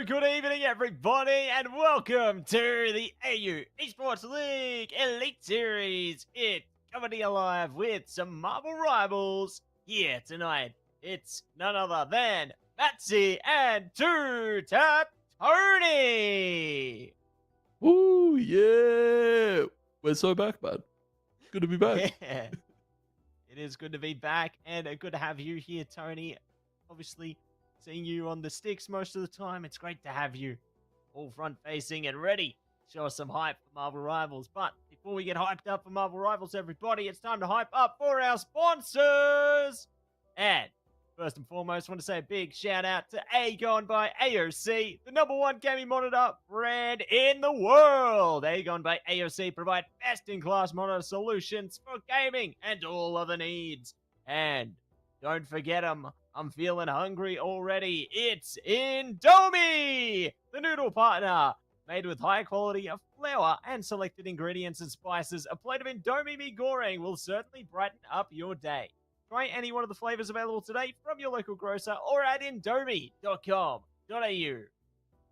Good evening, everybody, and welcome to the AU Esports League Elite Series. It's coming to you live with some Marvel rivals here tonight. It's none other than Matsy and TwoTapTony. Ooh, yeah. We're so back, man. Good to be back. Yeah, it is good to be back, and good to have you here, Tony. Obviously, seeing you on the sticks most of the time, it's great to have you all front-facing and ready. Show us some hype for Marvel Rivals. But before we get hyped up for Marvel Rivals, everybody, it's time to hype up for our sponsors. And first and foremost, I want to say a big shout out to AGON by AOC, the #1 gaming monitor brand in the world. AGON by AOC provide best-in-class monitor solutions for gaming and all other needs. And don't forget them. I'm feeling hungry already. It's Indomie, the noodle partner. Made with high quality of flour and selected ingredients and spices, a plate of Indomie mee goreng will certainly brighten up your day. Try any one of the flavors available today from your local grocer or at indomie.com.au.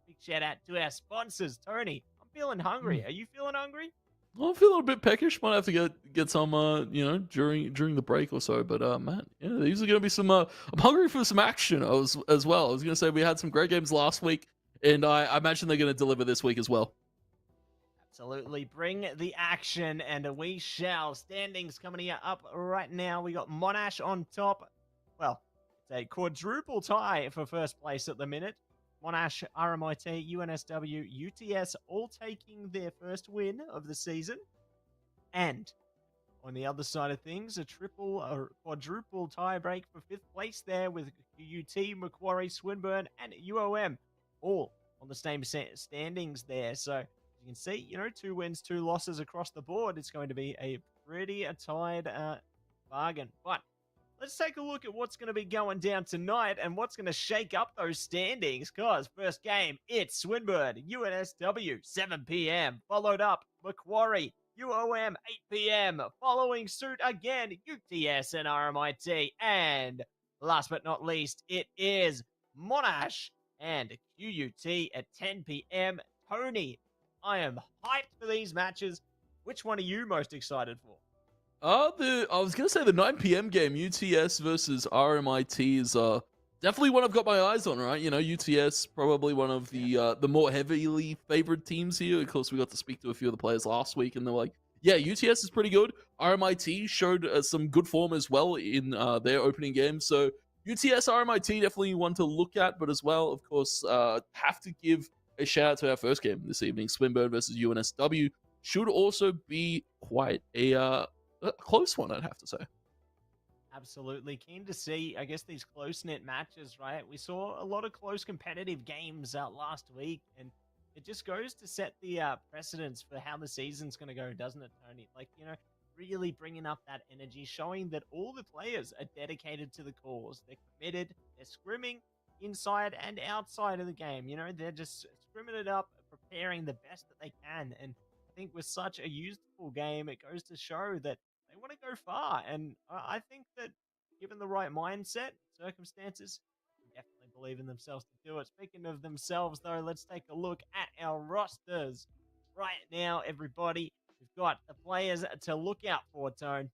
Big shout out to our sponsors, Tony. I'm feeling hungry. Are you feeling hungry? I'm feeling a bit peckish. Might have to get some, during the break or so. But man, yeah, these are gonna be some. I'm hungry for some action as well. I was gonna say we had some great games last week, and I imagine they're gonna deliver this week as well. Absolutely. Bring the action, and we shall. Standings coming here up right now. We got Monash on top. Well, it's a quadruple tie for first place at the minute. Monash, RMIT, UNSW, UTS all taking their first win of the season. And on the other side of things, a quadruple tie break for fifth place there with UT, Macquarie, Swinburne, and UOM all on the same standings there. So you can see, 2 wins, 2 losses across the board. It's going to be a pretty tied bargain. But let's take a look at what's going to be going down tonight and what's going to shake up those standings. Because first game, it's Swinburne, UNSW, 7 p.m. Followed up, Macquarie, UOM, 8 p.m. Following suit again, UTS and RMIT. And last but not least, it is Monash and QUT at 10 p.m. Tony, I am hyped for these matches. Which one are you most excited for? I was gonna say the 9 p.m. game, UTS versus RMIT, is definitely one I've got my eyes on. Right, UTS probably one of the more heavily favored teams here. Of course, we got to speak to a few of the players last week, and they're like, "Yeah, UTS is pretty good." RMIT showed some good form as well in their opening game. So UTS RMIT definitely one to look at, but as well, of course, have to give a shout out to our first game this evening, Swinburne versus UNSW. Should also be quite a close one, I'd have to say. Absolutely. Keen to see, I guess, these close-knit matches, right? We saw a lot of close competitive games last week, and it just goes to set the precedence for how the season's going to go, doesn't it, Tony? Like, really bringing up that energy, showing that all the players are dedicated to the cause. They're committed, they're scrimming inside and outside of the game. They're just scrimming it up, preparing the best that they can. And I think with such a useful game, it goes to show that they want to go far. And I think that given the right mindset, circumstances, they definitely believe in themselves to do it. Speaking of themselves, though, let's take a look at our rosters right now, everybody. We've got the players to look out for, Tone.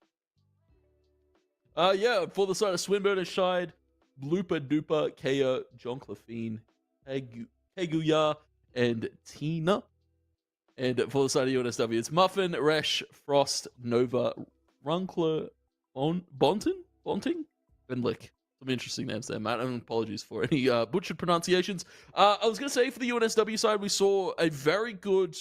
Yeah, for the side of Swinburne and Shide, Blooper Duper, Kea, John Clefine, Heguya, and Tina. And for the side of UNSW, it's Muffin, Resh, Frost, Nova, Runkler, Bonting, and Lick. Some interesting names there, Matt. And apologies for any butchered pronunciations. I was going to say for the UNSW side, we saw a very good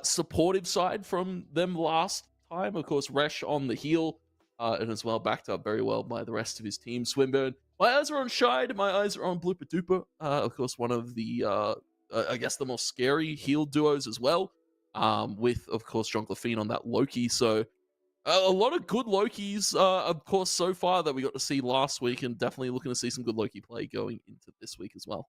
supportive side from them last time. Of course, Resh on the heel, and as well backed up very well by the rest of his team. Swinburne. My eyes are on Shide. My eyes are on Blooper Duper. Of course, one of the I guess the more scary heel duos as well, with, of course, John Clefine on that Loki. So a lot of good Lokis, of course, so far that we got to see last week, and definitely looking to see some good Loki play going into this week as well.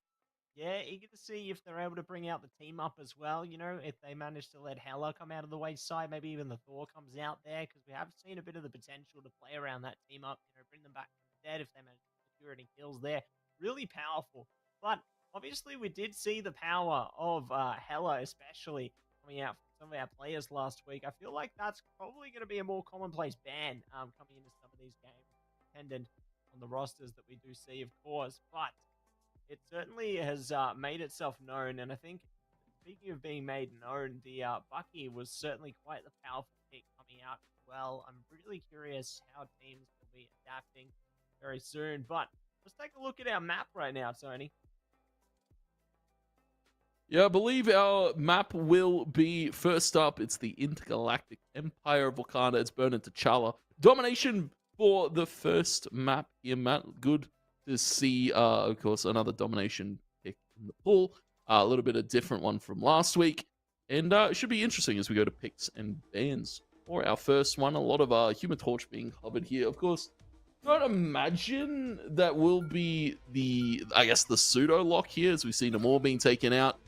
Yeah, eager to see if they're able to bring out the team up as well. If they manage to let Hela come out of the wayside, maybe even the Thor comes out there, because we have seen a bit of the potential to play around that team up, bring them back from the dead if they manage to secure any kills there. Really powerful. But obviously we did see the power of Hella, especially coming out from some of our players last week. I feel like that's probably going to be a more commonplace ban coming into some of these games, dependent on the rosters that we do see, of course. But it certainly has made itself known, and I think, speaking of being made known, the Bucky was certainly quite the powerful pick coming out as well. I'm really curious how teams will be adapting very soon. But let's take a look at our map right now, Tony. Yeah, I believe our map will be first up. It's the Intergalactic Empire of Wakanda. It's burned into T'Challa. Domination for the first map here, Matt. Good to see, of course, another domination pick in the pool. A little bit of different one from last week. And it should be interesting as we go to picks and bans. For our first one, a lot of Human Torch being covered here. Of course, don't imagine that will be the, I guess, the pseudo lock here, as we see them all being taken out.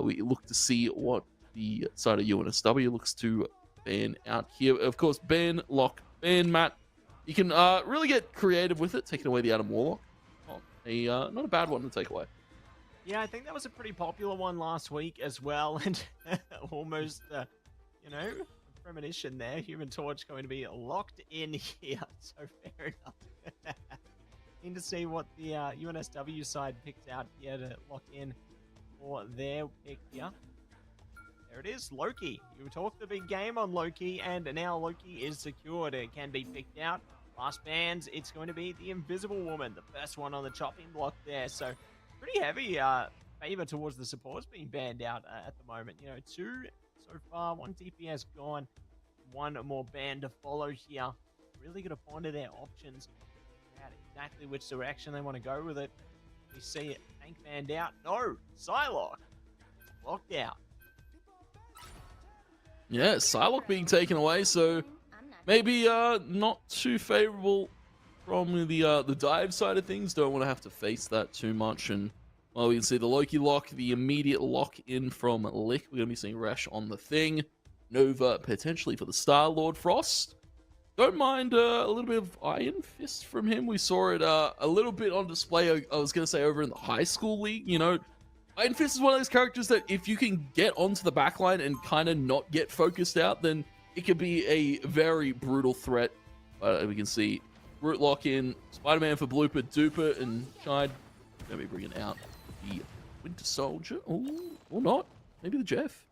We look to see what the side of UNSW looks to ban out here. Of course, ban, lock, ban, Matt. You can really get creative with it, taking away the Adam Warlock. Not a bad one to take away. Yeah, I think that was a pretty popular one last week as well, and almost, you know, a premonition there. Human Torch going to be locked in here, so fair enough. Need to see what the UNSW side picks out here to lock in for their pick here. There it is, Loki. You talked the big game on Loki, and now Loki is secured. It can be picked out. Last bans, it's going to be the Invisible Woman, the first one on the chopping block there. So pretty heavy favor towards the supports being banned out at the moment. You know, 2 so far, 1 DPS gone, 1 more ban to follow here. Really going to ponder their options, out exactly which direction they want to go with it. We see it, tank banned out. No, Psylocke locked out. Yeah, Psylocke being taken away, so maybe not too favorable from the dive side of things. Don't want to have to face that too much. And well, we can see the Loki lock, the immediate lock in from Lick. We're going to be seeing Resh on the thing. Nova potentially for the Star-Lord. Frost. Don't mind a little bit of Iron Fist from him. We saw it a little bit on display, I was going to say, over in the high school league. You know, Iron Fist is one of those characters that if you can get onto the backline and kind of not get focused out, then it could be a very brutal threat. We can see Root lock in, Spider-Man for Blooper Duper, and Shide going to be bringing out the Winter Soldier. Oh, or not. Maybe the Jeff.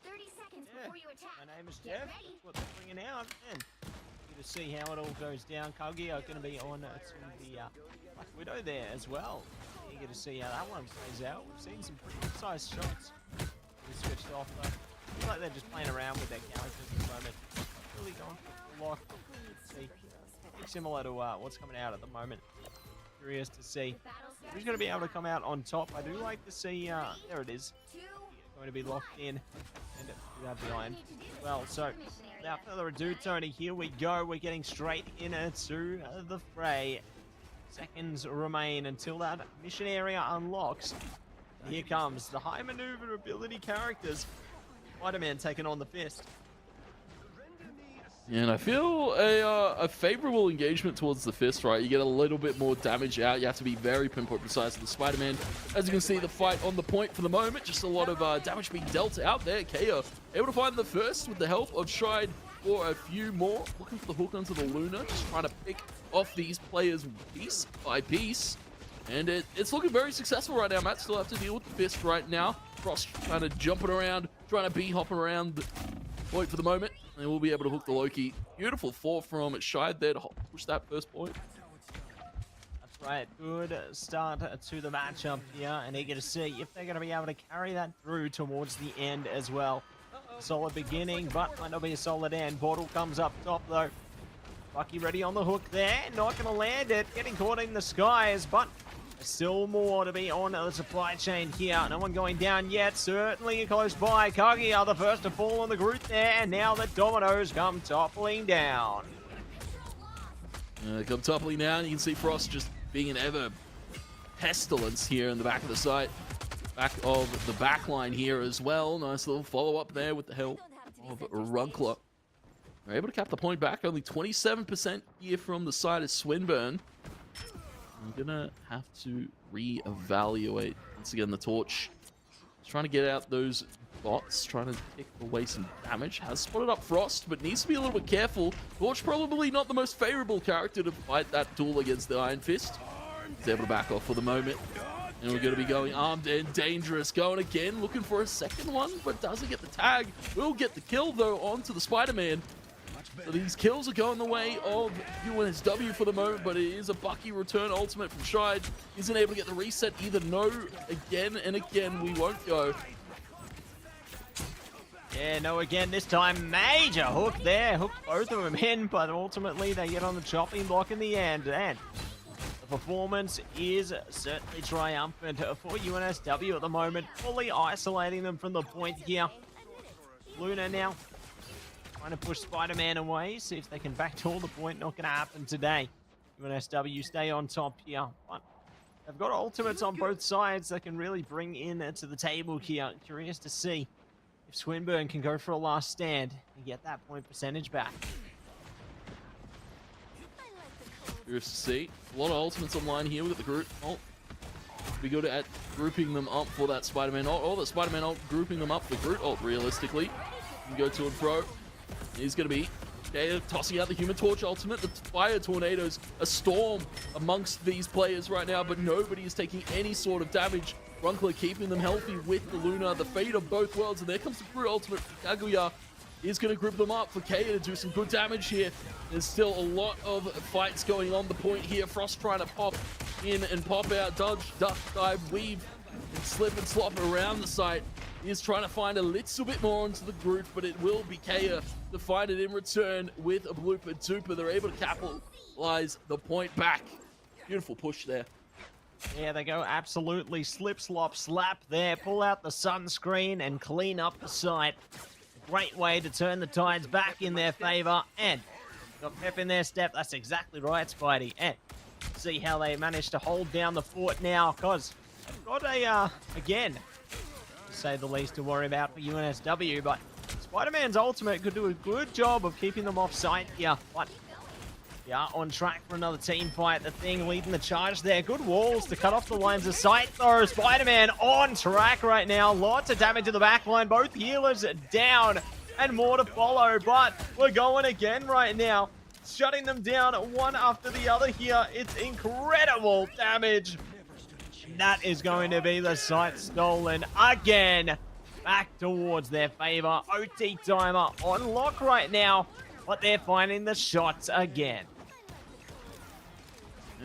30 seconds before you attack. My name is Jeff. That's what they're bringing out. And to see how it all goes down. Kagi are going to be on to the Black Widow there as well. Eager to see how that one plays out. We've seen some pretty good sized shots. We switched off. Looks like they're just playing around with their characters at the moment. Really going for the lock. See, similar to what's coming out at the moment. Curious to see who's going to be able to come out on top. I do like to see, there it is, going to be locked in, and we have the iron as well. So without further ado, Tony, here we go. We're getting straight into the fray. Seconds remain until that mission area unlocks. Here comes the high maneuverability characters. Spider-Man taking on the Fist. And I feel a favorable engagement towards the Fist, right? You get a little bit more damage out. You have to be very pinpoint precise with the Spider-Man. As you can see, the fight on the point for the moment. Just a lot of damage being dealt out there. KO able to find the first with the help of Stride for a few more. Looking for the hook onto the Luna. Just trying to pick off these players piece by piece. And it's looking very successful right now. Matt still have to deal with the Fist right now. Frost kind of jumping around, trying to bee-hopping around the point for the moment. And we'll be able to hook the Loki. Beautiful fall from Shide there to push that first point. That's right. Good start to the matchup here. And eager to see if they're going to be able to carry that through towards the end as well. Solid beginning, but might not be a solid end. Portal comes up top though. Bucky ready on the hook there. Not going to land it. Getting caught in the skies, but still more to be on the supply chain here. No one going down yet. Certainly close by. Kagi are the first to fall on the group there. And now the dominoes come toppling down. Come toppling down. You can see Frost just being an ever pestilence here in the back of the site. Back of the back line here as well. Nice little follow-up there with the help of Runkler. We're able to cap the point back. Only 27% here from the side of Swinburne. I'm gonna have to reevaluate. Once again, the Torch is trying to get out those bots, trying to pick away some damage. Has spotted up Frost, but needs to be a little bit careful. Torch probably not the most favorable character to fight that duel against the Iron Fist. He's able to back off for the moment. And we're going to be going armed and dangerous. Going again, looking for a second one, but doesn't get the tag. Will get the kill, though, onto the Spider-Man. So these kills are going the way of UNSW for the moment, but it is a Bucky return ultimate from Shide. Isn't able to get the reset either. No, again and again, we won't go. Yeah, no, again, this time, major hook there. Hooked both of them in, but ultimately they get on the chopping block in the end. And the performance is certainly triumphant for UNSW at the moment, fully isolating them from the point here. Luna now trying to push Spider-Man away, see if they can backdoor the point. Not going to happen today. UNSW stay on top here, but they've got ultimates on both sides that can really bring in to the table here. Curious to see if Swinburne can go for a last stand and get that point percentage back. Curious to see. A lot of ultimates online here. We've got the group ult. Be good at grouping them up for that Spider-Man ult, or that Spider-Man ult grouping them up for Groot ult, realistically. You can go to and fro. He's going to be tossing out the Human Torch ultimate. The fire tornadoes, a storm amongst these players right now, but nobody is taking any sort of damage. Runkler keeping them healthy with the Luna, the fate of both worlds, and there comes the Groot ultimate. Kaguya is going to group them up for Kaya to do some good damage here. There's still a lot of fights going on the point here. Frost trying to pop in and pop out, dodge, duck, dive, weave, and slip and slop around the site. He is trying to find a little bit more onto the Groot, but it will be Kaya to find it in return with a blooper duper. They're able to capitalize the point back. Beautiful push there. Yeah, they go absolutely slip, slop, slap there. Pull out the sunscreen and clean up the site. A great way to turn the tides back in their favor. And got pep in their step. That's exactly right, Spidey. And see how they manage to hold down the fort now, because they've got a, again, to say the least, to worry about for UNSW. But Spider-Man's ultimate could do a good job of keeping them off site here. But they are on track for another team fight. The Thing leading the charge there. Good walls to cut off the lines of sight, though. Spider-Man on track right now. Lots of damage in the back line. Both healers down and more to follow. But we're going again right now. Shutting them down one after the other here. It's incredible damage. That is going to be the site stolen again. Back towards their favor. OT timer on lock right now. But they're finding the shots again.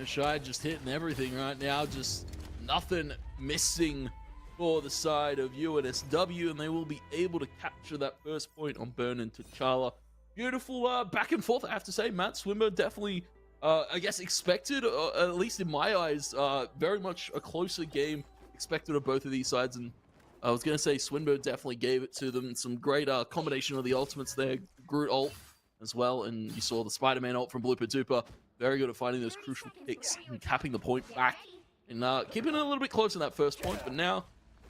Shy just hitting everything right now. Just nothing missing for the side of UNSW. And they will be able to capture that first point on Burn and T'Challa. Beautiful back and forth, I have to say. Matt Swinburne definitely, I guess, expected, at least in my eyes, very much a closer game expected of both of these sides. And I was going to say Swinburne definitely gave it to them. Some great combination of the ultimates there. Groot ult as well. And you saw the Spider-Man ult from Blooper Duper. Very good at finding those crucial picks and capping the point back. And keeping it a little bit closer in that first point. But now,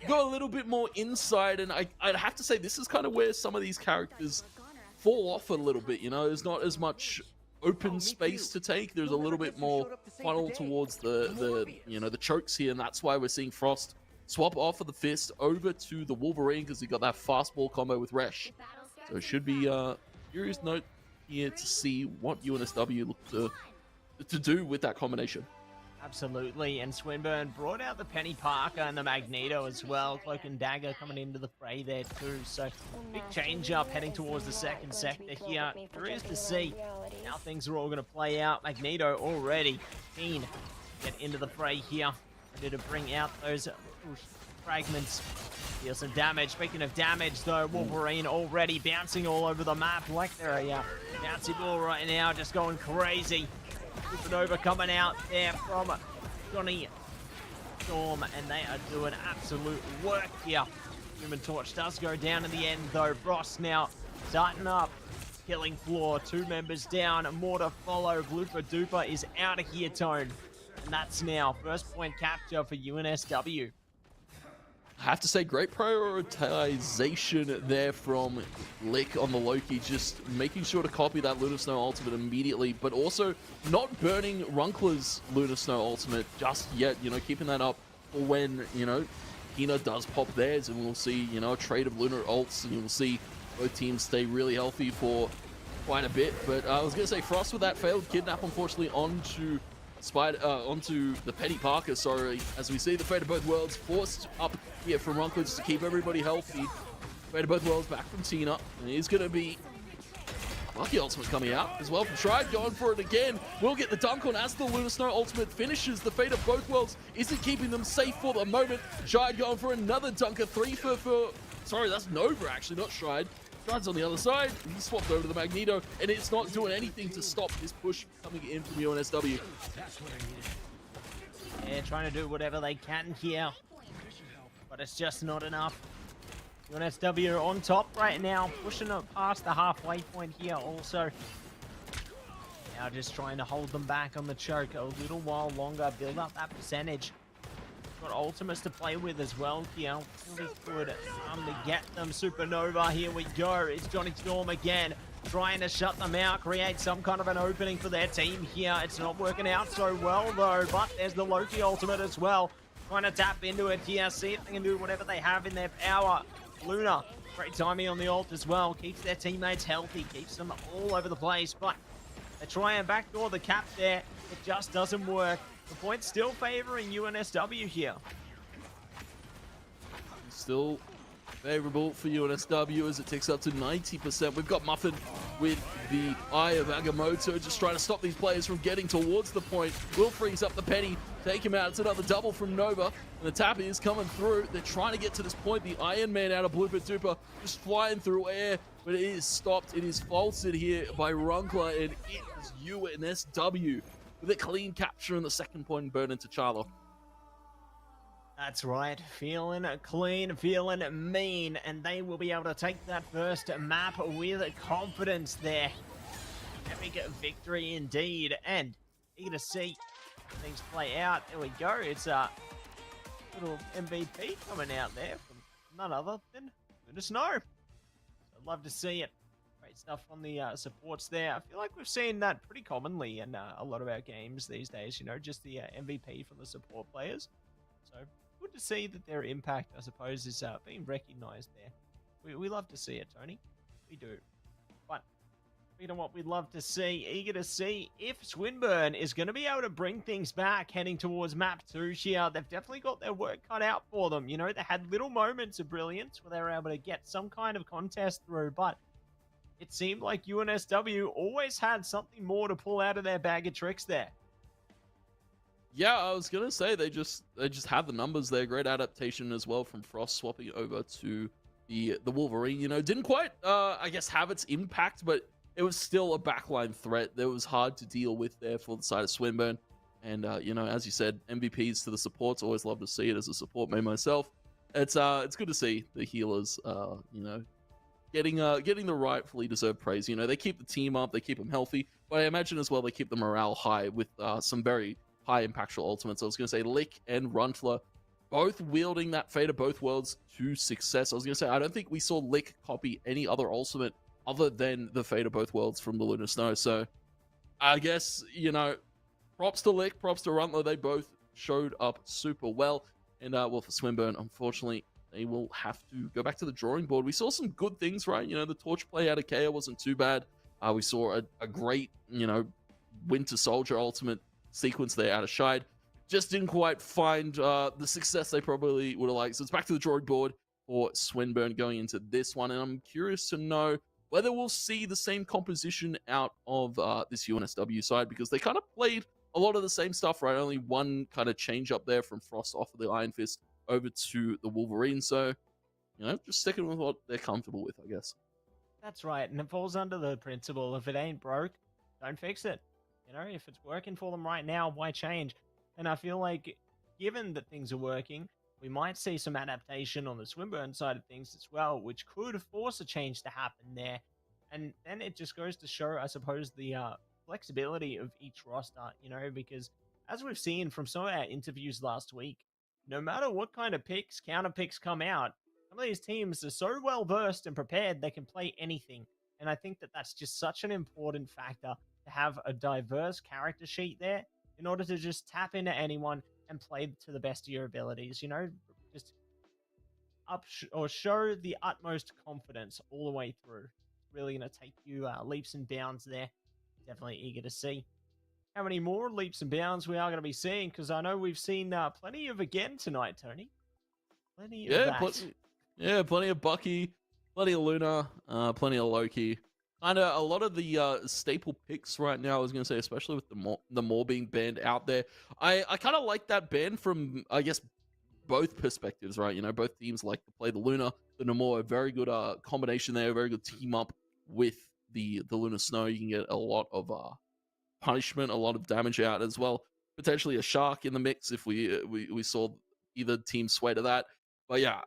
got a little bit more inside. And I'd have to say this is kind of where some of these characters fall off a little bit, you know. There's not as much open space to take. There's a little bit more funnel towards the you know, the chokes here, and that's why we're seeing Frost swap off of the Fist over to the Wolverine, because he got that fastball combo with Resh. So it should be a curious note here to see what UNSW look to do with that combination. Absolutely, and Swinburne brought out the Penny Parker and the Magneto as well. Cloak and Dagger coming into the fray there too. So big change up heading towards the second sector here. Curious to see how things are all going to play out. Magneto already keen to get into the fray here. Ready to bring out those fragments. Deal some damage. Speaking of damage though, Wolverine already bouncing all over the map like they're a bouncy ball right now, just going crazy. Supernova coming out there from Johnny Storm, and they are doing absolute work here. Human Torch does go down in the end though. Frost now starting up. Killing floor, 2 members down, more to follow. Blooper Duper is out of here, Tone. And that's now first point capture for UNSW. I have to say, great prioritization there from Lick on the Loki, just making sure to copy that Lunar Snow ultimate immediately, but also not burning Runkla's Lunar Snow ultimate just yet, you know, keeping that up for when, you know, Hina does pop theirs, and we'll see, you know, a trade of Lunar ults, and you'll see both teams stay really healthy for quite a bit. But I was going to say, Frost with that failed kidnap, unfortunately, onto the Petty Parker, sorry, as we see the fate of both worlds forced up here from Runkle just to keep everybody healthy. Fate of both worlds back from Tina, and he's going to be lucky ultimate coming out as well from Stride, going for it again. We'll get the dunk on as the Lunar Snow ultimate finishes. The fate of both worlds isn't keeping them safe for the moment. Stride going for another dunker, 3 for sorry, that's Nova actually, not Stride. Stride's on the other side. He swapped over to the Magneto, and it's not doing anything to stop this push coming in from UNSW. Yeah, trying to do whatever they can here, but it's just not enough. UNSW on top right now, pushing it past the halfway point here also. Now just trying to hold them back on the choke a little while longer, build up that percentage. Got ultimates to play with as well here. Really good to get them. Supernova, here we go. It's Johnny Storm again, trying to shut them out, create some kind of an opening for their team here. It's not working out so well though, but there's the Loki ultimate as well. Trying to tap into it here, see if they can do whatever they have in their power. Luna, great timing on the ult as well. Keeps their teammates healthy, keeps them all over the place, but they try and backdoor the cap there. It just doesn't work. The point's still favoring UNSW here. Still favorable for UNSW as it ticks up to 90%. We've got Muffin with the Eye of Agamotto, just trying to stop these players from getting towards the point. Will freeze up the Penny, take him out. It's another double from Nova, and the tap is coming through. They're trying to get to this point. The Iron Man out of Blooper Duper, just flying through air, but it is stopped. It is faltered here by Runkler, and it is UNSW with a clean capture in the second point and burn into Charlo. That's right, feeling clean, feeling mean, and they will be able to take that first map with confidence there. Epic victory indeed, and eager to see things play out. There we go, it's a little MVP coming out there from none other than Lunar Snow. I'd love to see it. Great stuff on the supports there. I feel like we've seen that pretty commonly in a lot of our games these days, you know, just the MVP from the support players. So good to see that their impact, I suppose, is being recognized there. We love to see it, Tony. We do. But you know what we'd love to see? Eager to see if Swinburne is going to be able to bring things back heading towards map 2 here. They've definitely got their work cut out for them. You know, they had little moments of brilliance where they were able to get some kind of contest through, but it seemed like UNSW always had something more to pull out of their bag of tricks there. Yeah, I was gonna say they just had the numbers there. Great adaptation as well from Frost swapping over to the Wolverine. You know, didn't quite I guess have its impact, but it was still a backline threat that was hard to deal with there for the side of Swinburne. And you know, as you said, MVPs to the supports. Always love to see it as a support main myself. It's good to see the healers you know, getting the rightfully deserved praise. You know, they keep the team up, they keep them healthy, but I imagine as well they keep the morale high with some very high impactful ultimates. I was going to say Lick and Runtler both wielding that fate of both worlds to success. I was going to say I don't think we saw Lick copy any other ultimate other than the fate of both worlds from the Lunar Snow. So I guess, you know, props to Lick, props to Runtler. They both showed up super well. And well, for Swinburne, unfortunately, they will have to go back to the drawing board. We saw some good things, right? You know, the torch play out of KO wasn't too bad. We saw a great, you know, Winter Soldier ultimate sequence there out of Shide. Just didn't quite find the success they probably would have liked. So it's back to the drawing board for Swinburne going into this one. And I'm curious to know whether we'll see the same composition out of this UNSW side, because they kind of played a lot of the same stuff, right? Only one kind of change up there from Frost off of the Iron Fist over to the Wolverine. So, you know, just sticking with what they're comfortable with, I guess. That's right, and it falls under the principle, if it ain't broke, don't fix it. You know, if it's working for them right now, why change? And I feel like, given that things are working, we might see some adaptation on the Swinburne side of things as well, which could force a change to happen there. And then it just goes to show, I suppose, the flexibility of each roster, you know, because as we've seen from some of our interviews last week, no matter what kind of picks, counter picks come out, some of these teams are so well versed and prepared they can play anything. And I think that that's just such an important factor to have a diverse character sheet there in order to just tap into anyone and play to the best of your abilities. Just or show the utmost confidence all the way through. Really going to take you leaps and bounds there. Definitely eager to see how many more leaps and bounds we are going to be seeing, because I know we've seen plenty of again tonight, Tony. Plenty of that. Plenty of Bucky, plenty of Luna, plenty of Loki. Kind of a lot of the staple picks right now, I was going to say, especially with the Maw being banned out there. I kind of like that ban from, I guess, both perspectives, right? Both teams like to play the Luna, the Namor, a very good combination there, a very good team up with the Luna Snow. You can get a lot of punishment, a lot of damage out as well. Potentially a Shark in the mix if we saw either team sway to that. But yeah,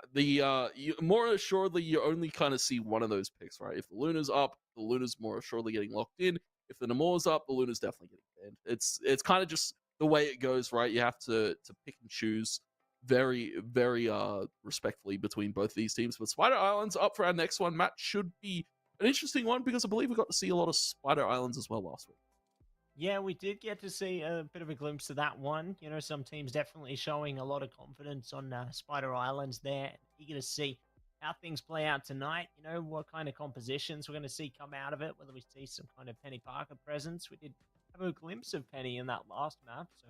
more assuredly, you only kind of see one of those picks, right? If the Luna's up, the Luna's more assuredly getting locked in. If the Namor's up, the Luna's definitely getting banned. It's kind of just the way it goes, right? You have to pick and choose very, very respectfully between both these teams. But Spider Island's up for our next one. Match should be an interesting one because I believe we got to see a lot of Spider Islands as well last week. Yeah, we did get to see a bit of a glimpse of that one. Some teams definitely showing a lot of confidence on Spider Islands there. Eager to see how things play out tonight. What kind of compositions we're going to see come out of it, whether we see some kind of Penny Parker presence. We did have a glimpse of Penny in that last map, so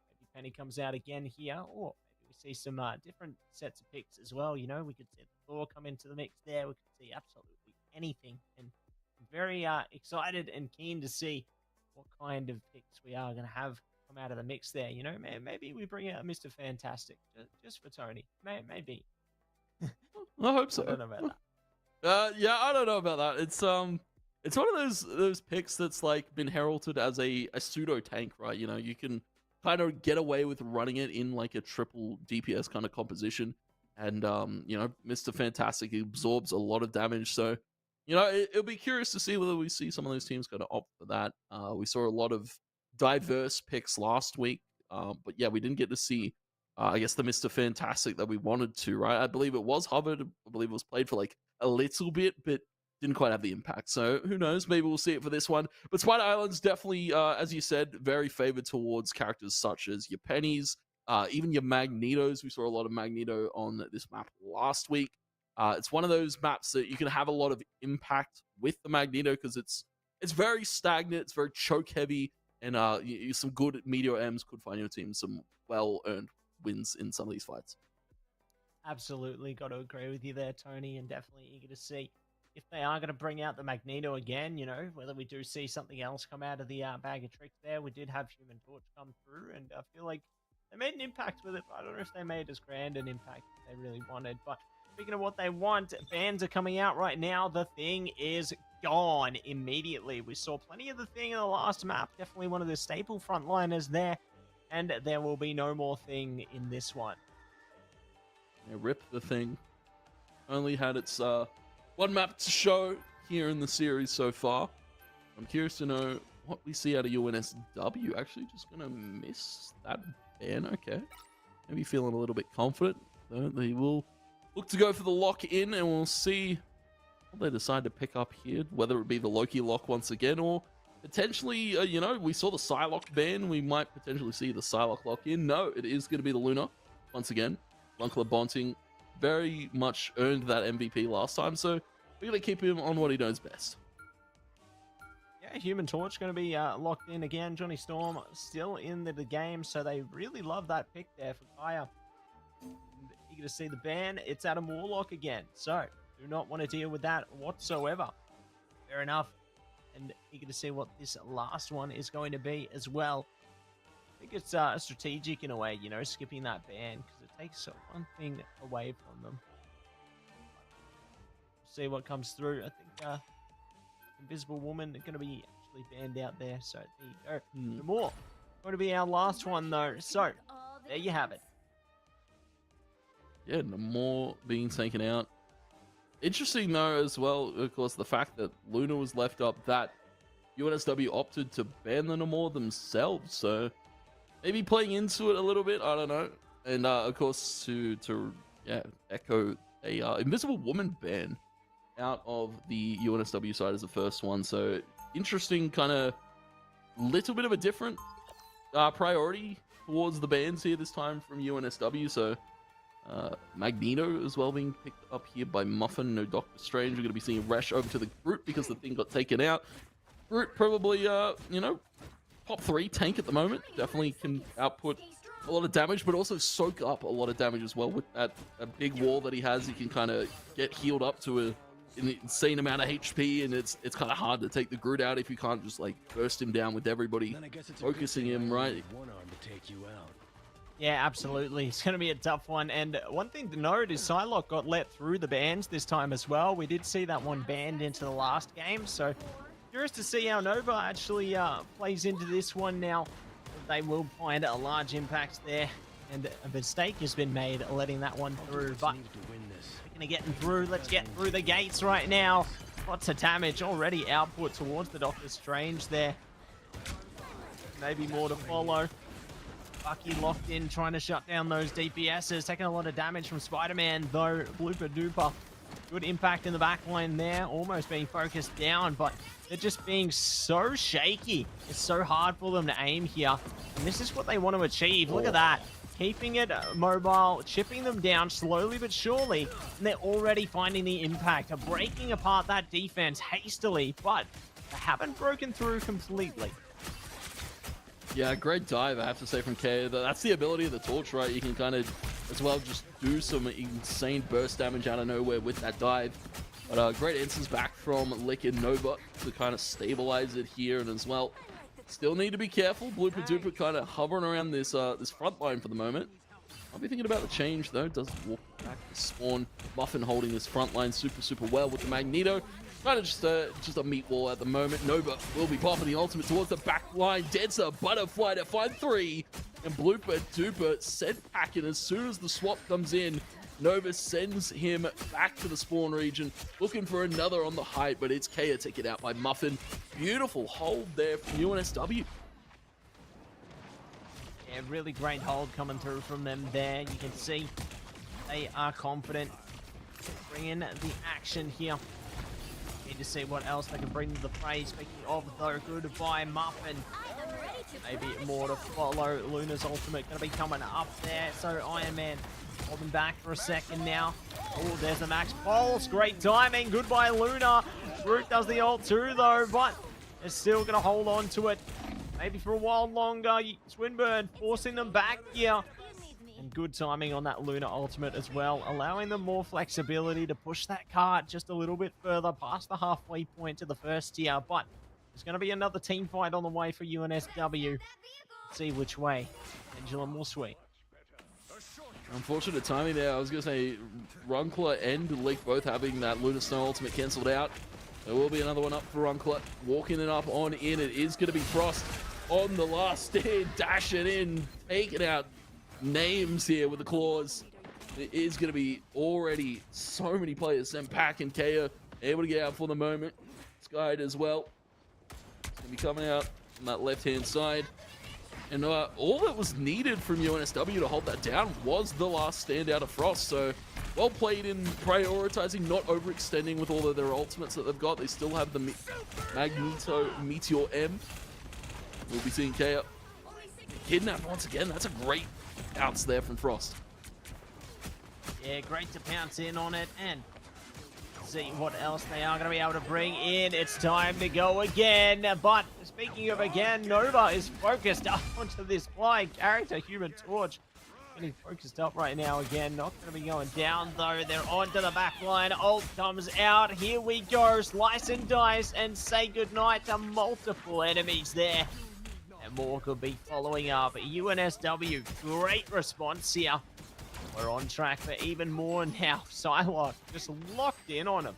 maybe Penny comes out again here, or maybe we see some different sets of picks as well. We could see Thor come into the mix there. We could see absolutely anything, and I'm very excited and keen to see what kind of picks we are going to have come out of the mix there. Maybe we bring out Mr. Fantastic just for Tony. Maybe. I hope so. I don't know about that. Yeah, I don't know about that. It's one of those picks that's like been heralded as a pseudo tank, right? You can kind of get away with running it in like a triple DPS kind of composition, and Mr. Fantastic absorbs a lot of damage, so it'll be curious to see whether we see some of those teams kind of opt for that. We saw a lot of diverse picks last week, but yeah, we didn't get to see, I guess, the Mr. Fantastic that we wanted to, right? I believe it was hovered. I believe it was played for like a little bit, but didn't quite have the impact. So who knows? Maybe we'll see it for this one. But Spider Island's definitely, as you said, very favored towards characters such as your Pennies, even your Magnetos. We saw a lot of Magneto on this map last week. It's one of those maps that you can have a lot of impact with the Magneto because it's very stagnant, it's very choke heavy, and some good Meteor M's could find your team some well-earned wins in some of these fights. Absolutely, got to agree with you there, Tony, and definitely eager to see if they are going to bring out the Magneto again, whether we do see something else come out of the bag of tricks there. We did have Human Torch come through, and I feel like they made an impact with it, but I don't know if they made as grand an impact as they really wanted. But speaking of what they want, bans are coming out right now. The Thing is gone immediately. We saw plenty of the Thing in the last map. Definitely one of the staple frontliners there. And there will be no more Thing in this one. Yeah, rip the Thing. Only had its one map to show here in the series so far. I'm curious to know what we see out of UNSW. Actually, just going to miss that ban. Okay. Maybe feeling a little bit confident. They will look to go for the lock in, and we'll see what they decide to pick up here, whether it be the Loki lock once again, or potentially, we saw the Psylocke ban. We might potentially see the Psylocke lock in. No, it is going to be the Luna once again. Lunkler Bonting very much earned that MVP last time, so we're going to keep him on what he knows best. Yeah, Human Torch going to be locked in again. Johnny Storm still in the game, so they really love that pick there for Kaya. Eager to see the ban. It's Adam Warlock again, so do not want to deal with that whatsoever. Fair enough. And eager to see what this last one is going to be as well. I think it's strategic in a way, skipping that ban, because it takes one thing away from them. See what comes through. I think Invisible Woman going to be actually banned out there, so there you go. No more. Going to be our last one, though. So, there you have it. Yeah, no more being taken out. Interesting, though, as well, of course, the fact that Luna was left up, that UNSW opted to ban the Namor themselves, so maybe playing into it a little bit, I don't know. And of course, to echo a Invisible Woman ban out of the UNSW side as the first one. So interesting, kind of little bit of a different priority towards the bans here this time from UNSW. So Magneto as well being picked up here by Muffin. No Doctor Strange. We're going to be seeing Resh over to the Groot because the thing got taken out. Groot probably, you know, top 3 tank at the moment. Definitely can output a lot of damage, but also soak up a lot of damage as well. With that big wall that he has, he can kind of get healed up to an insane amount of HP, and it's kind of hard to take the Groot out if you can't just like burst him down with everybody focusing him right. Yeah, absolutely. It's going to be a tough one. And one thing to note is Psylocke got let through the bans this time as well. We did see that one banned into the last game. So curious to see how Nova actually plays into this one now. They will find a large impact there. And a mistake has been made letting that one through. But we're going to get through. Let's get through the gates right now. Lots of damage already output towards the Doctor Strange there. Maybe more to follow. Bucky locked in, trying to shut down those DPSs. Taking a lot of damage from Spider-Man, though. Blooper duper. Good impact in the back line there. Almost being focused down, but they're just being so shaky. It's so hard for them to aim here. And this is what they want to achieve. Look at that. Keeping it mobile, chipping them down slowly but surely. And they're already finding the impact. Breaking apart that defense hastily, but they haven't broken through completely. Yeah, great dive, I have to say, from K. That's the ability of the torch, right? You can kind of, as well, just do some insane burst damage out of nowhere with that dive. But great instance back from Lick and Nova to kind of stabilize it here, and as well, still need to be careful. Blooper Duper kind of hovering around this this front line for the moment. I'll be thinking about the change, though. Does walk back to spawn. Muffin holding this front line super well with the Magneto. Kind of just a meat wall at the moment. Nova will be popping the ultimate towards the back line. Denser, Butterfly to find 3. And Blooper Duper sent packing as soon as the swap comes in. Nova sends him back to the spawn region, looking for another on the height, but it's Kea taken out by Muffin. Beautiful hold there from UNSW. Yeah, really great hold coming through from them there. You can see they are confident. Bring in the action here. Need to see what else they can bring to the fray. Speaking of, though, goodbye Muffin. Maybe more to follow. Luna's ultimate going to be coming up there. So Iron Man holding back for a second now. Oh, there's the max pulse. Great timing. Goodbye Luna. Groot does the ult too, though, but they're still going to hold on to it. Maybe for a while longer. Swinburne forcing them back here. And good timing on that Luna ultimate as well, allowing them more flexibility to push that cart just a little bit further past the halfway point to the first tier. But there's going to be another team fight on the way for UNSW. Let's see which way Pendulum will swing. Unfortunate timing there. I was going to say Runkler and Lick both having that Luna Snow ultimate cancelled out. There will be another one up for Runkler. Walking it up on in. It is going to be Frost on the last stand. Dashing in. Taking out names here with the claws. It is going to be already so many players sent back, and Kea able to get out for the moment. Skied as well. It's going to be coming out on that left-hand side. And all that was needed from UNSW to hold that down was the last stand out of Frost. So well played in prioritizing, not overextending with all of their ultimates that they've got. They still have the Magneto Meteor M. We'll be seeing Kea kidnapped once again. That's a great outs there from Frost. Yeah, great to pounce in on it and see what else they are going to be able to bring in. It's time to go again. But speaking of again, Nova is focused up onto this flying character, Human Torch. Getting focused up right now again. Not going to be going down though. They're onto the back line. Ult comes out. Here we go. Slice and dice and say goodnight to multiple enemies there. And more could be following up. UNSW, great response here. We're on track for even more now. Psylocke just locked in on him.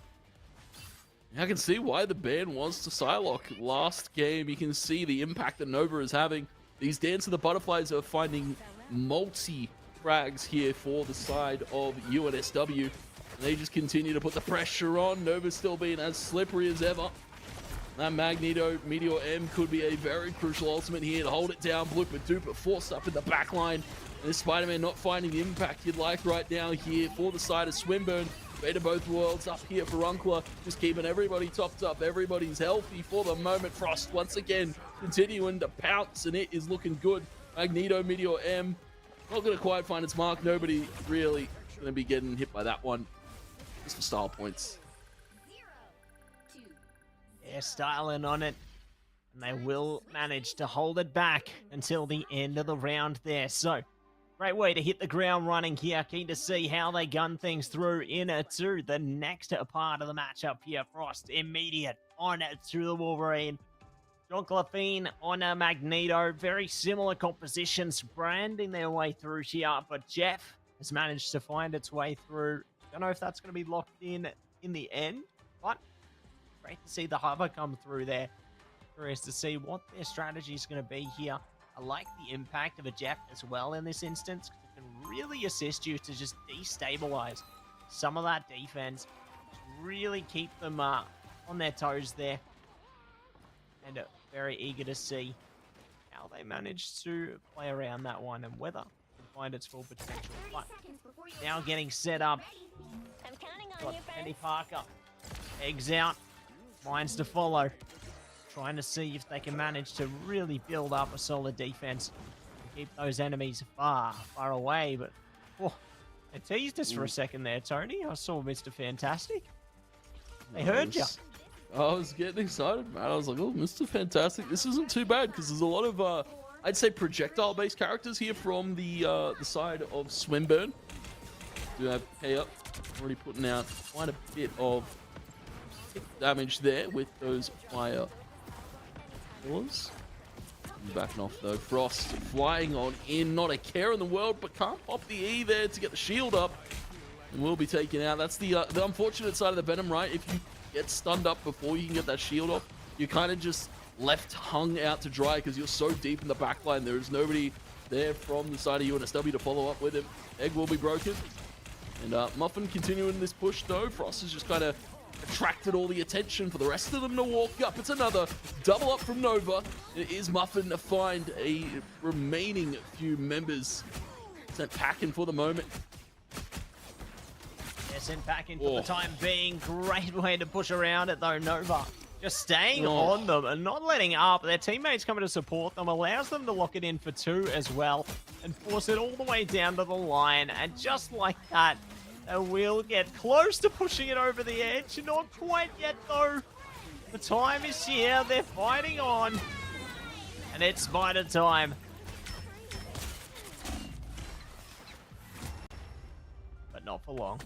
I can see why the ban was to Psylocke. Last game, you can see the impact that Nova is having. These Dance of the Butterflies are finding multi-frags here for the side of UNSW. And they just continue to put the pressure on. Nova's still being as slippery as ever. That Magneto Meteor M could be a very crucial ultimate here to hold it down. Blooper Duper forced up in the back line. And this Spider-Man not finding the impact he'd like right now here for the side of Swinburne. Beta both worlds up here for Runkler, just keeping everybody topped up. Everybody's healthy for the moment. Frost once again continuing to pounce, and it is looking good. Magneto Meteor M not going to quite find its mark. Nobody really going to be getting hit by that one. Just for style points. They're styling on it, and they will manage to hold it back until the end of the round there. So, great way to hit the ground running here. Keen to see how they gun things through into the next part of the matchup here. Frost, immediate on to the Wolverine. John Clefine on a Magneto. Very similar compositions, branding their way through here, but Jeff has managed to find its way through. Don't know if that's going to be locked in the end, but great to see the hover come through there. Curious to see what their strategy is going to be here. I like the impact of a Jeff as well in this instance, because it can really assist you to just destabilize some of that defense. Just really keep them on their toes there. And very eager to see how they manage to play around that one and whether it can find its full potential. But now getting set up. I'm counting on Got you, Penny Fence. Parker. Eggs out. Mines to follow. Trying to see if they can manage to really build up a solid defense and keep those enemies far, far away. But they teased us for a second there, Tony. I saw Mr. Fantastic. They heard you. I was getting excited, man. I was like, oh, Mr. Fantastic. This isn't too bad because there's a lot of, I'd say, projectile-based characters here from the side of Swinburne. Do have Pay Up already putting out quite a bit of damage there with those fire pillars. Backing off though. Frost flying on in, not a care in the world, but can't pop the E there to get the shield up. And will be taken out. That's the unfortunate side of the Venom, right? If you get stunned up before you can get that shield off, you're kind of just left hung out to dry because you're so deep in the backline. There is nobody there from the side of UNSW to follow up with him. Egg will be broken. And Muffin continuing this push though. Frost has just kind of attracted all the attention for the rest of them to walk up. It's another double up from Nova. It is Muffin to find a remaining few members sent packing for the moment. They're sent packing for the time being. Great way to push around it though. Nova just staying on them and not letting up. Their teammates coming to support them allows them to lock it in for 2 as well and force it all the way down to the line. And just like that, they will get close to pushing it over the edge. Not quite yet, though. The time is here. They're fighting on. And it's Spider time. But not for long.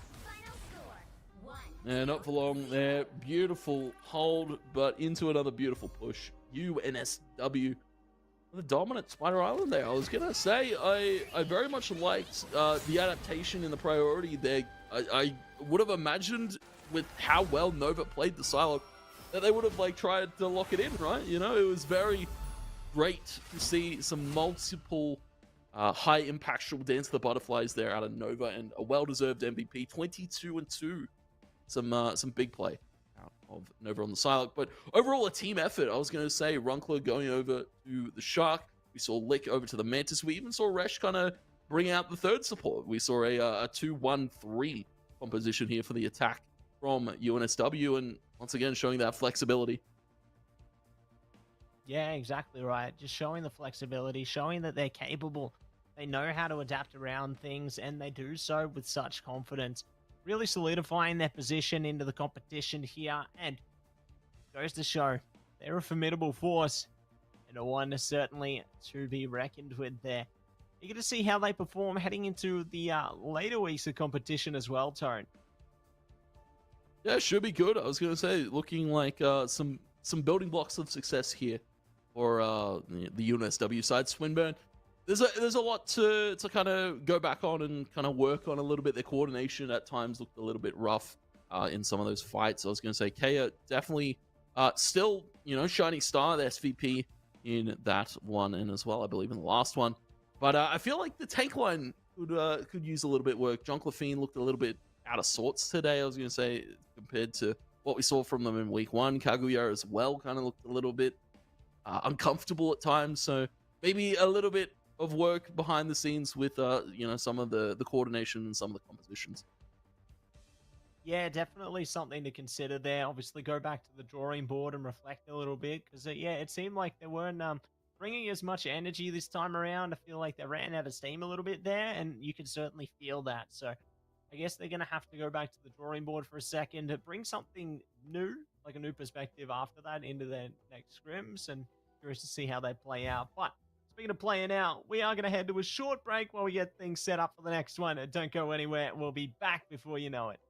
Yeah, not for long there. Beautiful hold, but into another beautiful push. UNSW. The dominant Spider Island there. I was gonna say I very much liked the adaptation and the priority there. I would have imagined with how well Nova played the silo that they would have like tried to lock it in, right? You know, it was very great to see some multiple high impactful Dance of the Butterflies there out of Nova, and a well-deserved MVP. 22-2. Some big play out of Nova on the Psylocke, but overall a team effort. I was going to say Runkler going over to the Shark. We saw Lick over to the Mantis. We even saw Resh kind of bring out the third support. We saw a 2-1-3 composition here for the attack from UNSW, and once again showing that flexibility. Yeah, exactly right. Just showing the flexibility, showing that they're capable. They know how to adapt around things, and they do so with such confidence. Really solidifying their position into the competition here, and goes to show they're a formidable force and a one certainly to be reckoned with there. You're going to see how they perform heading into the later weeks of competition as well, Tone. Yeah, should be good. I was going to say, looking like some building blocks of success here for the UNSW side. Swinburne, there's a lot to kind of go back on and kind of work on a little bit. Their coordination at times looked a little bit rough in some of those fights. I was going to say Kaya definitely still, shining star, the SVP in that one, and as well, I believe, in the last one. But I feel like the tank line could use a little bit work. John Clefine looked a little bit out of sorts today, I was going to say, compared to what we saw from them in week 1. Kaguya as well kind of looked a little bit uncomfortable at times. So maybe a little bit of work behind the scenes with some of the coordination and some of the compositions. Yeah, definitely something to consider there. Obviously, go back to the drawing board and reflect a little bit because, yeah, it seemed like they weren't bringing as much energy this time around. I feel like they ran out of steam a little bit there, and you can certainly feel that. So I guess they're going to have to go back to the drawing board for a second to bring something new, like a new perspective after that into their next scrims, and curious to see how they play out. But speaking of playing out, we are going to head to a short break while we get things set up for the next one. Don't go anywhere. We'll be back before you know it.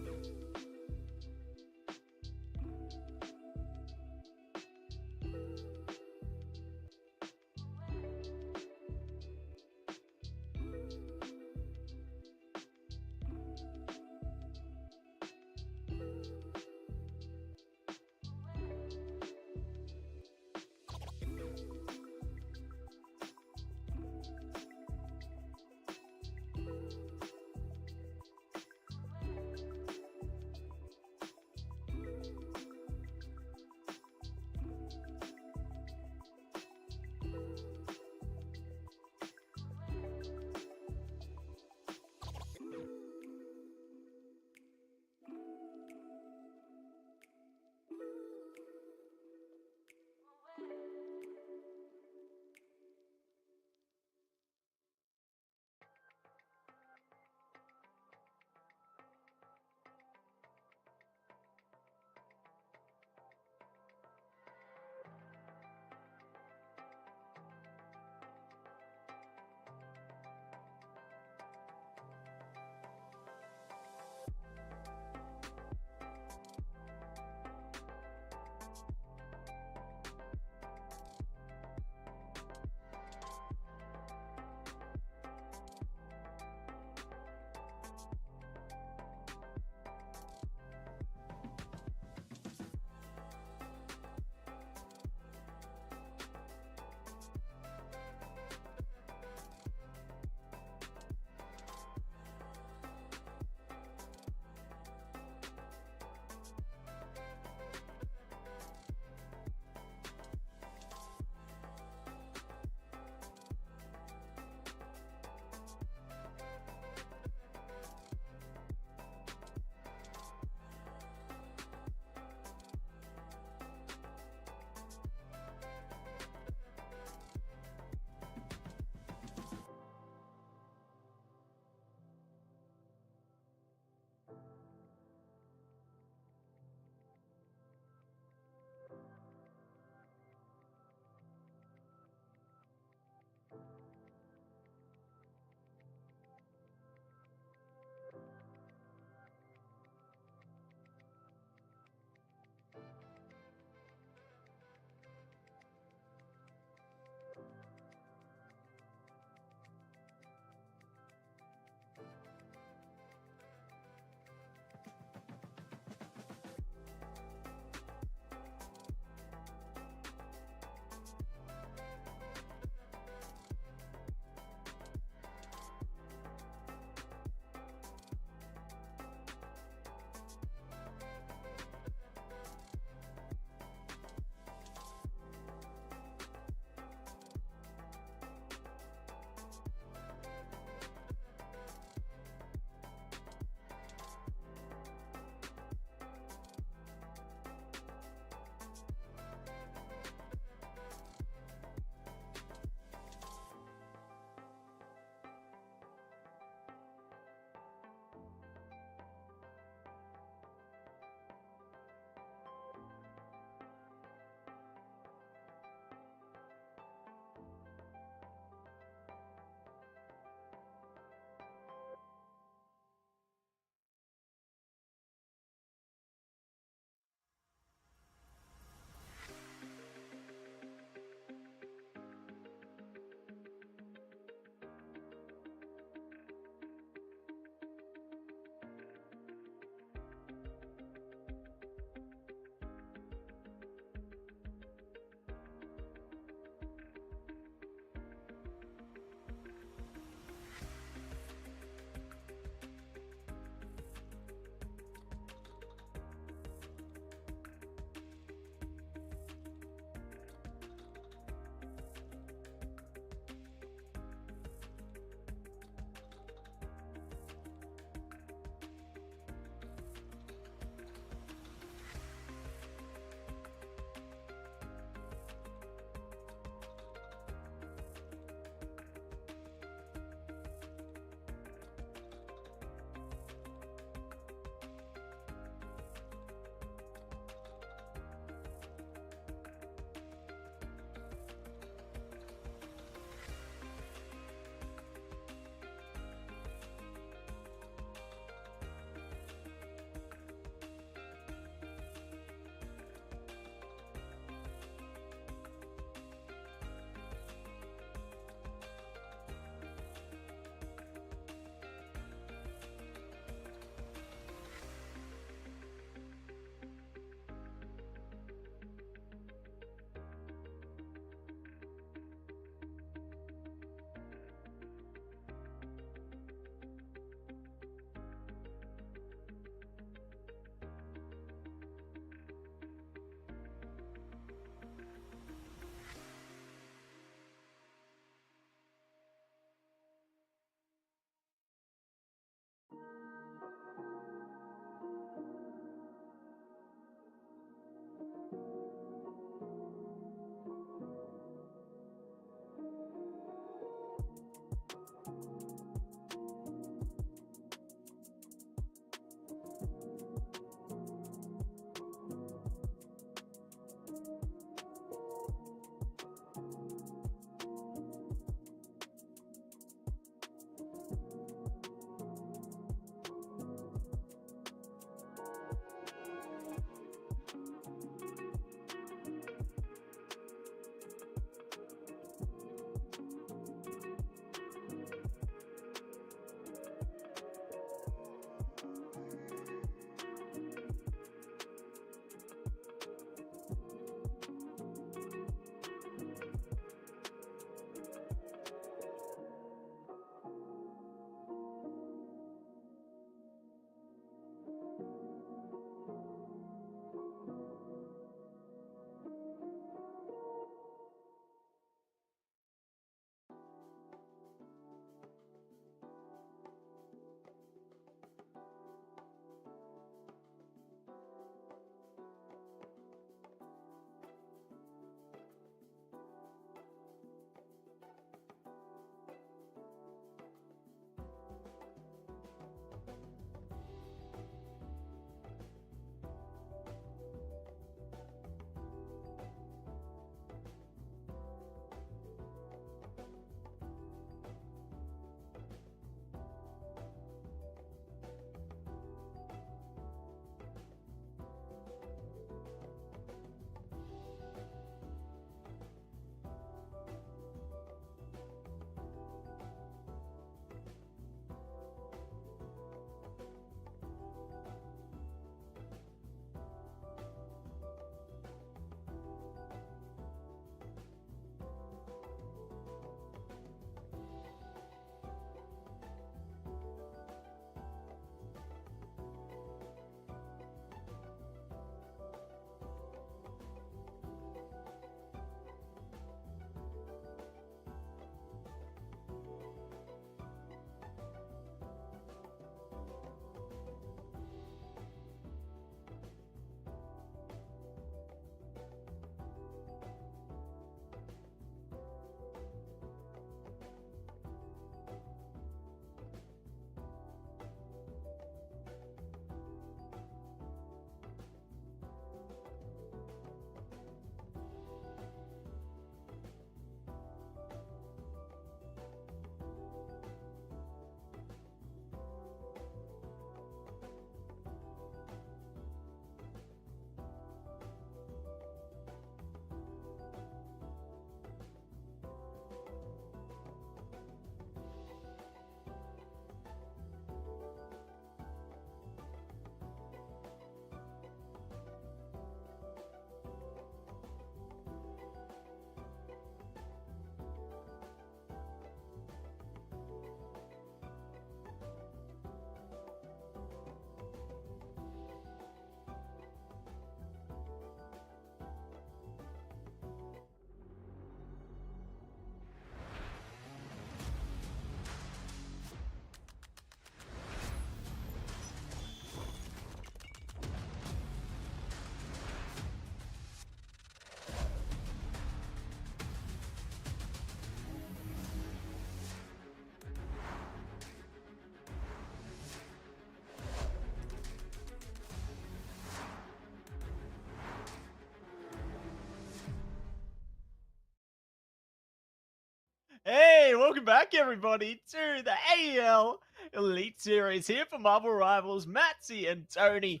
welcome back, everybody, to the AEL Elite Series here for Marvel Rivals, Matsy and Tony.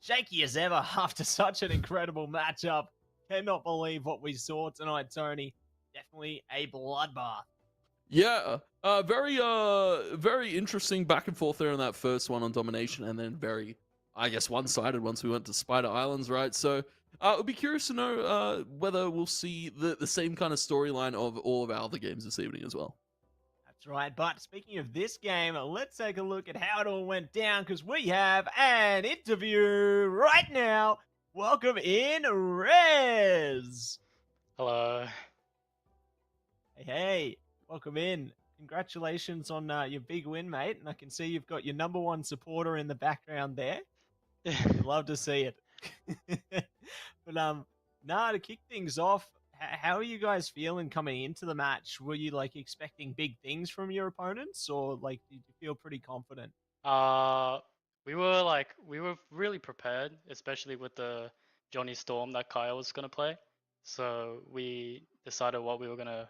Shaky as ever after such an incredible matchup. Cannot believe what we saw tonight, Tony. Definitely a bloodbath. Yeah, very interesting back and forth there in that first one on domination, and then very, I guess, one-sided once we went to Spider Islands, right? So, I'd be curious to know whether we'll see the same kind of storyline of all of our other games this evening as well. That's right, but speaking of this game, let's take a look at how it all went down, because we have an interview right now. Welcome in, Rez. Hello. Hey, welcome in. Congratulations on your big win, mate. And I can see you've got your #1 supporter in the background there. I'd love to see it. But to kick things off, how are you guys feeling coming into the match? Were you like expecting big things from your opponents, or like did you feel pretty confident? We were really prepared, especially with the Johnny Storm that Kyle was gonna play. So we decided what we were gonna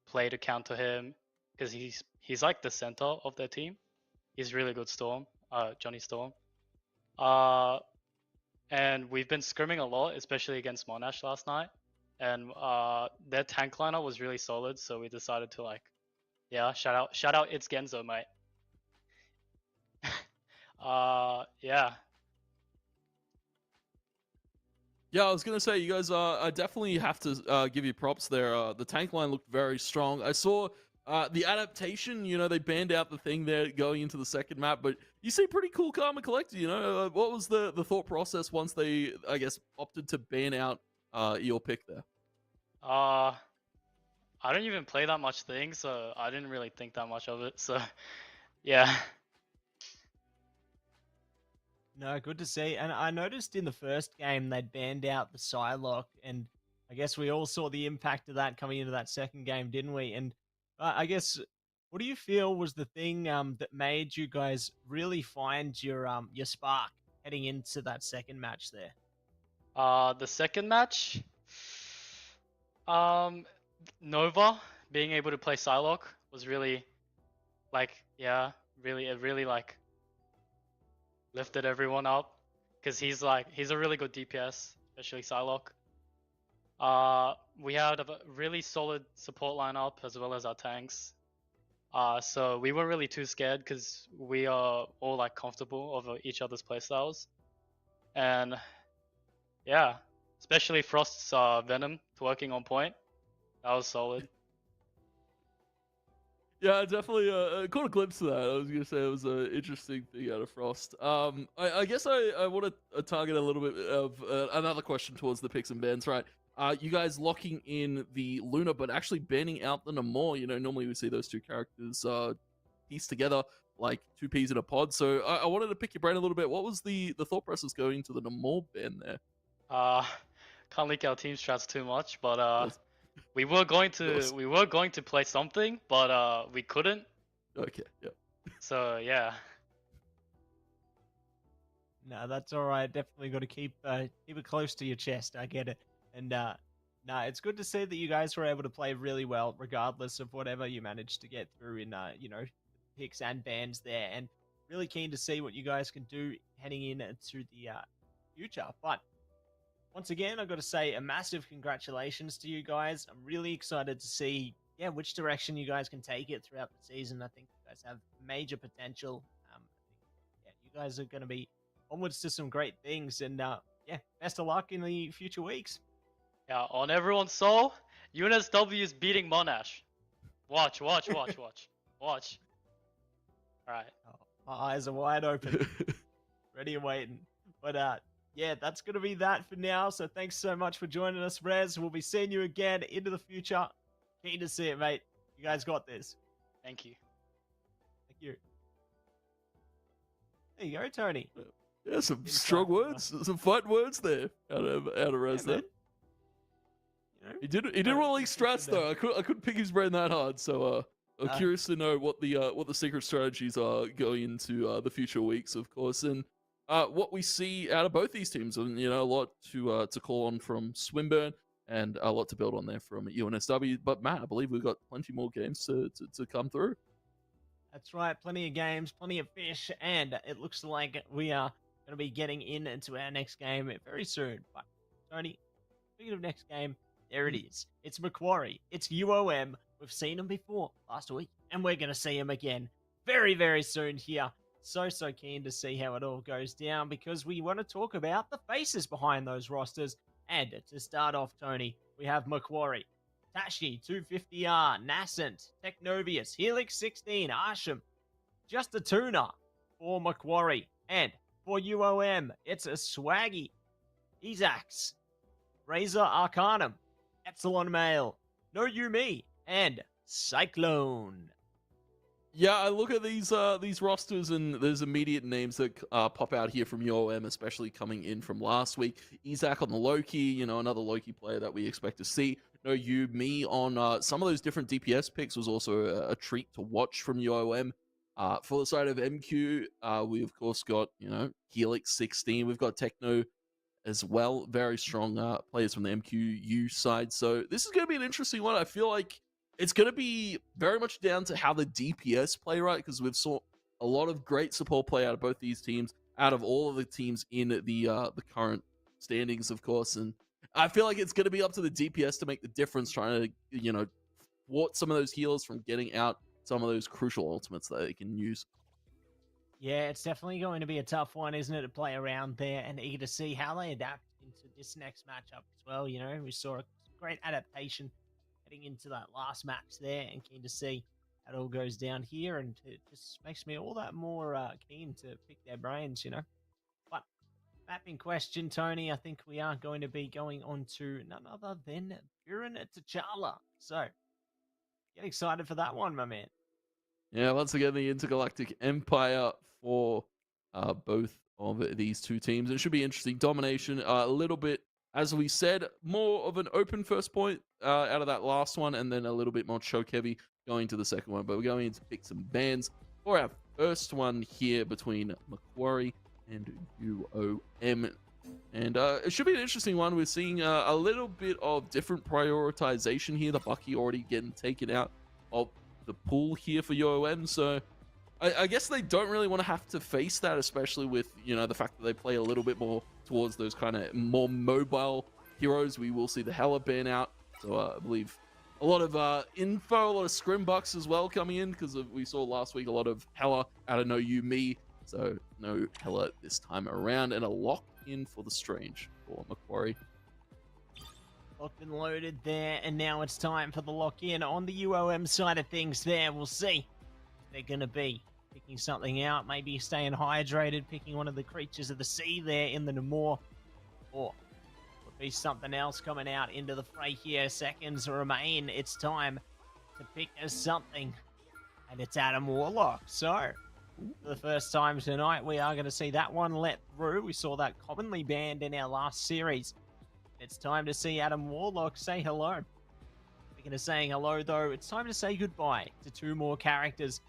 play to counter him, because he's like the center of their team. He's really good Johnny Storm. And we've been scrimming a lot, especially against Monash last night. And their tank lineup was really solid, so we decided to shout out it's Genzo, mate. Yeah. Yeah, I was gonna say, you guys, I definitely have to give you props there. The tank line looked very strong. I saw the adaptation. They banned out the thing there going into the second map, but you see pretty cool Karma Collector. What was the thought process once they, I guess, opted to ban out your pick there? I don't even play that much thing, so I didn't really think that much of it. So, yeah. No, good to see. And I noticed in the first game they'd banned out the Psylocke, and I guess we all saw the impact of that coming into that second game, didn't we? And I guess, what do you feel was the thing that made you guys really find your spark heading into that second match there? The second match, Nova being able to play Psylocke was really, it really lifted everyone up, because he's a really good DPS, especially Psylocke. We had a really solid support lineup as well as our tanks. So we weren't really too scared, because we are all comfortable over each other's playstyles. And yeah, especially Frost's Venom working on point. That was solid. Yeah, definitely caught a glimpse of that. I was gonna say it was an interesting thing out of Frost. I guess I want to target a little bit of another question towards the picks and bans, right? You guys locking in the Luna, but actually banning out the Namor. Normally we see those two characters pieced together like two peas in a pod. So I wanted to pick your brain a little bit. What was the thought process going to the Namor ban there? Can't leak our team strats too much, but we were going to play something, but we couldn't. Okay, yeah. So yeah. No, that's all right. Definitely got to keep it close to your chest. I get it. And it's good to see that you guys were able to play really well, regardless of whatever you managed to get through in picks and bans there. And really keen to see what you guys can do heading into the future. But once again, I've got to say a massive congratulations to you guys. I'm really excited to see, which direction you guys can take it throughout the season. I think you guys have major potential. You guys are going to be onwards to some great things. And, best of luck in the future weeks. Yeah, on everyone's soul, UNSW is beating Monash. Watch. Watch. All right. Oh, my eyes are wide open. Ready and waiting. But, that's going to be that for now. So thanks so much for joining us, Rez. We'll be seeing you again into the future. Keen to see it, mate. You guys got this. Thank you. Thank you. There you go, Tony. Yeah, some strong words, some fighting words there out of Rez there. He didn't roll like strats though. I couldn't pick his brain that hard. So I'm curious to know what the secret strategies are going into the future weeks, of course, and what we see out of both these teams. And a lot to call on from Swinburne. and a lot to build on there from UNSW. But Matt, I believe we've got plenty more games to come through. That's right, plenty of games, plenty of fish, and it looks like we are going to be getting into our next game very soon. But Tony, speaking of next game, there it is. It's Macquarie. It's UOM. We've seen him before last week, and we're going to see him again very, very soon here. So keen to see how it all goes down because we want to talk about the faces behind those rosters. And to start off, Tony, we have Macquarie, Tashi, 250R, Nascent, Technovius, Helix 16, Arsham, Just a Tuna for Macquarie. And for UOM, it's a Swaggy, Ezax, Razor Arcanum, Epsilon Mail, No You Me, and Cyclone. Yeah, I look at these rosters and there's immediate names that pop out here from UOM, especially coming in from last week. Isaac on the Loki, another Loki player that we expect to see. No You Me on some of those different DPS picks was also a treat to watch from UOM. For the side of MQ, we of course got Helix 16. We've got Techno as well, very strong players from the MQU side. So this is going to be an interesting one. I feel like it's going to be very much down to how the DPS play, right? Because we've saw a lot of great support play out of both these teams, out of all of the teams in the current standings, of course. And I feel like it's going to be up to the DPS to make the difference, trying to, thwart some of those healers from getting out some of those crucial ultimates that they can use. Yeah, it's definitely going to be a tough one, isn't it, to play around there, and eager to see how they adapt into this next matchup as well. We saw a great adaptation heading into that last match there, and keen to see how it all goes down here, and it just makes me all that more keen to pick their brains, But map in question, Tony, I think we are going to be going on to none other than Buren T'Challa. So, get excited for that one, my man. Yeah, once again, the Intergalactic Empire for both of these two teams. It should be interesting. Domination, a little bit, as we said, more of an open first point out of that last one, and then a little bit more choke heavy going to the second one. But we're going to pick some bans for our first one here between Macquarie and UOM. And it should be an interesting one. We're seeing a little bit of different prioritization here. The Bucky already getting taken out of the pool here for UOM. So I guess they don't really want to have to face that, especially with, the fact that they play a little bit more towards those kind of more mobile heroes. We will see the Hella ban out. So I believe a lot of info, a lot of scrim bucks as well coming in, because we saw last week a lot of Hella out of No You Me. So no Hella this time around, and a lock in for the Strange for Macquarie. Locked and loaded there, and now it's time for the lock-in on the UOM side of things there. We'll see if they're going to be picking something out, maybe staying hydrated, picking one of the creatures of the sea there in the Namor, or would be something else coming out into the fray here. Seconds remain. It's time to pick something, and it's Adam Warlock. So, for the first time tonight, we are going to see that one let through. We saw that commonly banned in our last series. It's time to see Adam Warlock say hello. Speaking of saying hello, though, it's time to say goodbye to two more characters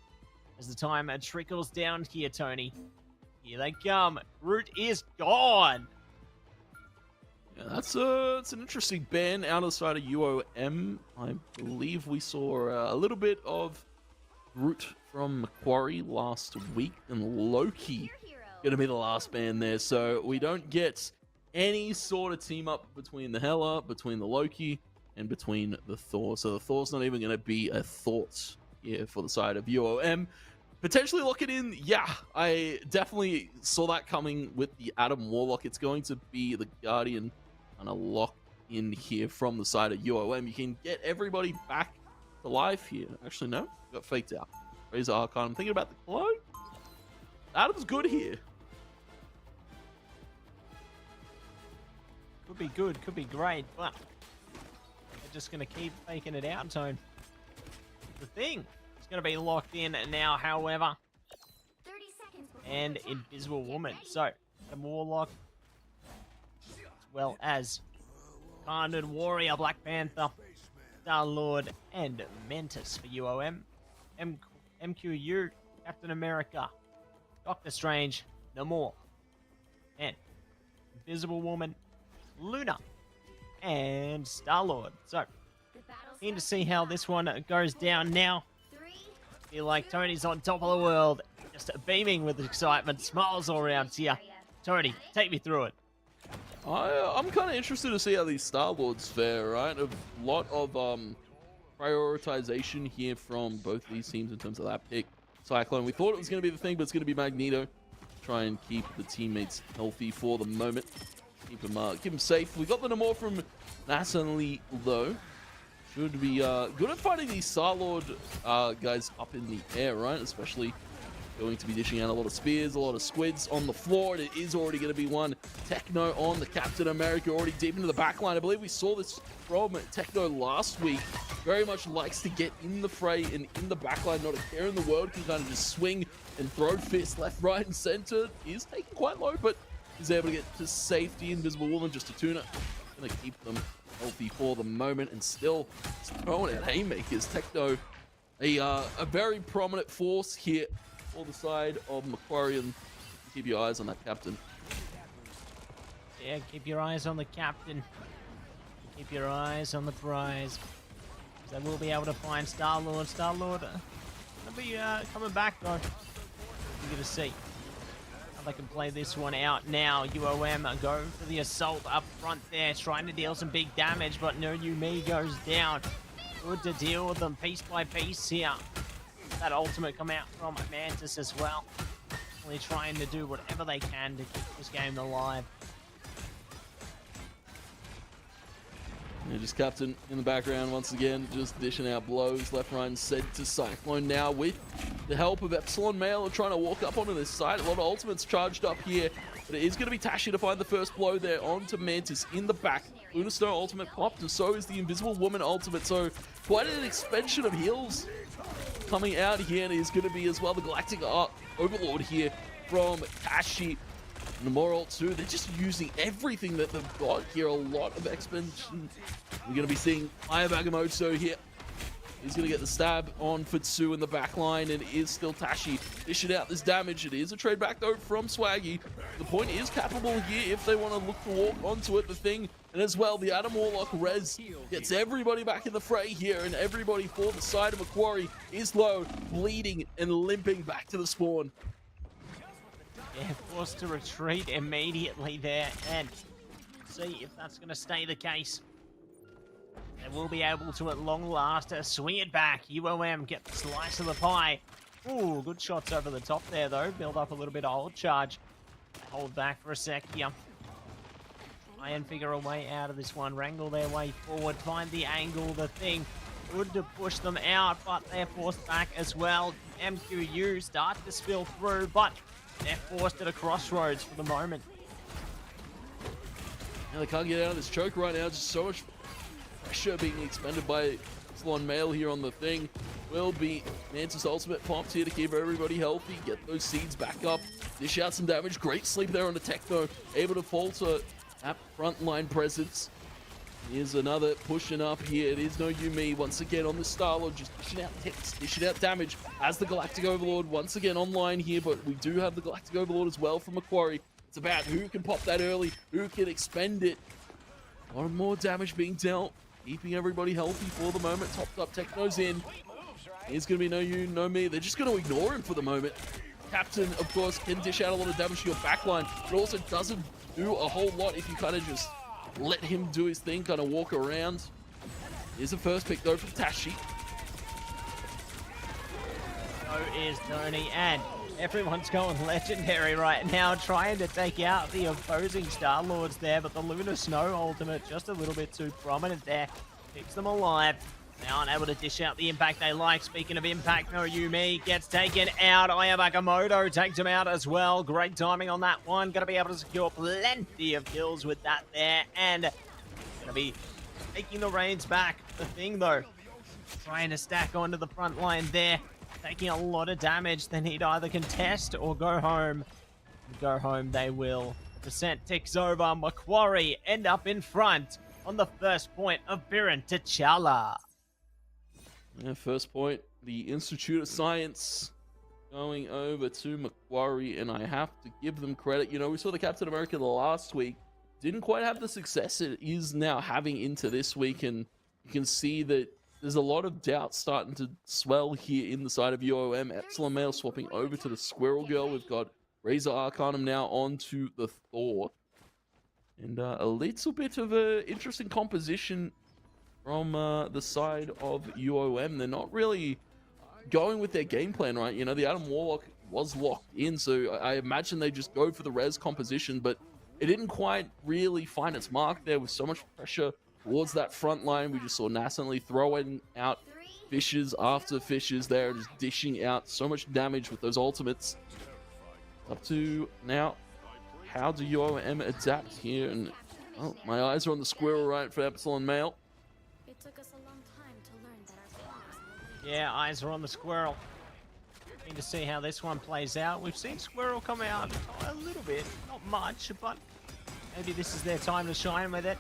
as the time trickles down here, Tony. Here they come. Groot is gone. Yeah, that's an interesting ban out of the side of UOM. I believe we saw a little bit of Groot from Macquarie last week, and Loki going to be the last ban there. So we don't get any sort of team up between the Hela, between the Loki, and between the Thor. So the Thor's not even going to be a thought here for the side of UOM. Potentially lock it in. Yeah, I definitely saw that coming with the Adam Warlock. It's going to be the Guardian kind of lock in here from the side of UOM. You can get everybody back to life here. Actually, no, got faked out. Razor Archon. I'm thinking about the clone. Adam's good here. Could be good, could be great, but they're just going to keep faking it out, Tone. The thing is going to be locked in now, however. 30 seconds and Invisible Woman. So, Adam Warlock, as well as Kandid Warrior, Black Panther, Star-Lord, and Mantis for UOM. MQU, Captain America, Doctor Strange, Namor, and Invisible Woman, Luna, and Star-Lord. So, The battle's keen to not see how done. this one goes down now. 3, Feel like Tony's on top of the world, just beaming with excitement, smiles all around here. Tony, take me through it. I'm kind of interested to see how these Star-Lords fare, right? A lot of prioritization here from both these teams in terms of that pick. Cyclone, we thought it was going to be the thing, but it's going to be Magneto. Try and keep the teammates healthy for the moment. Keep them safe. We got the Namor from Nasanli, though. Should be good at fighting these Star-Lord guys up in the air, right? Especially going to be dishing out a lot of spears, a lot of squids on the floor. And it is already going to be one. Techno on the Captain America, already deep into the backline. I believe we saw this from Techno last week. Very much likes to get in the fray and in the backline. Not a care in the world. Can kind of just swing and throw fists left, right, and center. Is taken quite low, but is able to get to safety. Invisible Woman, just a tuna. Going to keep them healthy for the moment, and still throwing out haymakers. Techno, a very prominent force here on the side of Macquarie, and keep your eyes on that captain. Yeah, keep your eyes on the captain. Keep your eyes on the prize. They will be able to find Star-Lord. Star-Lord will be coming back, though. You're going to see how they can play this one out now. UOM go for the assault up front there, trying to deal some big damage, but no Yumi goes down. Good to deal with them piece by piece here. That ultimate come out from Mantis as well. Really trying to do whatever they can to keep this game alive. And just Captain in the background once again, just dishing out blows left, right, and center to Cyclone now with the help of Epsilon Male trying to walk up onto this side. A lot of ultimates charged up here, but it is going to be Tashi to find the first blow there onto Mantis in the back. Lunar Snow ultimate popped, and so is the Invisible Woman ultimate. So quite an expansion of heals coming out here, and is going to be as well the Galactic Overlord here from Tashi. Namor too. They're just using everything that they've got here. A lot of expansion. We're going to be seeing BkWhatOCE here. He's going to get the stab on Futsu in the back line, and it is still Tashi dishing out this damage. It is a trade back though from Swaggy. The point is capable here if they want to look to walk onto it. The thing, and as well, the Adam Warlock res gets everybody back in the fray here, and everybody for the side of Macquarie is low, bleeding and limping back to the spawn. Yeah, forced to retreat immediately there, and see if that's going to stay the case. They will be able to, at long last, swing it back. UOM get the slice of the pie. Ooh, good shots over the top there, though. Build up a little bit of hold charge. Hold back for a sec here. Try and figure a way out of this one. Wrangle their way forward. Find the angle, the thing. Good to push them out, but they're forced back as well. MQU start to spill through, but they're forced at a crossroads for the moment. Now they can't get out of this choke right now. Just so much pressure being expended by Salon Mail here on the thing. Will be Mantis ultimate popped here to keep everybody healthy. Get those seeds back up. Dish out some damage. Great sleep there on the Techno. Able to falter that frontline presence. Here's another pushing up here. It is no Yumi once again on the Star-Lord, just dishing out ticks, dishing out damage as the Galactic Overlord once again online here, but we do have the Galactic Overlord as well from Macquarie. It's about who can pop that early, who can expend it. A lot more damage being dealt, keeping everybody healthy for the moment. Topped up Techno's in. Here's going to be no you, no me. They're just going to ignore him for the moment. Captain, of course, can dish out a lot of damage to your backline, but also doesn't do a whole lot if you kind of just let him do his thing, kind of walk around. Here's the first pick though from Tashi. So is Tony, and everyone's going legendary right now, trying to take out the opposing Star-Lords there, but the Lunar Snow ultimate just a little bit too prominent there. Keeps them alive. They aren't able to dish out the impact they like. Speaking of impact, no Yumi gets taken out. BkWhatOCE takes him out as well. Great timing on that one. Going to be able to secure plenty of kills with that there. And going to be taking the reins back. The thing, though, trying to stack onto the front line there. Taking a lot of damage. They need either contest or go home. Go home they will. Percent ticks over. Macquarie end up in front on the first point of Biren T'Challa. Yeah, first point, the Institute of Science going over to Macquarie, and I have to give them credit. You know, we saw the Captain America last week didn't quite have the success it is now having into this week, and you can see that there's a lot of doubt starting to swell here in the side of UOM. Epsilon Male swapping over to the Squirrel Girl. We've got Razor Arcanum now onto the Thor. And a little bit of an interesting composition from the side of UOM. They're not really going with their game plan, right? You know, the Adam Warlock was locked in, so I imagine they just go for the res composition, but it didn't quite really find its mark there with so much pressure towards that front line. We just saw Nascently throwing out fishes after fishes there, just dishing out so much damage with those ultimates. Up to now, how do UOM adapt here? And oh, my eyes are on the squirrel right for Epsilon Male. It took us a long time to learn that our powers will Yeah, eyes are on the squirrel. Keen to see how this one plays out. We've seen Squirrel come out a little bit, not much, but maybe this is their time to shine with it.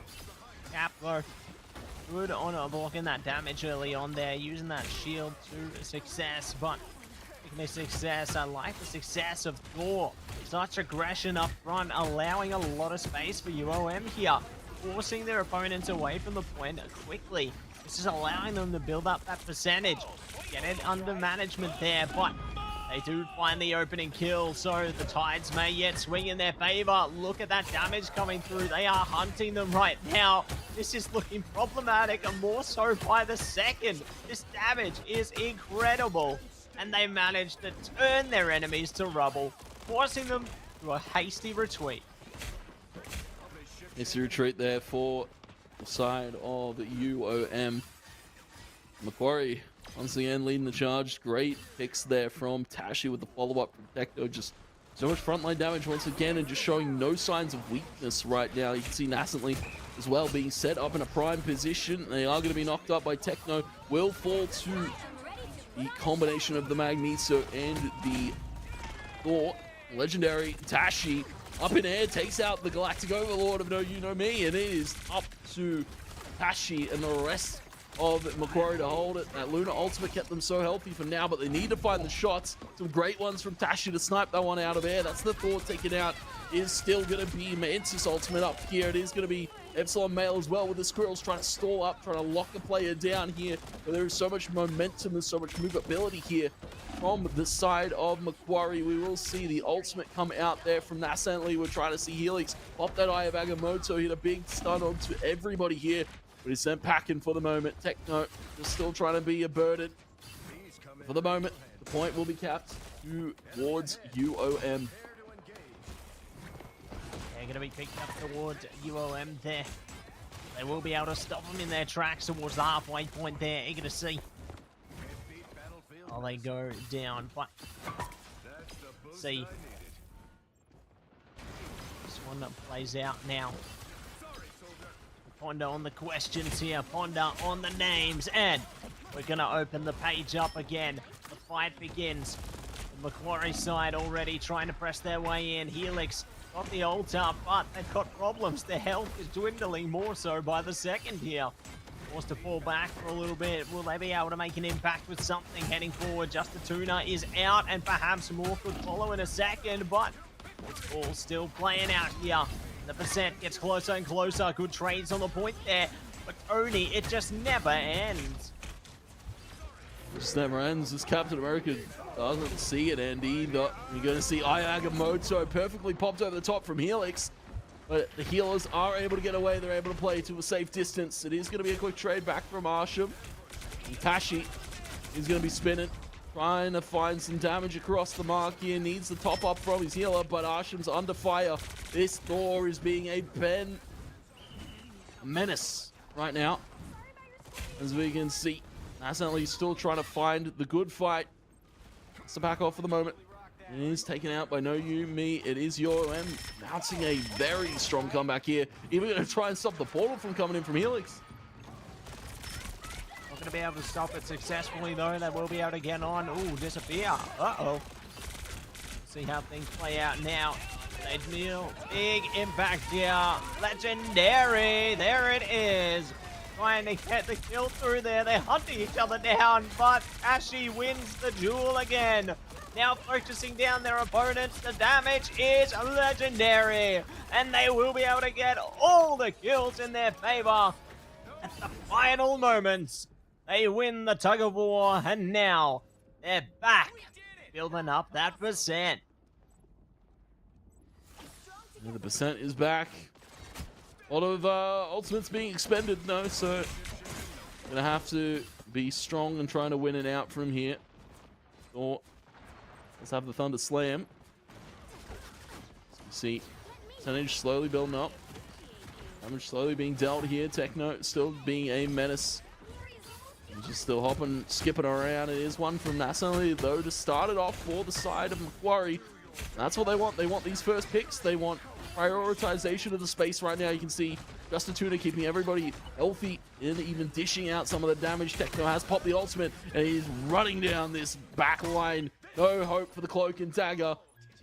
Cap though, good on blocking that damage early on there, using that shield to success, but the success, I like the success of Thor. Such aggression up front, allowing a lot of space for UOM here, forcing their opponents away from the point quickly. This is allowing them to build up that percentage, get it under management there, but they do find the opening kill, so the tides may yet swing in their favor. Look at that damage coming through. They are hunting them right now. This is looking problematic, and more so by the second. This damage is incredible, and they managed to turn their enemies to rubble, forcing them to a hasty retreat. Hasty retreat there for the side of UOM. Macquarie once again leading the charge. Great picks there from Tashi with the follow-up from Techno. Just so much frontline damage once again, and just showing no signs of weakness right now. You can see Nascently as well being set up in a prime position. They are going to be knocked up by Techno. Will fall to the combination of the Magneto and the Thor. Legendary Tashi up in air takes out the Galactic Overlord of Know You Know Me, and it is up to Tashi and the rest of Macquarie to hold it. That Luna ultimate kept them so healthy for now, but they need to find the shots. Some great ones from Tashi to snipe that one out of air. That's the Thor taken out. Is still going to be Mantis ultimate up here. It is going to be Epsilon Male as well, with the Squirrels trying to stall up, trying to lock a player down here. But there is so much momentum and so much movability here from the side of Macquarie. We will see the ultimate come out there from Nascently. We're trying to see Helix pop that Eye of Agamotto, hit a big stun onto everybody here. But he's sent packing for the moment. Techno just still trying to be a burden. For the moment, the point will be capped towards UOM. They're going to be picked up towards UOM there. They will be able to stop them in their tracks towards the halfway point there. Eager to see how they go down. But see, this one that plays out now. Ponder on the questions here, Ponder on the names, and we're going to open the page up again. The fight begins. The Macquarie side already trying to press their way in. Helix got the ult up, but they've got problems. Their health is dwindling more so by the second here. Forced to fall back for a little bit. Will they be able to make an impact with something heading forward? Just the Tuna is out, and perhaps more could follow in a second, but it's all still playing out here. The percent gets closer and closer. Good trades on the point there, but Tony, it just never ends. It just never ends. This Captain America doesn't see it end either. You're going to see Ayagamoto perfectly popped over the top from Helix, but the healers are able to get away. They're able to play to a safe distance. It is going to be a quick trade back from Arsham. Tashi is going to be spinning, trying to find some damage across the mark here. Needs the top up from his healer, but Arsham's under fire. This Thor is being a menace right now, as we can see. Nascently still trying to find the good fight. It's to back off for the moment. It is taken out by No You Me. It is UOM mounting a very strong comeback here. Even going to try and stop the portal from coming in from Helix. Not going to be able to stop it successfully though. They will be able to get on. Ooh, disappear. Uh-oh. See how things play out now. Meal, big impact here. Legendary. There it is. trying to get the kill through there. They're hunting each other down, but Ashi wins the duel again. Now focusing down their opponents, the damage is legendary, and they will be able to get all the kills in their favor. At the final moments, they win the tug of war, and now they're back, building up that percent. Yeah, the percent is back. A lot of ultimates being expended though, so gonna have to be strong and trying to win it out from here. Or let's have the Thunder Slam. So you see percentage slowly building up. Damage slowly being dealt here. Techno still being a menace. He's just still hopping, skipping around. It is one from Nassali though to start it off for the side of Macquarie. That's what they want. They want these first picks. They want prioritization of the space right now. You can see Justin Tuna keeping everybody healthy and even dishing out some of the damage. Techno has popped the ultimate and he's running down this back line. No hope for the Cloak and Dagger.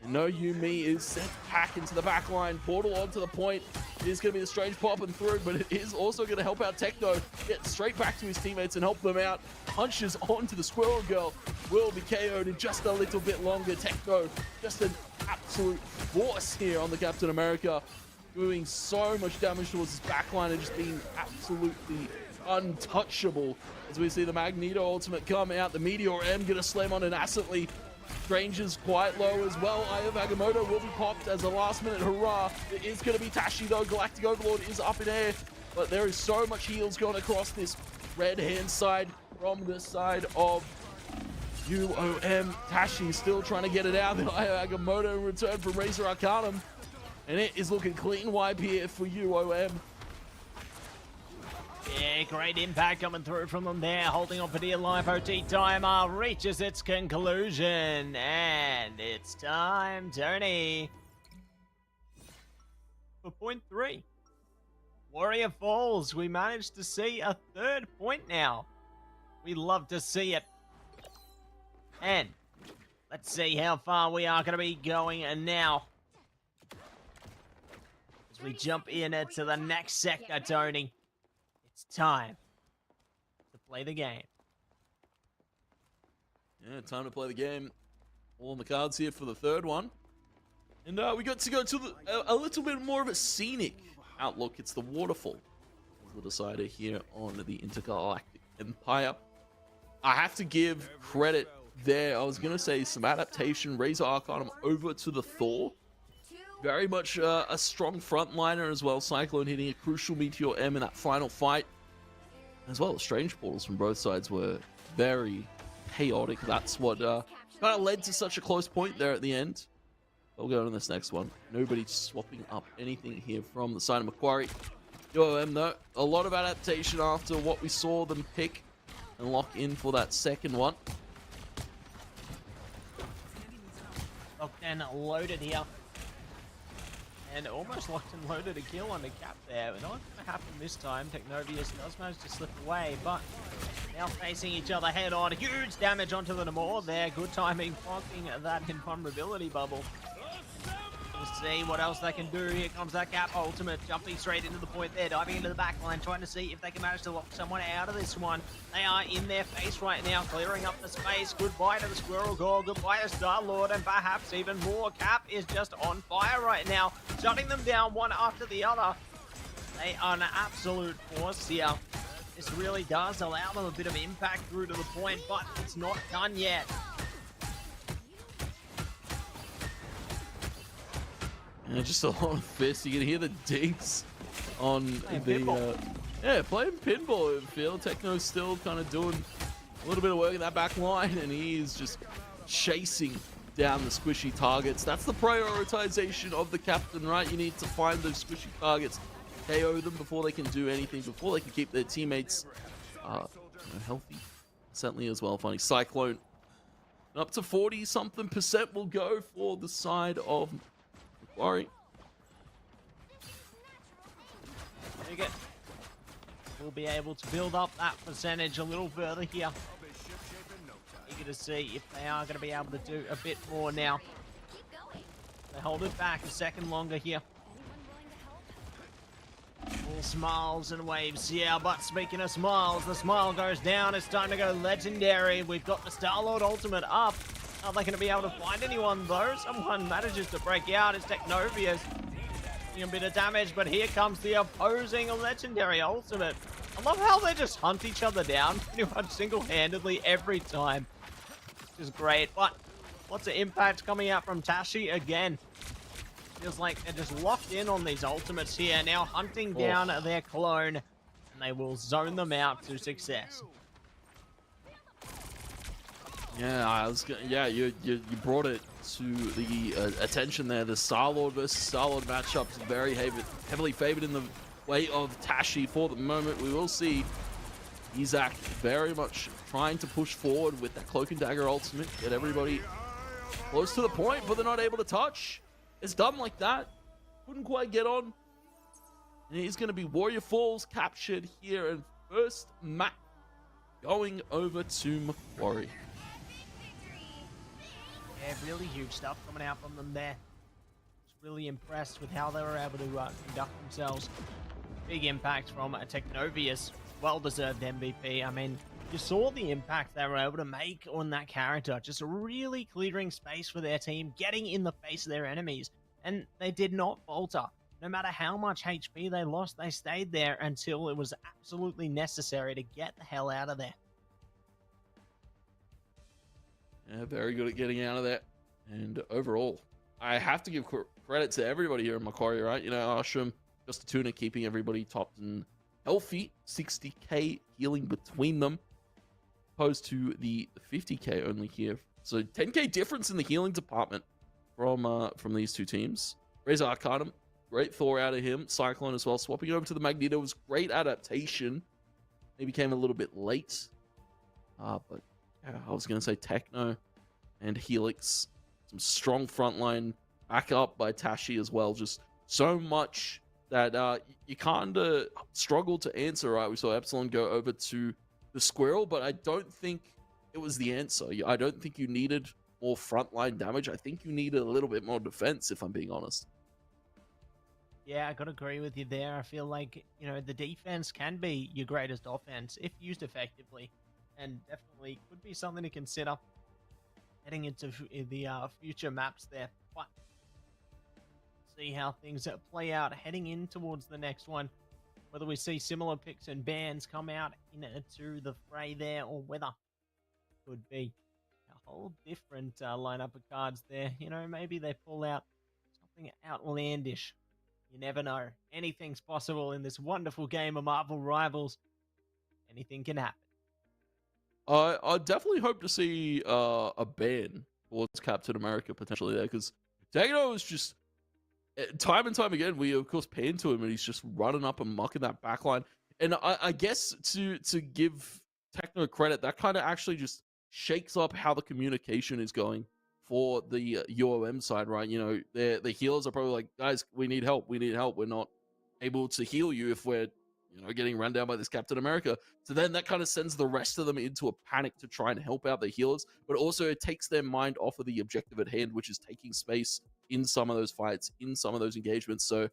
And no Yumi is sent back into the back line. Portal onto the point. It is going to be a strange pop and through, but it is also going to help out Techno get straight back to his teammates and help them out. Punches onto the Squirrel Girl. Will be KO'd in just a little bit longer. Techno, just an absolute force here on the Captain America. Doing so much damage towards his backline and just being absolutely untouchable. As we see the Magneto ultimate come out. The Meteor M going to slam on it instantly. Stranger's quite low as well. Eye of Agamotto will be popped as a last minute hurrah. It is going to be Tashi though. Galactic Overlord is up in air. But there is so much heals going across this red hand side from the side of UOM. Tashi still trying to get it out. The Eye of Agamotto in return from Razor Arcanum. And it is looking clean wipe here for UOM. Yeah, great impact coming through from them there, holding on for dear life. OT timer reaches its conclusion, and it's time, Tony, for point 3. Warrior Falls, we managed to see a 3rd point now. We love to see it. And let's see how far we are going to be going now. As we jump in to the next sector, Tony. It's time to play the game. Yeah, time to play the game. All on the cards here for the 3rd one. And we got to go to a little bit more of a scenic outlook. It's the waterfall as the decider here on the Intergalactic Empire. I have to give credit there. I was going to say some adaptation. Razor Arcanum over to the Thor. Very much a strong frontliner as well. Cyclone hitting a crucial Meteor M in that final fight. As well as strange portals from both sides were very chaotic. That's what kind of led to such a close point there at the end. We'll go on this next one. Nobody swapping up anything here from the side of Macquarie. UOM though, a lot of adaptation after what we saw them pick and lock in for that 2nd one. Locked and loaded here. And almost locked and loaded a kill on the Cap there. But not going to happen this time. Technovius does manage to slip away, but now facing each other head on. Huge damage onto the Namor there. Good timing, blocking that invulnerability bubble. We'll see what else they can do. Here comes that Cap ultimate, jumping straight into the point there, diving into the back line, trying to see if they can manage to lock someone out of this one. They are in their face right now, clearing up the space. Goodbye to the Squirrel Girl, goodbye to Star-Lord, and perhaps even more. Cap is just on fire right now, shutting them down one after the other. They are an absolute force here. This really does allow them a bit of impact through to the point, but it's not done yet. Yeah, just a lot of fists. You can hear the dinks on playing playing pinball. Feel Techno's still kind of doing a little bit of work in that back line, and he's just chasing down the squishy targets. That's the prioritization of the captain, right? You need to find those squishy targets, KO them before they can do anything, before they can keep their teammates healthy. Certainly as well, finding Cyclone. Up to 40-something% will go for the side of Macquarie. We'll be able to build up that percentage a little further here. Eager to see if they are going to be able to do a bit more now. They hold it back a second longer here. All smiles and waves here, but speaking of smiles, the smile goes down. It's time to go legendary. We've got the Star-Lord ultimate up. Are they going to be able to find anyone, though? Someone manages to break out. It's Technovius doing a bit of damage, but here comes the opposing legendary ultimate. I love how they just hunt each other down pretty much single-handedly every time. Which is great, but lots of impact coming out from Tashi again. Feels like they're just locked in on these ultimates here, now hunting down their clone, and they will zone them out to success. Yeah, you brought it to the attention there. The Star-Lord versus Star-Lord matchup is very heavily favored in the way of Tashi for the moment. We will see Isaac very much trying to push forward with that Cloak and Dagger ultimate, get everybody close to the point, but they're not able to touch. It's done like that. Couldn't quite get on. And he's going to be Warrior Falls captured here, and first map going over to Macquarie. Yeah, really huge stuff coming out from them there. Just really impressed with how they were able to conduct themselves. Big impact from Technovius. Well-deserved MVP. I mean, you saw the impact they were able to make on that character. Just really clearing space for their team, getting in the face of their enemies. And they did not falter. No matter how much HP they lost, they stayed there until it was absolutely necessary to get the hell out of there. Yeah, very good at getting out of that. And overall, I have to give credit to everybody here in Macquarie, right? You know, Ashram, just a tuna, keeping everybody topped and healthy. 60k healing between them, opposed to the 50k only here. So 10k difference in the healing department from these two teams. Razor Arcanum, great Thor out of him. Cyclone as well. Swapping over to the Magneto was great adaptation. Maybe came a little bit late. But yeah, I was going to say Techno and Helix. Some strong frontline backup by Tashi as well. Just so much that you kind of struggled to answer, right? We saw Epsilon go over to the Squirrel, but I don't think it was the answer. I don't think you needed more frontline damage. I think you needed a little bit more defense, if I'm being honest. Yeah, I gotta agree with you there. I feel like, you know, the defense can be your greatest offense if used effectively, and definitely could be something to consider heading into the future maps there. But see how things play out heading in towards the next one. Whether we see similar picks and bans come out into the fray there, or whether could be a whole different lineup of cards there. You know, maybe they pull out something outlandish. You never know. Anything's possible in this wonderful game of Marvel Rivals. Anything can happen. I definitely hope to see a ban towards Captain America potentially there, because Dagno is just time and time again, we of course pan to him and he's just running up and mucking that backline. And I guess to give Techno credit, that kind of actually just shakes up how the communication is going for the UOM side, right? You know, the healers are probably like, guys, we need help. We're not able to heal you if we're, you know, getting run down by this Captain America. So then that kind of sends the rest of them into a panic to try and help out the healers, but also it takes their mind off of the objective at hand, which is taking space in some of those fights, in some of those engagements. So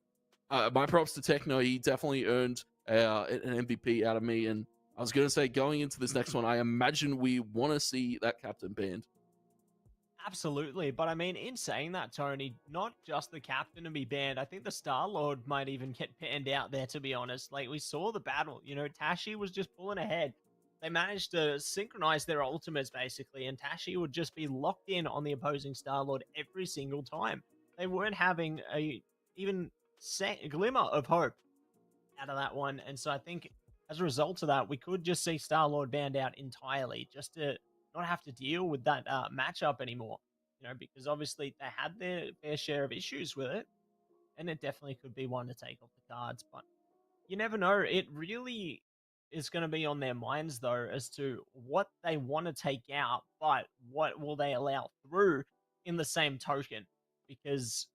my props to Techno. He definitely earned an MVP out of me. And I was going to say, going into this next one, I imagine we want to see that captain banned. Absolutely, but I mean, in saying that, Tony, not just the captain to be banned, I think the Star-Lord might even get panned out there, to be honest. Like, we saw the battle, you know, Tashi was just pulling ahead. They managed to synchronize their ultimates, basically, and Tashi would just be locked in on the opposing Star-Lord every single time. They weren't having a glimmer of hope out of that one, and so I think as a result of that, we could just see Star-Lord banned out entirely, just to not have to deal with that matchup anymore, you know, because obviously they had their fair share of issues with it, and it definitely could be one to take off the cards. But you never know. It really is going to be on their minds, though, as to what they want to take out, but what will they allow through in the same token, because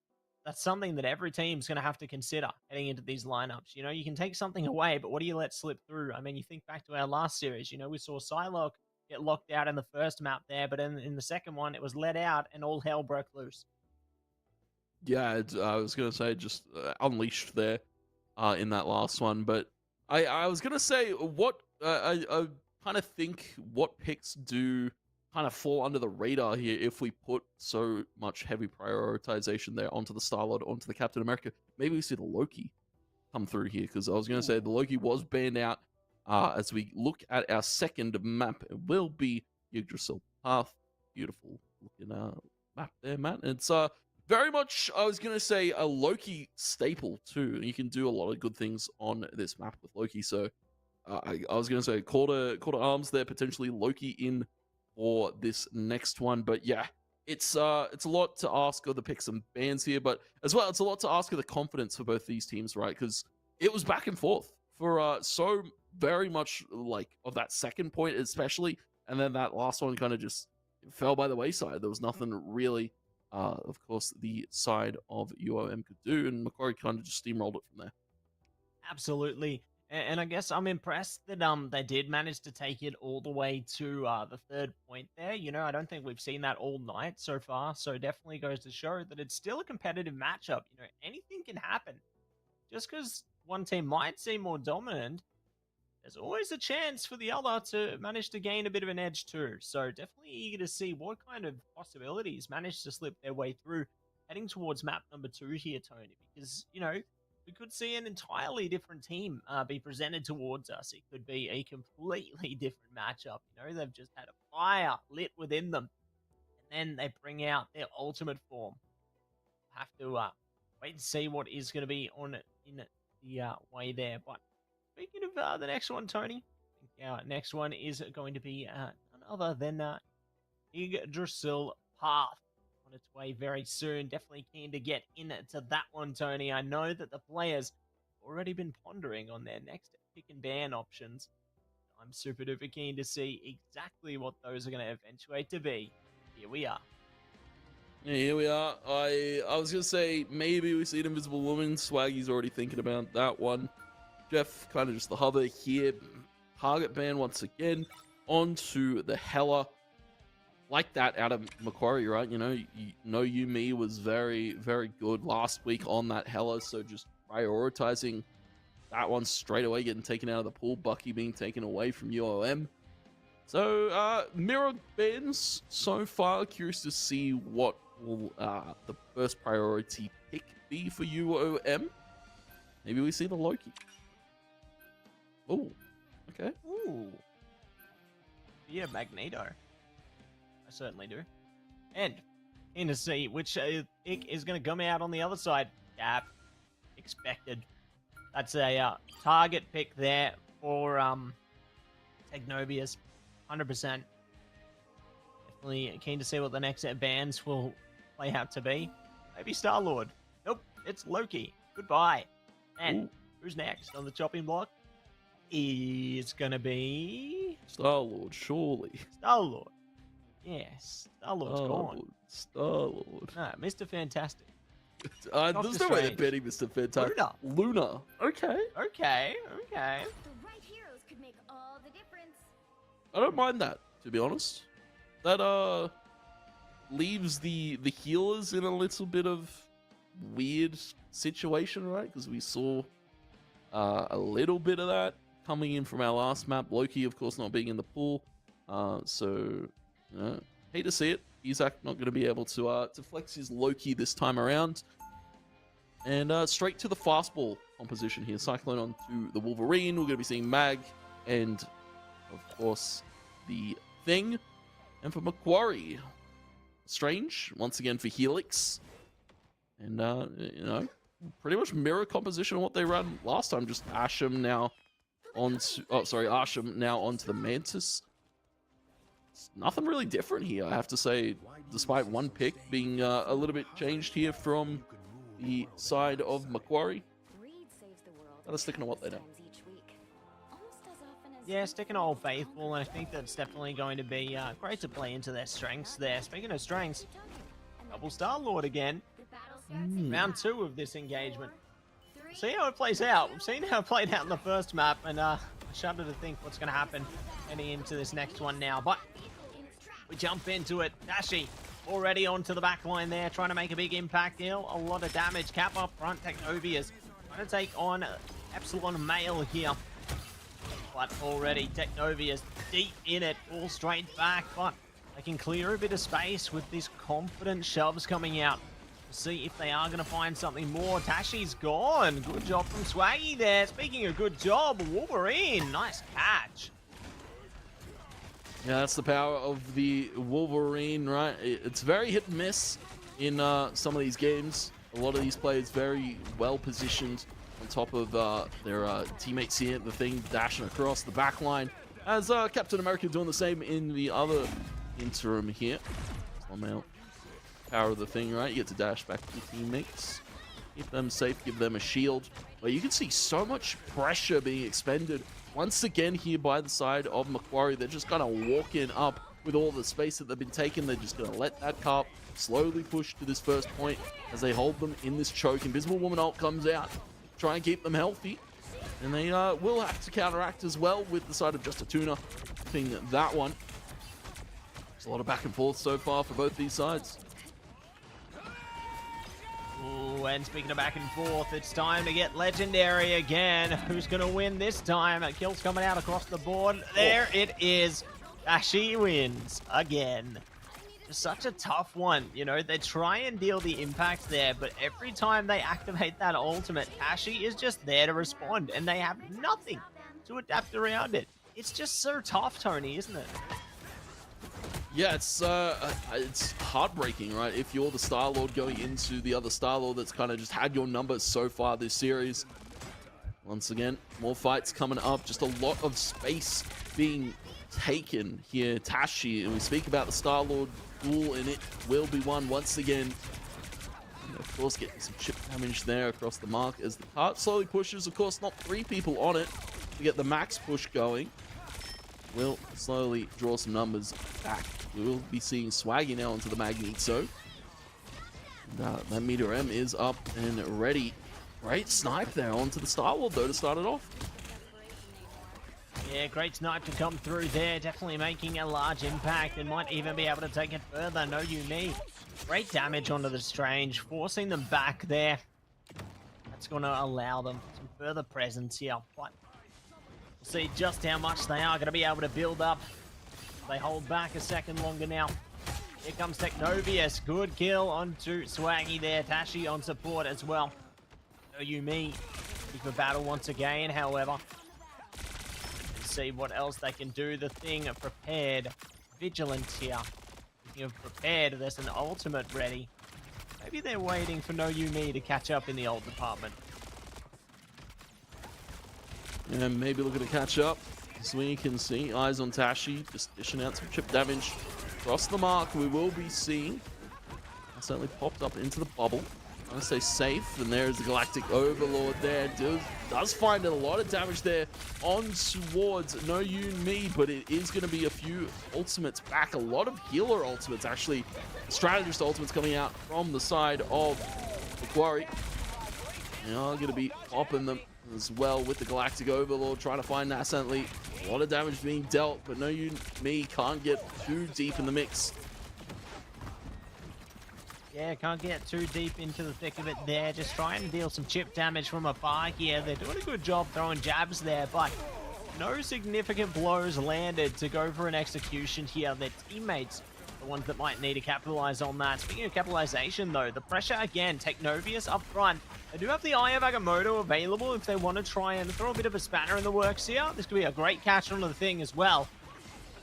that's something that every team's going to have to consider heading into these lineups. You know, you can take something away, but what do you let slip through? I mean, you think back to our last series, you know, we saw Psylocke get locked out in the first map there, but in the second one, it was let out and all hell broke loose. Yeah, I was going to say just unleashed there. in that last one. But I was gonna say what I kind of think what picks do kind of fall under the radar here if we put so much heavy prioritization there onto the Star-Lord, onto the Captain America. Maybe we see the Loki come through here, because I was going to say the Loki was banned out. As we look at our second map, it will be Yggdrasil Path. Beautiful looking map there, Matt. It's very much, I was going to say, a Loki staple too. You can do a lot of good things on this map with Loki. So I was going to say quarter arms there, potentially Loki in for this next one. But yeah, it's a lot to ask of the picks and bans here, but as well, it's a lot to ask of the confidence for both these teams, right? Because it was back and forth for so very much like of that second point, especially, and then that last one kind of just fell by the wayside. There was nothing really, of course, the side of UOM could do, and Macquarie kind of just steamrolled it from there. Absolutely. And I guess I'm impressed that they did manage to take it all the way to the third point there. You know, I don't think we've seen that all night so far. So definitely goes to show that it's still a competitive matchup. You know, anything can happen. Just because one team might seem more dominant, there's always a chance for the other to manage to gain a bit of an edge too. So definitely eager to see what kind of possibilities manage to slip their way through heading towards map number 2 here, Tony. Because, you know, we could see an entirely different team be presented towards us. It could be a completely different matchup. You know, they've just had a fire lit within them, and then they bring out their ultimate form. Have to wait and see what is going to be on in the way there. But speaking of the next one, Tony, I think our next one is going to be none other than Yggdrasil Path. On its way very soon. Definitely keen to get into that one, Tony. I know that the players have already been pondering on their next pick and ban options. I'm super duper keen to see exactly what those are going to eventuate to be. Here we are. Yeah, here we are. I was going to say maybe we see an Invisible Woman. Swaggy's already thinking about that one. Jeff, kind of just the hover here. Target ban once again onto the Hela. Like that out of Macquarie, right? You know, You Me was very, very good last week on that Hela, so just prioritizing that one straight away, getting taken out of the pool, Bucky being taken away from UOM. So, mirror bans so far. Curious to see what will the first priority pick be for UOM. Maybe we see the Loki. Oh, okay. Ooh. Yeah, Magneto. I certainly do. And in to see which pick is going to come out on the other side. Yep. Expected. That's a target pick there for Technobius. 100%. Definitely keen to see what the next set bans will play out to be. Maybe Star-Lord. Nope, it's Loki. Goodbye. And ooh, who's next on the chopping block? Is going to be... Star-Lord, surely. Star-Lord. Yes, Star-Lord's gone. Star-Lord. No, Mr. Fantastic. There's no way they're betting Mr. Fantastic. Luna. Okay. Okay. The right heroes could make all the difference. I don't mind that, to be honest. That leaves the healers in a little bit of weird situation, right? Because we saw a little bit of that coming in from our last map. Loki, of course, not being in the pool. So, you know, hate to see it. Isaac not going to be able to flex his Loki this time around. And straight to the fastball composition here. Cyclone onto the Wolverine. We're going to be seeing Mag and, of course, the Thing. And for Macquarie, Strange, once again for Helix. And, you know, pretty much mirror composition of what they ran last time. Just Asham now onto... Oh, sorry, Asham now onto the Mantis. Nothing really different here, I have to say, despite one pick being a little bit changed here from the side of Macquarie. Gotta stick to what they do. Yeah, sticking to Old Faithful, and I think that's definitely going to be great to play into their strengths there. Speaking of strengths, double Star-Lord again. Round 2 of this engagement. See how it plays out. We've seen how it played out in the first map, and I shudder to think what's going to happen heading into this next one now. But we jump into it. Dashi already onto the back line there, trying to make a big impact deal. A lot of damage. Cap up front. Technobius trying to take on Epsilon Male here. But already Technovia's deep in it, all straight back, but they can clear a bit of space with these confident shoves coming out. We'll see if they are going to find something more. Tashi's gone. Good job from Swaggy there. Speaking of good job, Wolverine, nice catch. Yeah, that's the power of the Wolverine, right? It's very hit and miss in some of these games. A lot of these players very well positioned on top of their teammates here. The Thing dashing across the back line. As Captain America doing the same in the other interim here. Somehow, power of the Thing, right? You get to dash back to your teammates. Keep them safe, give them a shield. But you can see so much pressure being expended once again here by the side of Macquarie. They're just kind of walking up with all the space that they've been taking. They're just going to let that carp slowly push to this first point as they hold them in this choke. Invisible Woman ult comes out, try and keep them healthy. And they will have to counteract as well with the side of Just a Tuna. Ping that one. There's a lot of back and forth so far for both these sides. Ooh, and speaking of back and forth, it's time to get legendary again. Who's going to win this time? Kills coming out across the board. There it is. Tashi wins again. Just such a tough one. You know, they try and deal the impact there, but every time they activate that ultimate, Tashi is just there to respond, and they have nothing to adapt around it. It's just so tough, Tony, isn't it? Yeah, it's heartbreaking, right? If you're the Star-Lord going into the other Star-Lord that's kind of just had your numbers so far this series. Once again, more fights coming up. Just a lot of space being taken here. Tashi, and we speak about the Star-Lord duel, and it will be won once again. And of course, getting some chip damage there across the mark as the cart slowly pushes. Of course, not 3 people on it to get the max push going. Will slowly draw some numbers back. We will be seeing Swaggy now onto the Magneto. And, that Meteor M is up and ready. Great snipe there onto the Star-Lord though to start it off. Yeah, great snipe to come through there. Definitely making a large impact and might even be able to take it further. No, you need. Great damage onto the Strange, forcing them back there. That's going to allow them some further presence here. But we'll see just how much they are going to be able to build up. They hold back a second longer now. Here comes Technovius. Good kill onto Swaggy there. Tashi on support as well. No, you me. For battle once again, however. Let's see what else they can do. The Thing prepared. Vigilant here. Speaking of prepared, there's an ultimate ready. Maybe they're waiting for No You Me to catch up in the ult department. And maybe looking to catch up. As we can see, eyes on Tashi, just dishing out some chip damage across the mark. We will be seeing. That certainly popped up into the bubble. I'm going to stay safe, and there's the Galactic Overlord there. Does find a lot of damage there on towards No You Me, but it is going to be a few ultimates back. A lot of healer ultimates, actually. Strategist ultimates coming out from the side of the Quarry. Now going to be popping them as well with the Galactic Overlord, trying to find Nascently. A lot of damage being dealt, but No You Me can't get too deep in the mix. Yeah, can't get too deep into the thick of it there. Just trying to deal some chip damage from afar here. They're doing a good job throwing jabs there, but no significant blows landed to go for an execution here. Their teammates, the ones that might need to capitalize on that. Speaking of capitalization, though, the pressure again, Technovius up front. They do have the Eye of Agamotto available if they want to try and throw a bit of a spanner in the works here. This could be a great catch on the Thing as well.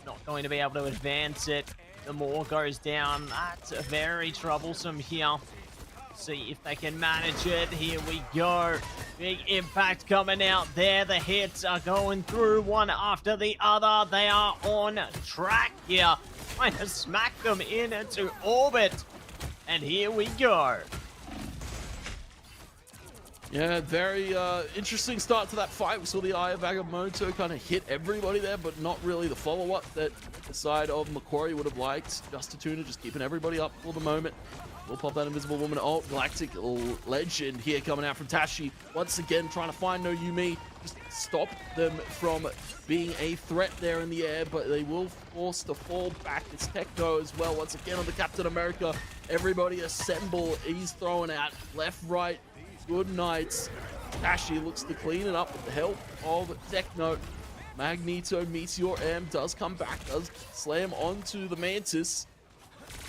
Not going to be able to advance it. The more goes down. That's very troublesome here. See if they can manage it. Here we go. Big impact coming out there. The hits are going through one after the other. They are on track here. Trying to smack them into orbit. And here we go. Yeah, very interesting start to that fight. We saw the Eye of Agamotto kind of hit everybody there, but not really the follow-up that the side of Macquarie would have liked. Just a Tuna just keeping everybody up for the moment. We'll pop that Invisible Woman ult. Galactic Legend here coming out from Tashi. Once again, trying to find No You Me. Just stop them from being a threat there in the air, but they will force to fall back. It's Techno as well. Once again on the Captain America. Everybody assemble. He's throwing out left, right. Good nights. Tashi looks to clean it up with the help of Techno. Magneto Meteor M does come back, does slam onto the Mantis.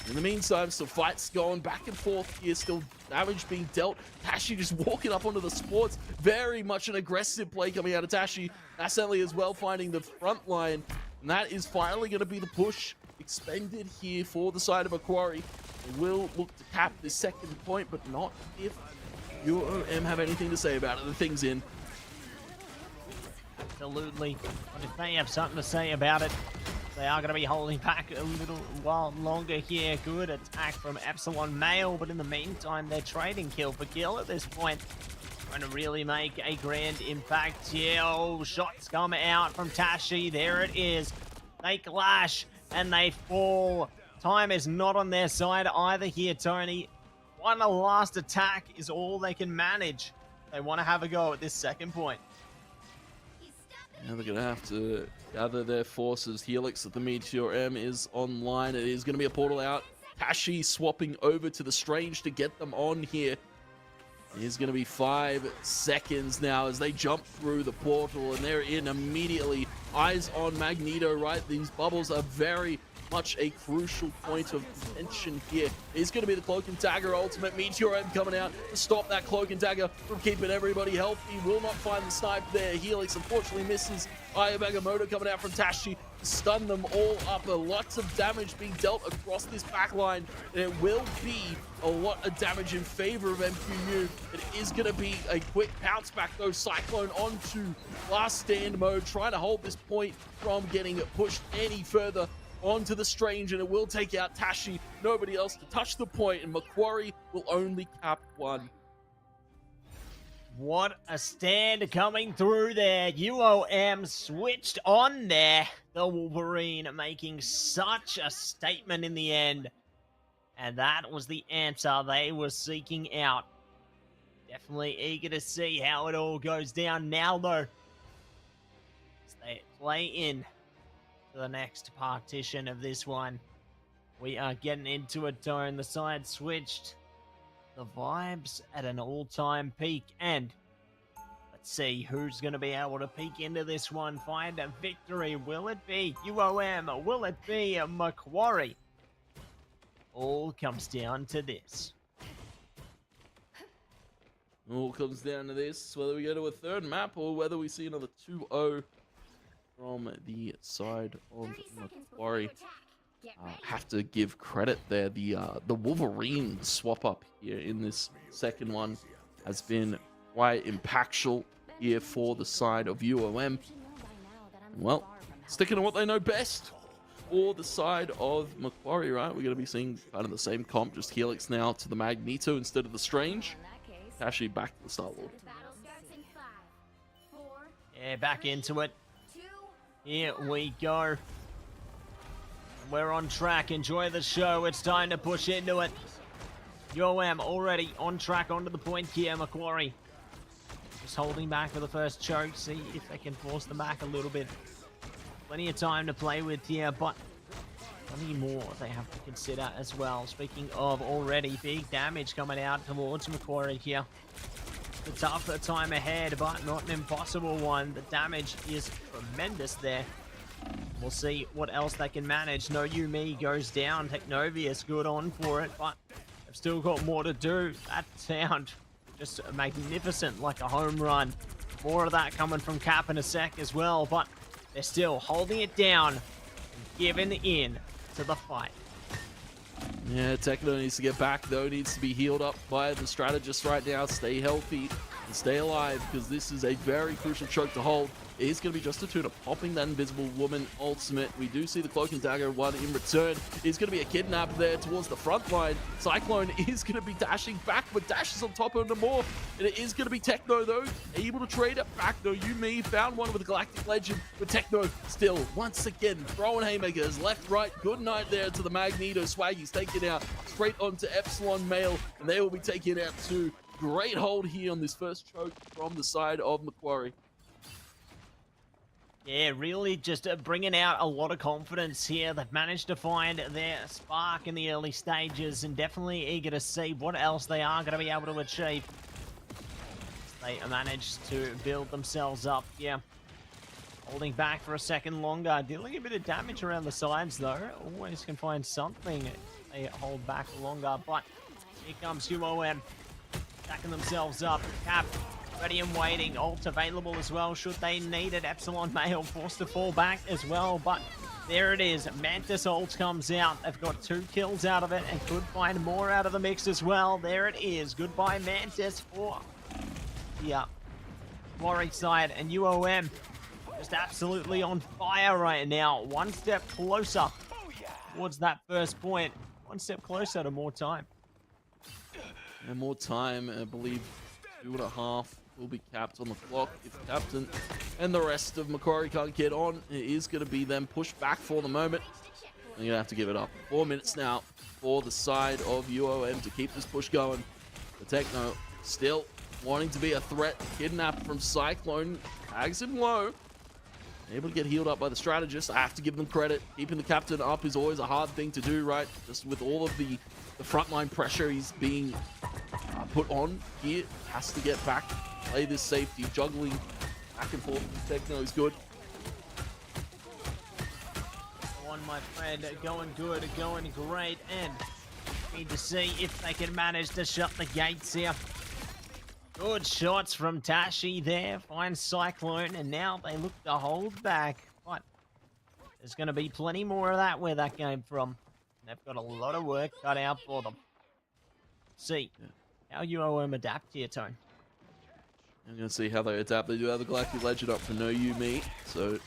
In the meantime, still fights going back and forth here, still damage being dealt. Tashi just walking up onto the sports. Very much an aggressive play coming out of Tashi. Ascently as well finding the front line. And that is finally going to be the push expended here for the side of Macquarie. They will look to cap this second point, but not if UOM have anything to say about it. The thing's in. Absolutely. But if they have something to say about it, they are going to be holding back a little while longer here. Good attack from Epsilon Male, but in the meantime, they're trading kill for kill at this point. Trying to really make a grand impact here. Oh, shots come out from Tashi. There it is. They clash and they fall. Time is not on their side either here, Tony. One last attack is all they can manage. They want to have a go at this second point. Now they're going to have to gather their forces. Helix at the Meteor M is online. It is going to be a portal out. Tashi swapping over to the Strange to get them on here. It is going to be 5 seconds now as they jump through the portal, and they're in immediately. Eyes on Magneto, right? These bubbles are very much a crucial point of tension here. It's going to be the Cloak and Dagger ultimate. Meteor M coming out to stop that Cloak and Dagger from keeping everybody healthy. Will not find the snipe there. Helix unfortunately misses. Ayabagamotto coming out from Tashi to stun them all up. Lots of damage being dealt across this back line, and it will be a lot of damage in favor of MQU. It is going to be a quick bounce back though. Cyclone onto last stand mode, trying to hold this point from getting pushed any further onto the Strange, and it will take out Tashi. Nobody else to touch the point, and Macquarie will only cap 1. What a stand coming through there. UOM switched on there. The Wolverine making such a statement in the end. And that was the answer they were seeking out. Definitely eager to see how it all goes down now, though. As they play in to the next partition of this one. We are getting into it, Tone. The side switched. The vibes at an all-time peak, and let's see who's going to be able to peek into this one, find a victory. Will it be UOM? Will it be Macquarie? All comes down to this. All comes down to this, whether we go to a third map or whether we see another 2-0 from the side of Macquarie. Have to give credit there. The Wolverine swap up here in this second one has been quite impactful here for the side of UOM. Well, sticking to what they know best for the side of Macquarie, right? We're going to be seeing kind of the same comp, just Helix now to the Magneto instead of the Strange. Actually back to the Star-Lord. Yeah, back into it. Here we go. We're on track. Enjoy the show. It's time to push into it. UOM already on track onto the point here. Macquarie just holding back for the first choke. See if they can force them back a little bit. Plenty of time to play with here, but plenty more they have to consider as well. Speaking of already big damage coming out towards Macquarie here. A tougher time ahead, but not an impossible one. The damage is tremendous there. We'll see what else they can manage. No Yumi goes down. Technovius good on for it, but they've still got more to do. That sound just magnificent, like a home run. More of that coming from Cap in a sec as well, but they're still holding it down and giving in to the fight. Yeah, Techno needs to get back though, needs to be healed up by the strategist right now. Stay healthy and stay alive, because this is a very crucial choke to hold. It is going to be just a tuna popping that Invisible Woman ultimate. We do see the Cloak and Dagger one in return. It's going to be a kidnap there towards the front line. Cyclone is going to be dashing back, but dashes on top of them more. And it is going to be Techno though, able to trade it back though. Yumi found one with the Galactic Legend, but Techno still once again throwing haymakers left, right. Good night there to the Magneto. Swaggy's taken out straight onto Epsilon Male, and they will be taken out too. Great hold here on this first choke from the side of Macquarie. Yeah, really just bringing out a lot of confidence here. They've managed to find their spark in the early stages, and definitely eager to see what else they are going to be able to achieve. They managed to build themselves up. Yeah. Holding back for a second longer. Dealing a bit of damage around the sides, though. Always can find something. They hold back longer. But here comes UOM. Stacking themselves up. Cap ready and waiting. Ult available as well should they need it. Epsilon Male forced to fall back as well. But there it is. Mantis ult comes out. They've got 2 kills out of it and could find more out of the mix as well. There it is. Goodbye Mantis for the Warwick side, and UOM just absolutely on fire right now. One step closer towards that first point. One step closer to more time. And more time, I believe 2.5 will be capped on the clock. If Captain and the rest of Macquarie can't get on, it is going to be them pushed back for the moment. They're going to have to give it up. 4 minutes now for the side of UOM to keep this push going. The Techno still wanting to be a threat. Kidnapped from Cyclone. Tags him low. Able to get healed up by the strategist. I have to give them credit. Keeping the captain up is always a hard thing to do, right? Just with all of the frontline pressure he's being put on here. Has to get back. Play this safety. Juggling back and forth. Techno is good. One, my friend, going good, going great, and need to see if they can manage to shut the gates here. Good shots from Tashi there. Finds Cyclone, and now they look to hold back. But there's going to be plenty more of that where that came from. They've got a lot of work cut out for them. See how UOM adapt here, Tone. I'm going to see how they adapt. They do have the Galactic Legend up for No You Me. So,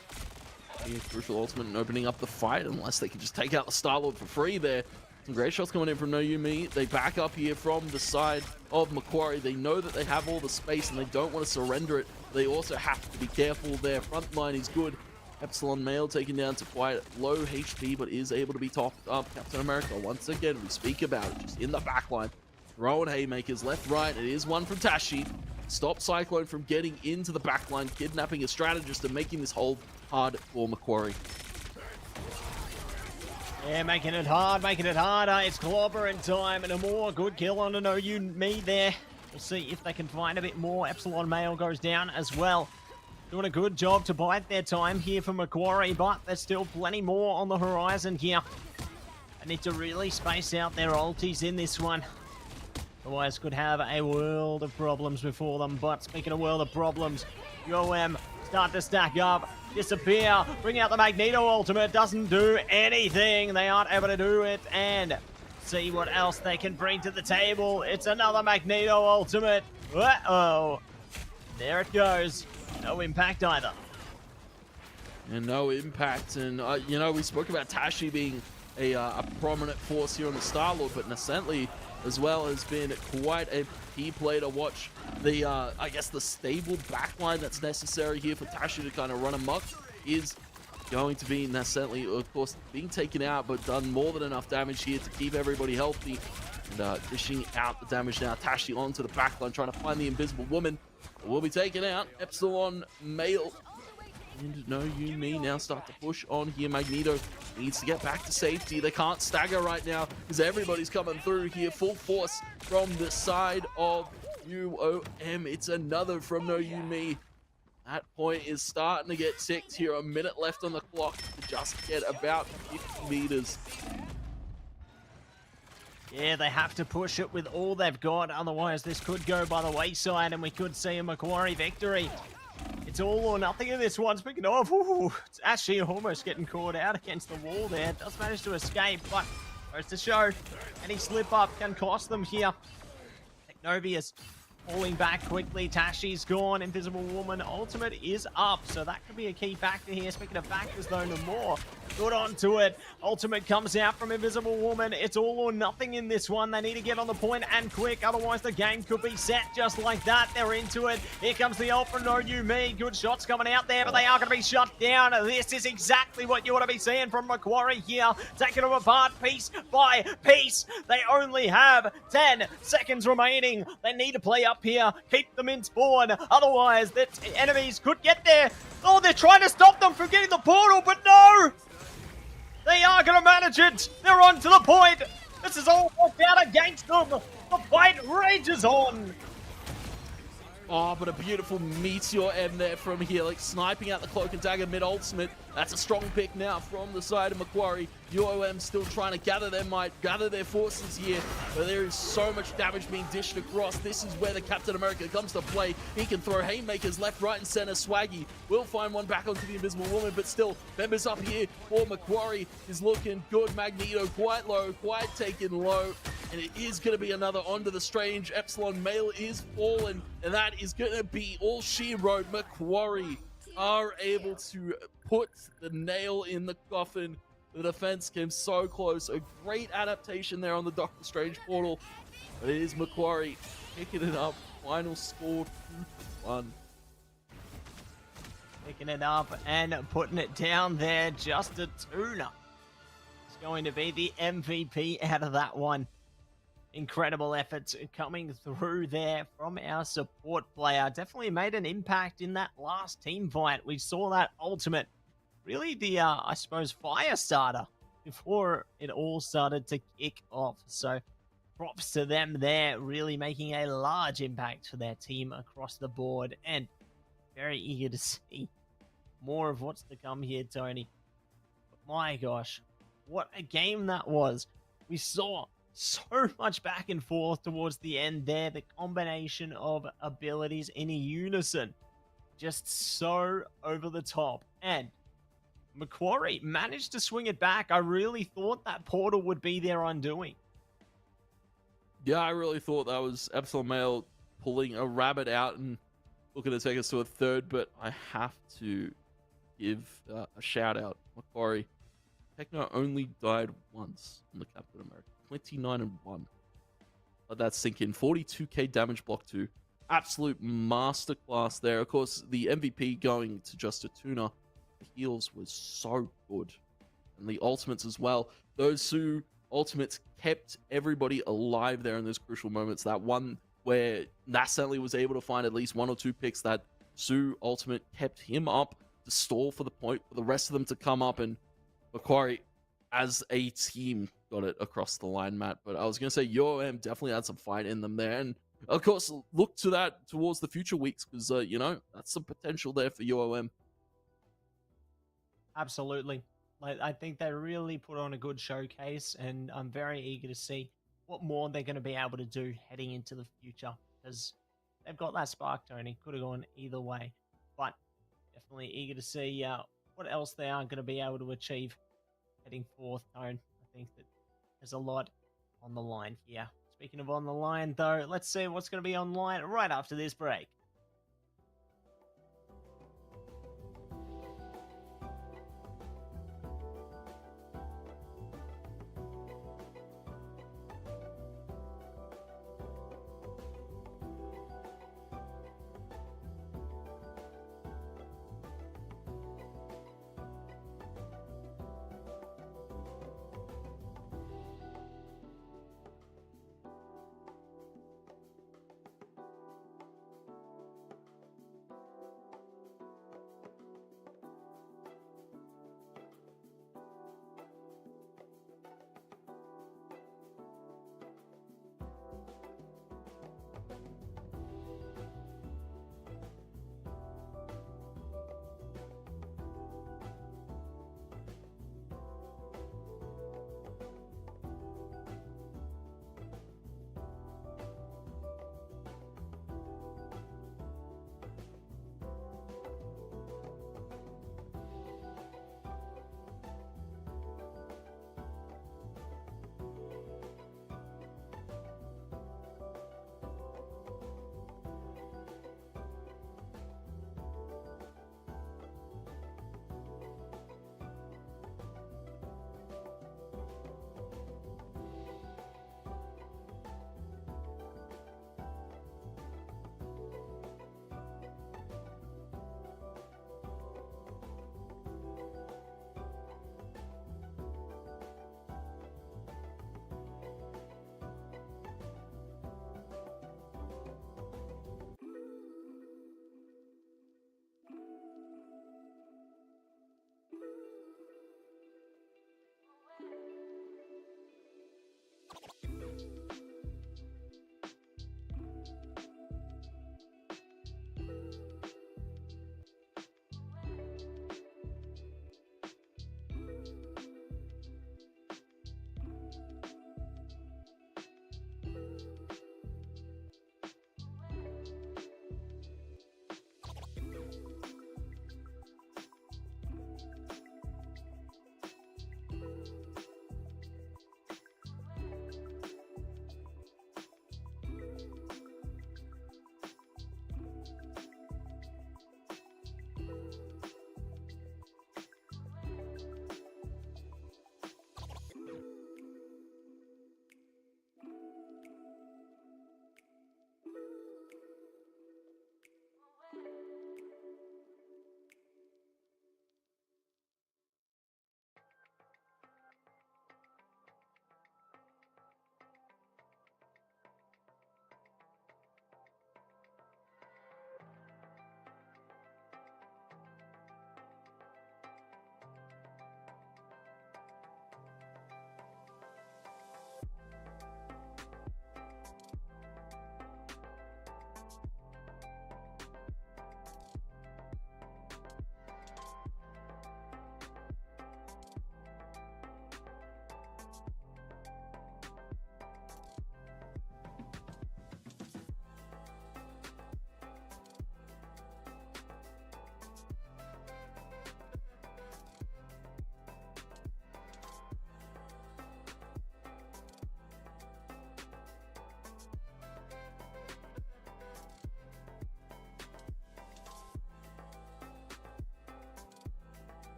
crucial ultimate and opening up the fight, unless they can just take out the Star-Lord for free there. Some great shots coming in from No You Me. They back up here from the side of Macquarie. They know that they have all the space and they don't want to surrender it. They also have to be careful. Their front line is good. Epsilon Male taken down to quite low HP, but is able to be topped up. Captain America, once again, we speak about it, just in the back line. Throwing haymakers left, right. It is one from Tashi. Stop Cyclone from getting into the back line, kidnapping a strategist and making this hold hard for Macquarie. Yeah, making it hard, making it harder. It's clobbering time, and a more good kill on a No You Me there. We'll see if they can find a bit more. Epsilon Male goes down as well. Doing a good job to bide their time here for Macquarie, but there's still plenty more on the horizon here. They need to really space out their ultis in this one. Otherwise, could have a world of problems before them. But speaking of world of problems, UOM start to stack up, disappear, bring out the Magneto ultimate, doesn't do anything. They aren't able to do it, and see what else they can bring to the table. It's another Magneto ultimate. Uh-oh. There it goes. No impact either. And no impact. And, you know, we spoke about Tashi being a prominent force here on the Star-Lord, but Nascently as well has been quite a key play to watch. The, I guess, the stable backline that's necessary here for Tashi to kind of run amok is going to be Nascently, of course, being taken out, but done more than enough damage here to keep everybody healthy. And dishing out the damage now. Tashi onto the backline, trying to find the invisible woman. Will be taken out. Epsilon Male and No You Me now start to push on here. Magneto needs to get back to safety. They can't stagger right now because everybody's coming through here. Full force from the side of UOM. It's another from No You Me. That point is starting to get ticked here. A minute left on the clock to just get about 50 meters. Yeah, they have to push it with all they've got, otherwise this could go by the wayside and we could see a Macquarie victory. It's all or nothing in this one. Speaking of, it's actually almost getting caught out against the wall there. Does manage to escape, but goes to show any slip up can cost them here. Technovius falling back quickly. Tashi's gone. Invisible Woman ultimate is up, so that could be a key factor here. Speaking of factors, though, no more. Good onto it. Ultimate comes out from Invisible Woman. It's all or nothing in this one. They need to get on the point and quick, otherwise the game could be set just like that. They're into it. Here comes the ult from No You Me. Good shots coming out there, but they are going to be shut down. This is exactly what you want to be seeing from Macquarie here. Taking them apart piece by piece. They only have 10 seconds remaining. They need to play up here. Keep them in spawn. Otherwise, the enemies could get there. Oh, they're trying to stop them from getting the portal, but no! They are going to manage it. They're on to the point. This is all worked out against them. The fight rages on. Oh, but a beautiful Meteor M there from Helix, sniping out the Cloak and Dagger mid-ultimate. That's a strong pick now from the side of Macquarie. UOM still trying to gather their might, gather their forces here, but there is so much damage being dished across. This is where the Captain America comes to play. He can throw haymakers left, right, and center. Swaggy will find one back onto the Invisible Woman, but still, members up here for Macquarie is looking good. Magneto quite low, quite taken low, and it is going to be another onto the Strange. Epsilon Male is fallen, and that is going to be all she wrote. Macquarie are able to put the nail in the coffin. The defense came so close. A great adaptation there on the Doctor Strange portal. But it is Macquarie picking it up. Final score 2-1. Picking it up and putting it down there. Just a tuna. It's going to be the MVP out of that one. Incredible efforts coming through there from our support player. Definitely made an impact in that last team fight. We saw that ultimate, really the, I suppose, fire starter before it all started to kick off. So props to them there, really making a large impact for their team across the board. And very eager to see more of what's to come here, Tony. But my gosh, what a game that was. We saw so much back and forth towards the end there. The combination of abilities in unison, just so over the top. And Macquarie managed to swing it back. I really thought that portal would be their undoing. Yeah, I really thought that was Epsilon Male pulling a rabbit out and looking to take us to a third, but I have to give a shout out. Macquarie, Techno only died once on the Captain America. 29-1. Let that sink in. 42k damage block 2. Absolute masterclass there. Of course, the MVP going to just a tuna. The heals was so good. And the ultimates as well. Those two ultimates kept everybody alive there in those crucial moments. That one where Nassali was able to find at least 1 or 2 picks, that Sue ultimate kept him up to stall for the point for the rest of them to come up, and Macquarie as a team got it across the line, Matt. But I was going to say UOM definitely had some fight in them there. And of course, look to that towards the future weeks because, you know, that's some potential there for UOM. Absolutely. Like, I think they really put on a good showcase, and I'm very eager to see what more they're going to be able to do heading into the future, because they've got that spark, Tony. Could have gone either way, but definitely eager to see what else they are going to be able to achieve heading forth, Tone. I think that there's a lot on the line here. Speaking of on the line, though, let's see what's going to be on line right after this break.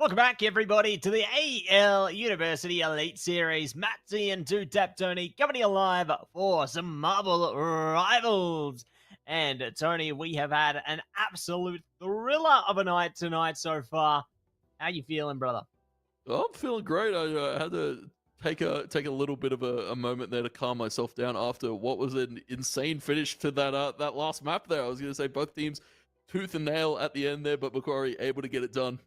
Welcome back, everybody, to the AEL University Elite Series. Matty and TwoTapTony coming to you live for some Marble Rivals. And Tony, we have had an absolute thriller of a night tonight so far. How you feeling, brother? Oh, I'm feeling great. I had to take a little bit of a moment there to calm myself down after what was an insane finish to that last map there. I was going to say both teams tooth and nail at the end there, but Macquarie able to get it done.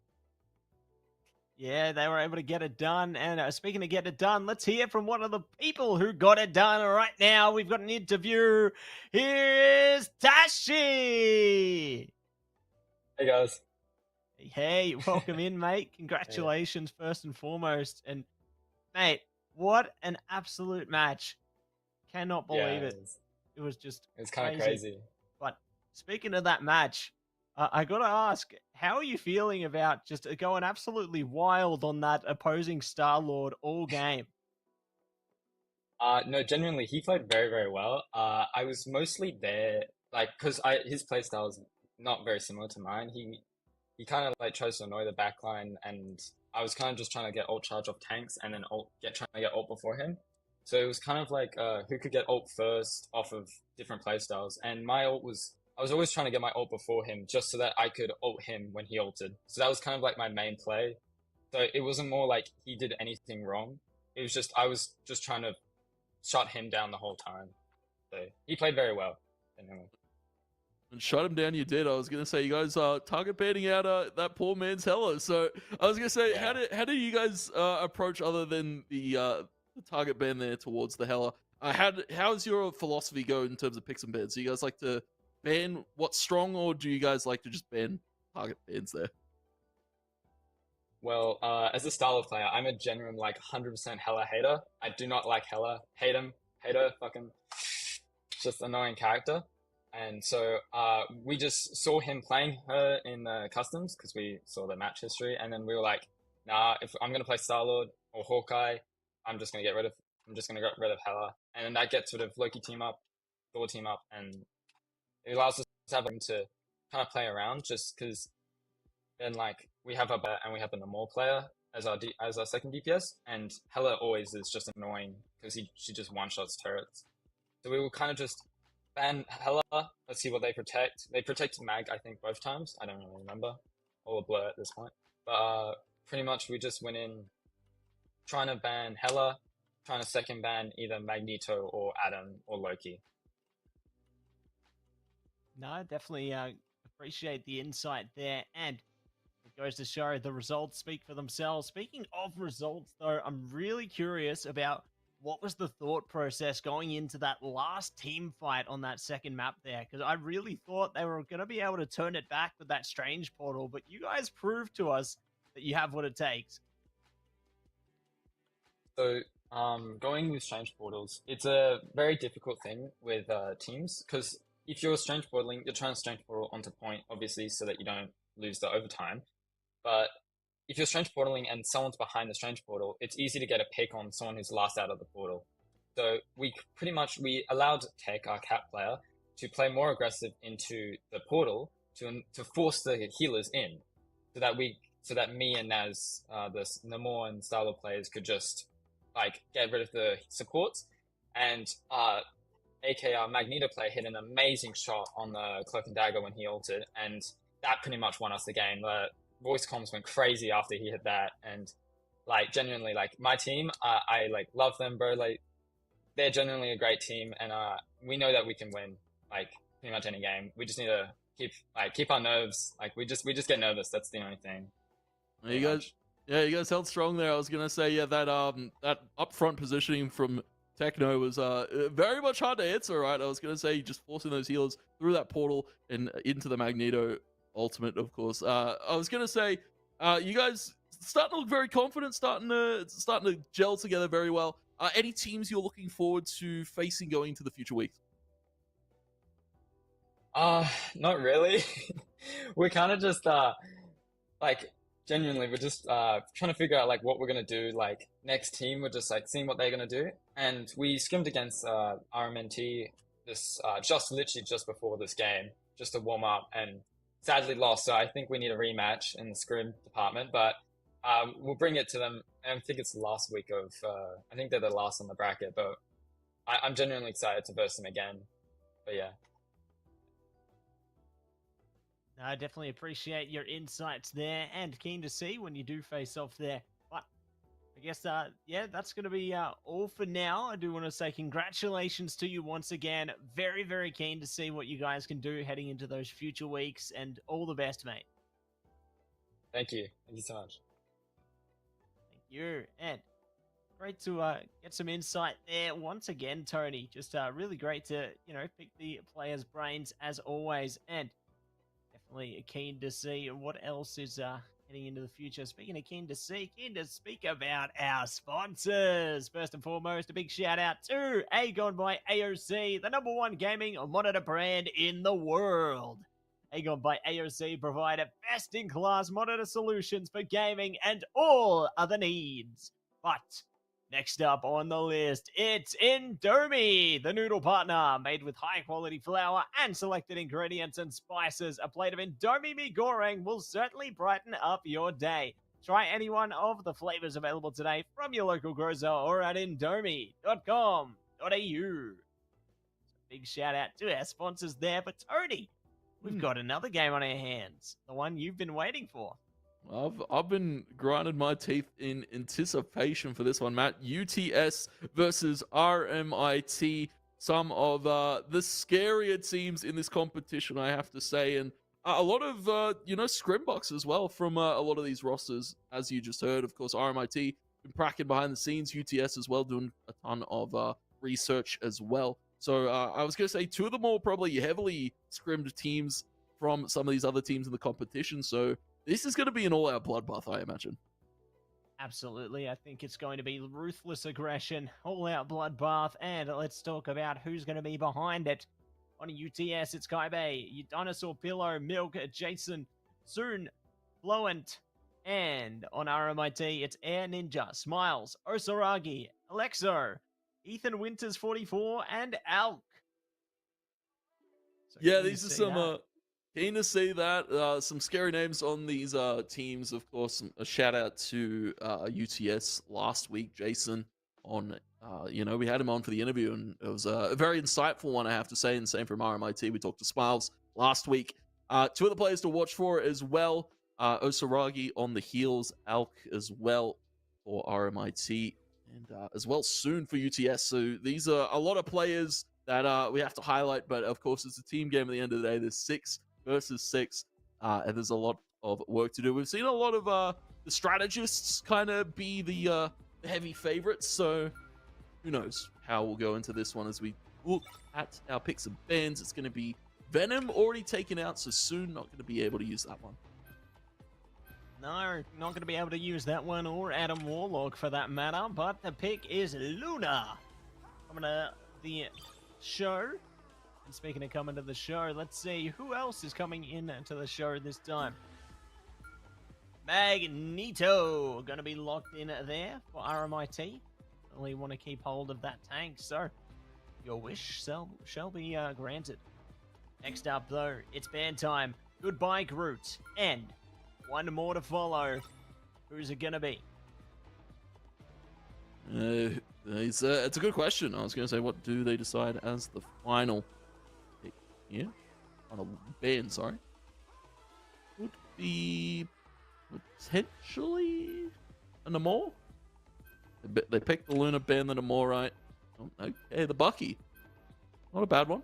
Yeah, they were able to get it done. And speaking of get it done, let's hear from one of the people who got it done right now. We've got an interview. Here's Tashi. Hey guys. Hey, welcome in, mate. Congratulations, first and foremost. And, mate, what an absolute match. Cannot believe it. It was just It's kind of crazy. But speaking of that match, I got to ask, how are you feeling about just going absolutely wild on that opposing Star-Lord all game? No, genuinely, he played very, very well. I was mostly there, like, because his playstyle is not very similar to mine. He kind of like tries to annoy the backline, and I was kind of just trying to get ult charge off tanks and then trying to get ult before him. So it was kind of like who could get ult first off of different playstyles. And my ult I was always trying to get my ult before him just so that I could ult him when he ulted. So that was kind of like my main play. So it wasn't more like he did anything wrong. It was just I was just trying to shut him down the whole time. So he played very well. Anyway. And shut him down, you did. I was gonna say you guys are target banning out that poor man's Hella. So I was gonna say, Yeah. how do you guys approach other than the target ban there towards the Hella? How's your philosophy go in terms of picks and bans? Do you guys like to ban what's strong, or do you guys like to just ban target bans there? Well, as a Starlord player, I'm a genuine like 100% Hella hater. I do not like Hella. Hate him. Hater. Fucking just annoying character. And so we just saw him playing her in the customs because we saw the match history, and then we were like, nah, if I'm gonna play Starlord or Hawkeye, I'm just gonna get rid of Hela, and then that gets rid of Loki team up, Thor team up, and it allows us to have him to kind of play around just because then like we have and we have a normal player as our second DPS, and Hela always is just annoying because she just one shots turrets. So we will kind of just ban Hela. Let's see what they protect. They protected Mag, I think, both times. I don't really remember. All a blur at this point. But pretty much we just went in trying to ban Hela, trying to second ban either Magneto or Adam or Loki. No, definitely appreciate the insight there. And it goes to show the results speak for themselves. Speaking of results, though, I'm really curious about what was the thought process going into that last team fight on that second map there? Because I really thought they were going to be able to turn it back with that strange portal, but you guys proved to us that you have what it takes. So, going with strange portals, it's a very difficult thing with teams, because if you're strange portaling, you're trying to strange portal onto point, obviously, so that you don't lose the overtime. But if you're strange portaling and someone's behind the strange portal, it's easy to get a pick on someone who's last out of the portal. So we allowed Tech, our cap player, to play more aggressive into the portal to force the healers in, so that me and Naz, the Namor and Starlord players, could just like get rid of the supports, and AK our Magneto player hit an amazing shot on the Cloak and Dagger when he ulted, and that pretty much won us the game. The voice comms went crazy after he hit that, and like genuinely, like my team, I like love them, bro. Like they're genuinely a great team, and we know that we can win like pretty much any game. We just need to keep our nerves. Like we just get nervous. That's the only thing. You guys held strong there. I was gonna say, yeah, that upfront positioning from Techno was very much hard to answer, right? I was gonna say just forcing those healers through that portal and into the Magneto ultimate, of course. I was gonna say, you guys starting to look very confident, starting to gel together very well. Any teams you're looking forward to facing going into the future weeks? Not really. We're kind of just like genuinely, we're just trying to figure out like what we're gonna do. Like next team, we're just like seeing what they're gonna do. And we scrimmed against RMNT this just before this game, just to warm up, and sadly lost. So I think we need a rematch in the scrim department. But we'll bring it to them. I think it's the last week of. I think they're the last on the bracket, but I'm genuinely excited to verse them again. But yeah. I definitely appreciate your insights there, and keen to see when you do face off there. But I guess, yeah, that's going to be all for now. I do want to say congratulations to you once again. Very, very keen to see what you guys can do heading into those future weeks, and all the best, mate. Thank you. Thank you so much. Thank you. And great to get some insight there once again, Tony. Just really great to, pick the players' brains as always. And definitely keen to see what else is heading into the future. Speaking of keen to speak about our sponsors. First and foremost, a big shout out to AGON by AOC, the #1 gaming monitor brand in the world. AGON by AOC provide a best-in-class monitor solutions for gaming and all other needs. But next up on the list, it's Indomie, the noodle partner, made with high-quality flour and selected ingredients and spices. A plate of Indomie mee goreng will certainly brighten up your day. Try any one of the flavors available today from your local grocer or at indomie.com.au. Big shout out to our sponsors there. But Tony, we've got another game on our hands, the one you've been waiting for. I've been grinding my teeth in anticipation for this one, Matt. UTS versus RMIT, some of the scarier teams in this competition, I have to say, and a lot of scrimbox as well from a lot of these rosters, as you just heard. Of course, RMIT been cracking behind the scenes, UTS as well doing a ton of research as well. So I was going to say two of the more probably heavily scrimmed teams from some of these other teams in the competition. So this is going to be an all-out bloodbath, I imagine. Absolutely. I think it's going to be ruthless aggression, all-out bloodbath, and let's talk about who's going to be behind it. On UTS, it's Kaibe, Dinosaur Pillow, Milk, Jason, Soon, Fluent, and on RMIT, it's Air Ninja, Smiles, Osaragi, Alexo, Ethan Winters 44, and Alk. So yeah, these are some... Keen to see that. Some scary names on these teams. Of course, a shout out to UTS last week, Jason. On we had him on for the interview, and it was a very insightful one, I have to say. And same from RMIT. We talked to Smiles last week. Two other players to watch for as well. Osaragi on the heels, Alk as well for RMIT, and as well soon for UTS. So these are a lot of players that we have to highlight. But of course, it's a team game at the end of the day. There's 6 versus 6, and there's a lot of work to do. We've seen a lot of the strategists kind of be the heavy favorites, so who knows how we'll go into this one as we look at our picks and bans. It's going to be Venom already taken out, so soon not going to be able to use that one. No, not going to be able to use that one, or Adam Warlock for that matter, but the pick is Luna. Coming to the show. And speaking of coming to the show, let's see who else is coming in to the show this time. Magneto going to be locked in there for RMIT. Only want to keep hold of that tank, so your wish shall be granted. Next up, though, it's ban time. Goodbye, Groot. And one more to follow. Who's it going to be? It's a good question. I was going to say, what do they decide as the final? Yeah, on a ban, sorry. Would be potentially a Namor. They picked the Luna, ban the Namor, right? Oh, okay, the Bucky. Not a bad one.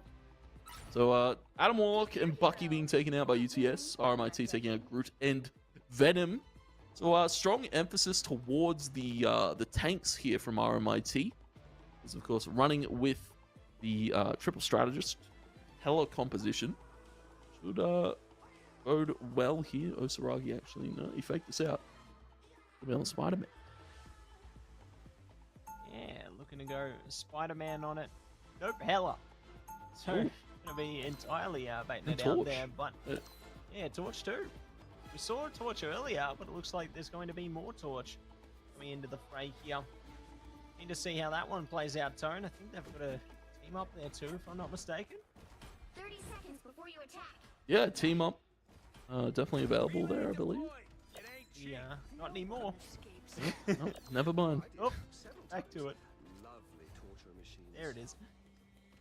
So, Adam Warlock and Bucky being taken out by UTS. RMIT taking out Groot and Venom. So, strong emphasis towards the tanks here from RMIT. Is, of course, running with the triple strategist. Hella composition. Should bode well here. Osaragi actually, no, he faked this out. Could be on Spider-Man. Yeah, looking to go Spider-Man on it. Nope, Hella. So, going to be entirely baiting it out there. But, yeah, Torch too. We saw a Torch earlier, but it looks like there's going to be more Torch coming into the fray here. Need to see how that one plays out, Tone. I think they've got a team up there too, if I'm not mistaken. 30 seconds before you attack. Yeah, team up. Definitely available there, I believe. not anymore. Oh, never mind. Oh, back to it. There it is.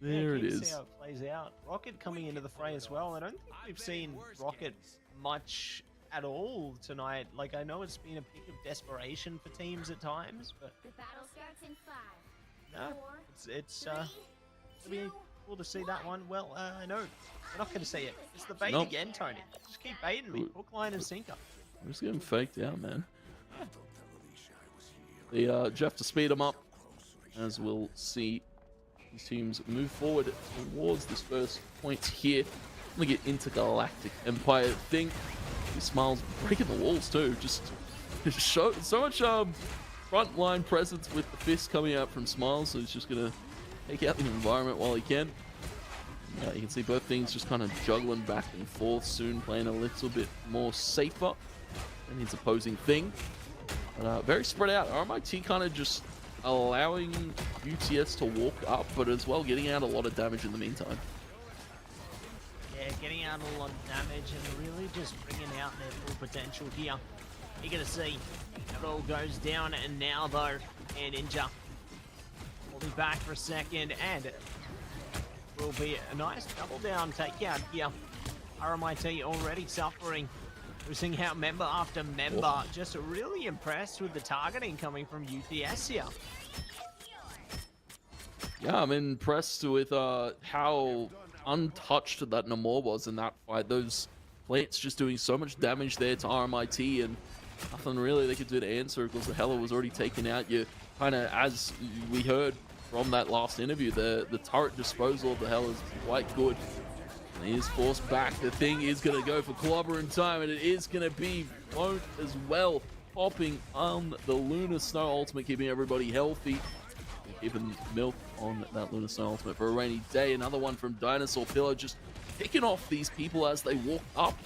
There it Keen to see is. how it plays out. Rocket coming into the fray as well. I don't think we've seen Rocket much at all tonight. Like, I know it's been a pick of desperation for teams at times, but The battle starts in 5. no, it's gonna be cool to see that one. Well, I know we're not gonna see it. It's the bait Nope. again, Tony. Just keep baiting me. Hook, line, and sinker. I'm just getting faked out, man. They just have to speed them up, as we'll see these teams move forward towards this first point here. We get Intergalactic Empire thing. He smiles, breaking the walls too. Just show so much front line presence with the fist coming out from Smiles. So he's just gonna take out the environment while he can. You can see both things just kind of juggling back and forth. Soon playing a little bit more safer than his opposing thing. But very spread out. RMIT kind of just allowing UTS to walk up, but as well getting out a lot of damage in the meantime. Yeah, getting out a lot of damage and really just bringing out their full potential here. You're going to see how it all goes down, and now though, and Ninja will be back for a second, and it will be a nice double down takeout here. RMIT already suffering. We're seeing how member after member just really impressed with the targeting coming from UTS here. Yeah, I'm impressed with how untouched that Namor was in that fight. Those plates just doing so much damage there to RMIT, and nothing really they could do to answer because the Hella was already taken out. You kind of, as we heard from that last interview, the turret disposal of the Hella is quite good. And he is forced back. The thing is going to go for clobber in time, and it is going to be blown as well. Popping on the Lunar Snow ultimate, keeping everybody healthy. Keeping milk on that Lunar Snow ultimate for a rainy day. Another one from Dinosaur Pillow, just picking off these people as they walk up.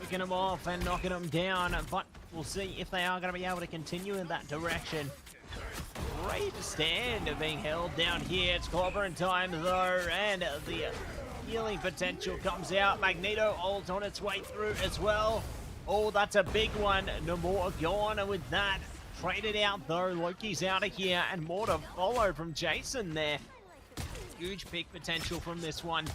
Picking them off and knocking them down, but we'll see if they are going to be able to continue in that direction. Great stand being held down here. It's clobber in time though, and the healing potential comes out. Magneto ult on its way through as well. Oh, that's a big one. No more gone with that. Traded out though. Loki's out of here, and more to follow from Jason there. Huge pick potential from this one,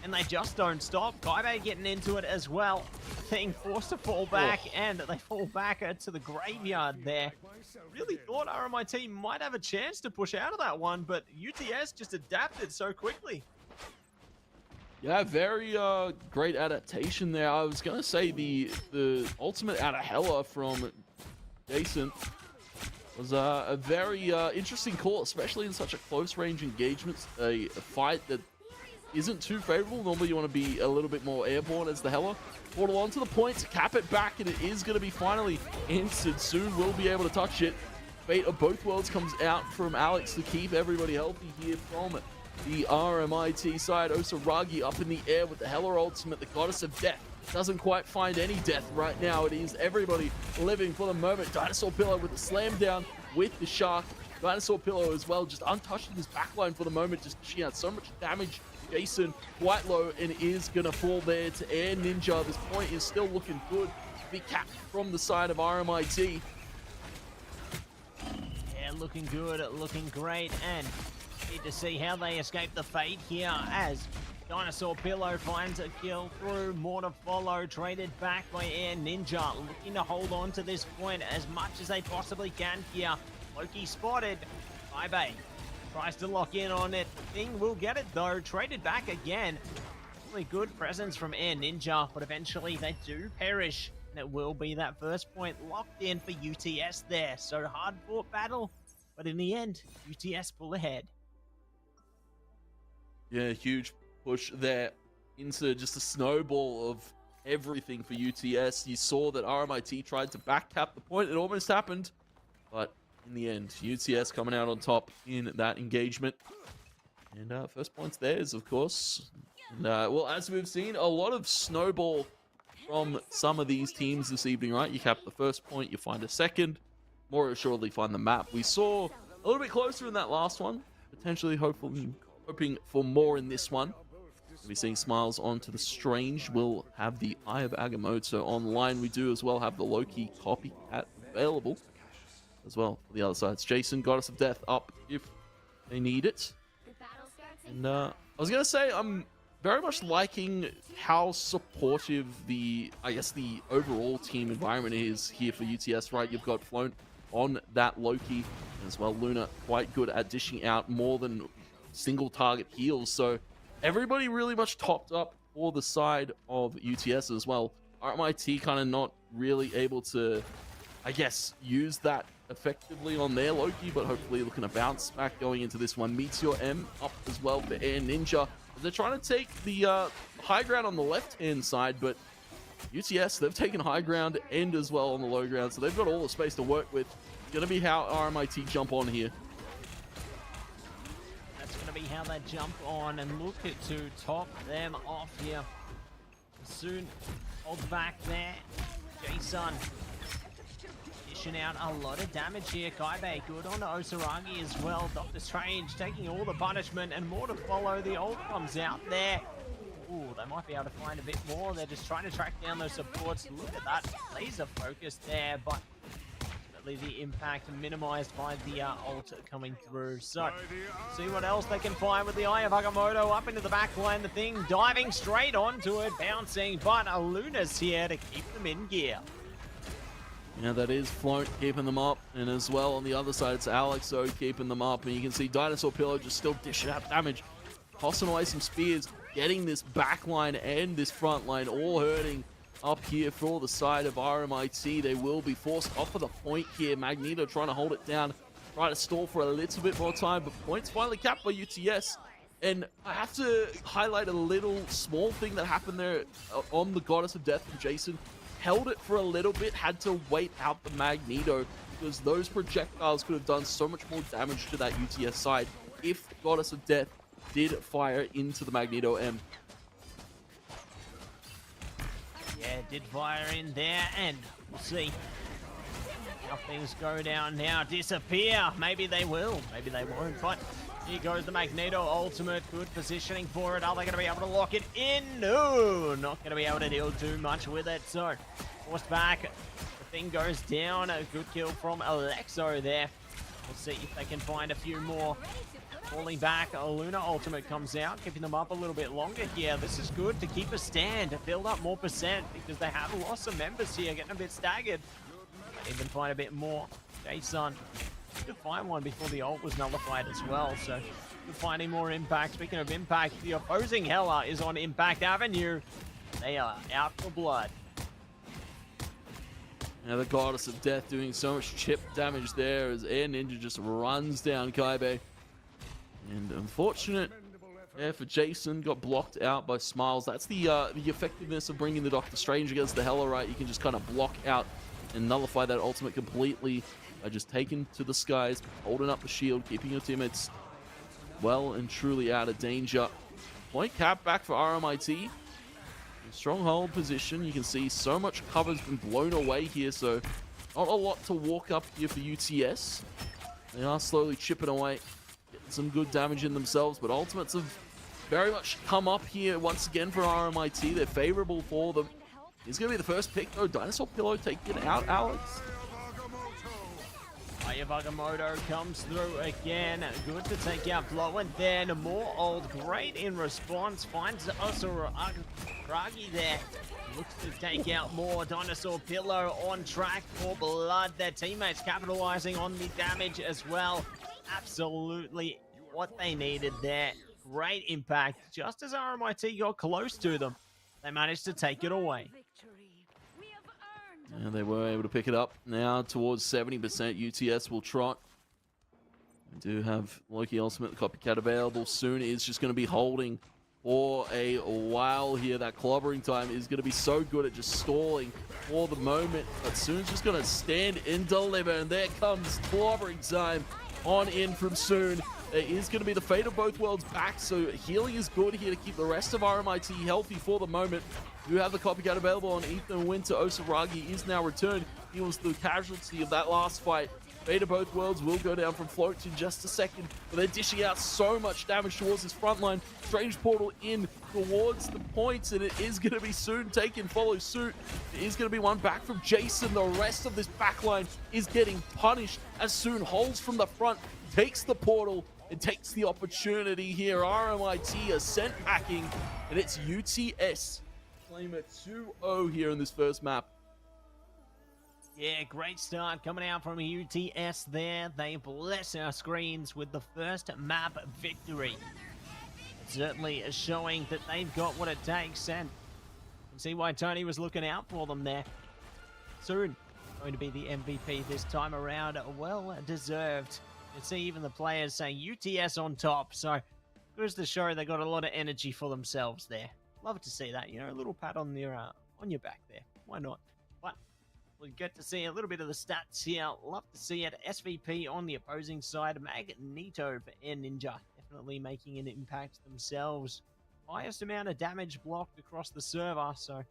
and they just don't stop. Kaibe getting into it as well, being forced to fall back, and they fall back to the graveyard there. Really thought RMIT might have a chance to push out of that one, but UTS just adapted so quickly. Yeah, very great adaptation there. I was gonna say the ultimate out of Hella from Jason was a very interesting call, especially in such a close range engagement, a fight that isn't too favorable. Normally you want to be a little bit more airborne as the Hella. Portal onto the point to cap it back, and it is going to be finally answered. Soon we'll be able to touch it. Fate of both worlds comes out from Alex to keep everybody healthy here from the RMIT side. Osaragi up in the air with the Hella ultimate, the Goddess of Death. Doesn't quite find any death right now. It is everybody living for the moment. Dinosaur Pillow with the slam down with the Shark. Dinosaur Pillow as well, just untouched in his backline for the moment. Just she had so much damage. Jason quite low and is going to fall there to Air Ninja. This point is still looking good. Big cap from the side of RMIT. Yeah, looking good, looking great, and need to see how they escape the fate here as Dinosaur Pillow finds a kill through. More to follow, traded back by Air Ninja, looking to hold on to this point as much as they possibly can here. Loki spotted. Bye-bye. Tries to lock in on it. The thing will get it though. Traded back again. Really good presence from Air Ninja, but eventually they do perish. And it will be that first point locked in for UTS there. So hard fought battle, but in the end, UTS pull ahead. Yeah, huge push there into just a snowball of everything for UTS. You saw that RMIT tried to back cap the point. It almost happened, but in the end, UTS coming out on top in that engagement. And first point's theirs, of course. And, well, as we've seen, a lot of snowball from some of these teams this evening, right? You cap the first point, you find a second, more assuredly find the map. We saw a little bit closer in that last one, potentially hoping for more in this one. We'll be seeing Smiles onto the Strange. We'll have the Eye of Agamotto online. We do as well have the Loki Copycat available as well for the other sides. Jason, Goddess of Death up if they need it. And I was going to say, I'm very much liking how supportive the overall team environment is here for UTS, right? You've got Flown on that Loki as well. Luna quite good at dishing out more than single target heals. So everybody really much topped up for the side of UTS as well. RMIT kind of not really able to, I guess, use that effectively on their Loki, but hopefully looking to bounce back going into this one. Meteor M up as well for Air Ninja. They're trying to take the high ground on the left-hand side, but UTS, they've taken high ground and as well on the low ground, so they've got all the space to work with. It's going to be how RMIT jump on here. That's going to be how they jump on and look to top them off here. Soon holds back there. Jason dishing out a lot of damage here. Kaibe good on Osaragi as well. Doctor Strange taking all the punishment and more to follow. The ult comes out there. Ooh, they might be able to find a bit more. They're just trying to track down those supports. Look at that laser focus there, but the impact minimized by the ult coming through. So, see what else they can find with the Eye of Agamotto up into the back line. The thing diving straight onto it, bouncing, but Luna's here to keep them in gear. Yeah, that is Float keeping them up, and as well on the other side, it's Alexo keeping them up, and you can see Dinosaur Pillow just still dishing out damage, tossing away some spears, getting this back line and this front line all hurting up here for the side of RMIT. They will be forced off of the point here. Magneto trying to hold it down, trying to stall for a little bit more time, but points finally capped by UTS. And I have to highlight a little small thing that happened there on the Goddess of Death from Jason. Held it for a little bit, had to wait out the Magneto, because those projectiles could have done so much more damage to that UTS side if Goddess of Death did fire into the Magneto M. Yeah, did fire in there, and we'll see how things go down now. Disappear. Maybe they will, maybe they won't, but here goes the Magneto ultimate. Good positioning for it. Are they going to be able to lock it in? No, not going to be able to deal too much with it. So, forced back. The thing goes down. A good kill from Alexo there. We'll see if they can find a few more. Falling back, a Luna ultimate comes out, keeping them up a little bit longer here. This is good to keep a stand, to build up more percent, because they have lost some members here, getting a bit staggered. Might even find a bit more. Jason could find one before the ult was nullified as well, so we're finding more impact. Speaking of impact, the opposing Hela is on Impact Avenue. They are out for blood. Now the Goddess of Death doing so much chip damage there as Air Ninja just runs down Kaibe. And unfortunate for Jason, got blocked out by Smiles. That's the effectiveness of bringing the Doctor Strange against the Hela, right? You can just kind of block out and nullify that ultimate completely by just taking to the skies, holding up the shield, keeping your teammates well and truly out of danger. Point cap back for RMIT. Stronghold position. You can see so much cover's been blown away here, so not a lot to walk up here for UTS. They are slowly chipping away, getting some good damage in themselves, but ultimates have very much come up here once again for RMIT. They're favorable for them. He's going to be the first pick, though. Dinosaur Pillow taking it out, Alex. Eye of Agamotto comes through again. Good to take out Blow, and then more old. Great in response. Finds Osaragi there. Looks to take out more. Dinosaur Pillow on track for blood. Their teammates capitalizing on the damage as well. Absolutely what they needed there. Great impact. Just as RMIT got close to them, they managed to take it away. And they were able to pick it up. Now towards 70%, UTS will trot. We do have Loki Ultimate, the Copycat available soon. Is just going to be holding for a while here. That clobbering time is going to be so good at just stalling for the moment. But Soon's just going to stand and deliver. And there comes clobbering time on in from Soon. It is going to be the fate of both worlds back, so healing is good here to keep the rest of RMIT healthy for the moment. You have the Copycat available on Ethan Winter. Osaragi is now returned. He was the casualty of that last fight. Fate of Both Worlds will go down from Float in just a second, but they're dishing out so much damage towards this front line. Strange Portal in towards the points, and it is going to be soon taken. Follow suit. It is going to be one back from Jason. The rest of this backline is getting punished as Soon holds from the front, takes the portal, and takes the opportunity here. RMIT are sent packing, and it's UTS. Claim a 2-0 here in this first map. Yeah, great start coming out from UTS there. They bless our screens with the first map victory. It certainly is showing that they've got what it takes, and you can see why Tony was looking out for them there. Soon going to be the MVP this time around. Well deserved. You see even the players saying UTS on top, so goes to show they got a lot of energy for themselves there. Love to see that, you know, a little pat on your back there. Why not? But we get to see a little bit of the stats here. Love to see it. SVP on the opposing side. Magneto for Air Ninja. Definitely making an impact themselves. Highest amount of damage blocked across the server. So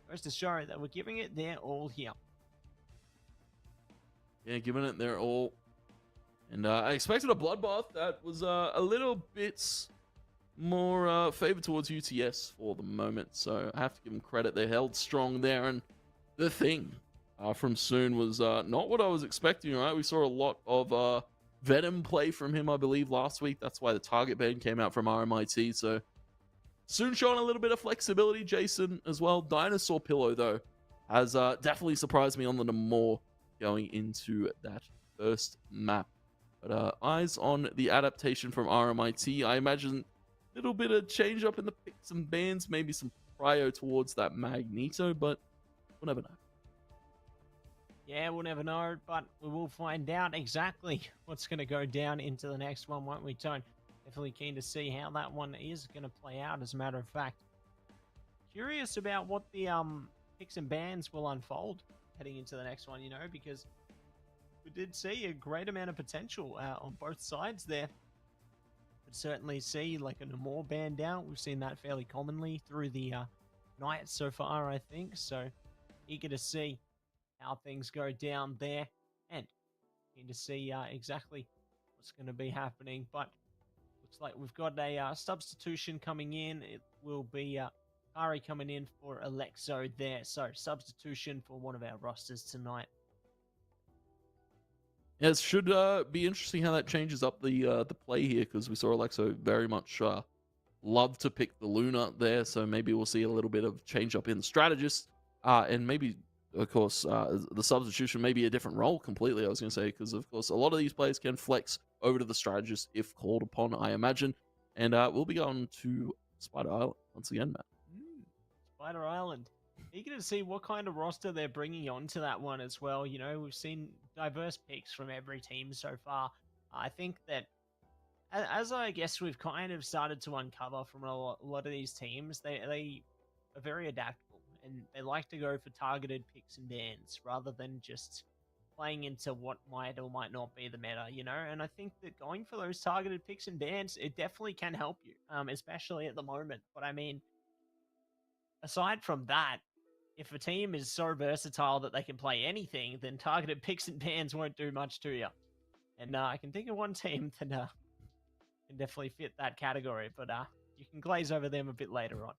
goes to show that we're giving it their all here. Yeah, giving it their all. And I expected a bloodbath that was a little bit more favored towards UTS for the moment. So I have to give them credit. They held strong there. And the thing from Soon was not what I was expecting, right? We saw a lot of Venom play from him, I believe, last week. That's why the target ban came out from RMIT. So Soon showing a little bit of flexibility. Jason as well. Dinosaur Pillow, though, has definitely surprised me on the more going into that first map. But eyes on the adaptation from RMIT. I imagine a little bit of change up in the picks and bans, maybe some prio towards that Magneto, but we'll never know. Yeah, we'll never know, but we will find out exactly what's going to go down into the next one, won't we, Tone? Definitely keen to see how that one is going to play out, as a matter of fact. Curious about what the picks and bans will unfold heading into the next one, you know, because we did see a great amount of potential on both sides there. Could certainly see like a Namor banned out. We've seen that fairly commonly through the night so far, I think. So eager to see how things go down there, and keen to see exactly what's going to be happening. But looks like we've got a substitution coming in. It will be Kari coming in for Alexo there. So substitution for one of our rosters tonight. Yeah, it should be interesting how that changes up the play here, because we saw Alexo very much love to pick the Luna there, so maybe we'll see a little bit of change up in the strategist, and maybe, of course, the substitution may be a different role completely, I was going to say, because, of course, a lot of these players can flex over to the strategist if called upon, I imagine, and we'll be going to Spider Island once again, Matt. Spider Island. Eager to see what kind of roster they're bringing onto that one as well. You know, we've seen diverse picks from every team so far. I think that, as I guess we've kind of started to uncover from a lot of these teams, they are very adaptable, and they like to go for targeted picks and bans rather than just playing into what might or might not be the meta, you know? And I think that going for those targeted picks and bans, it definitely can help you, especially at the moment. But I mean, aside from that, if a team is so versatile that they can play anything, then targeted picks and bans won't do much to you. And I can think of one team that can definitely fit that category, but you can glaze over them a bit later on.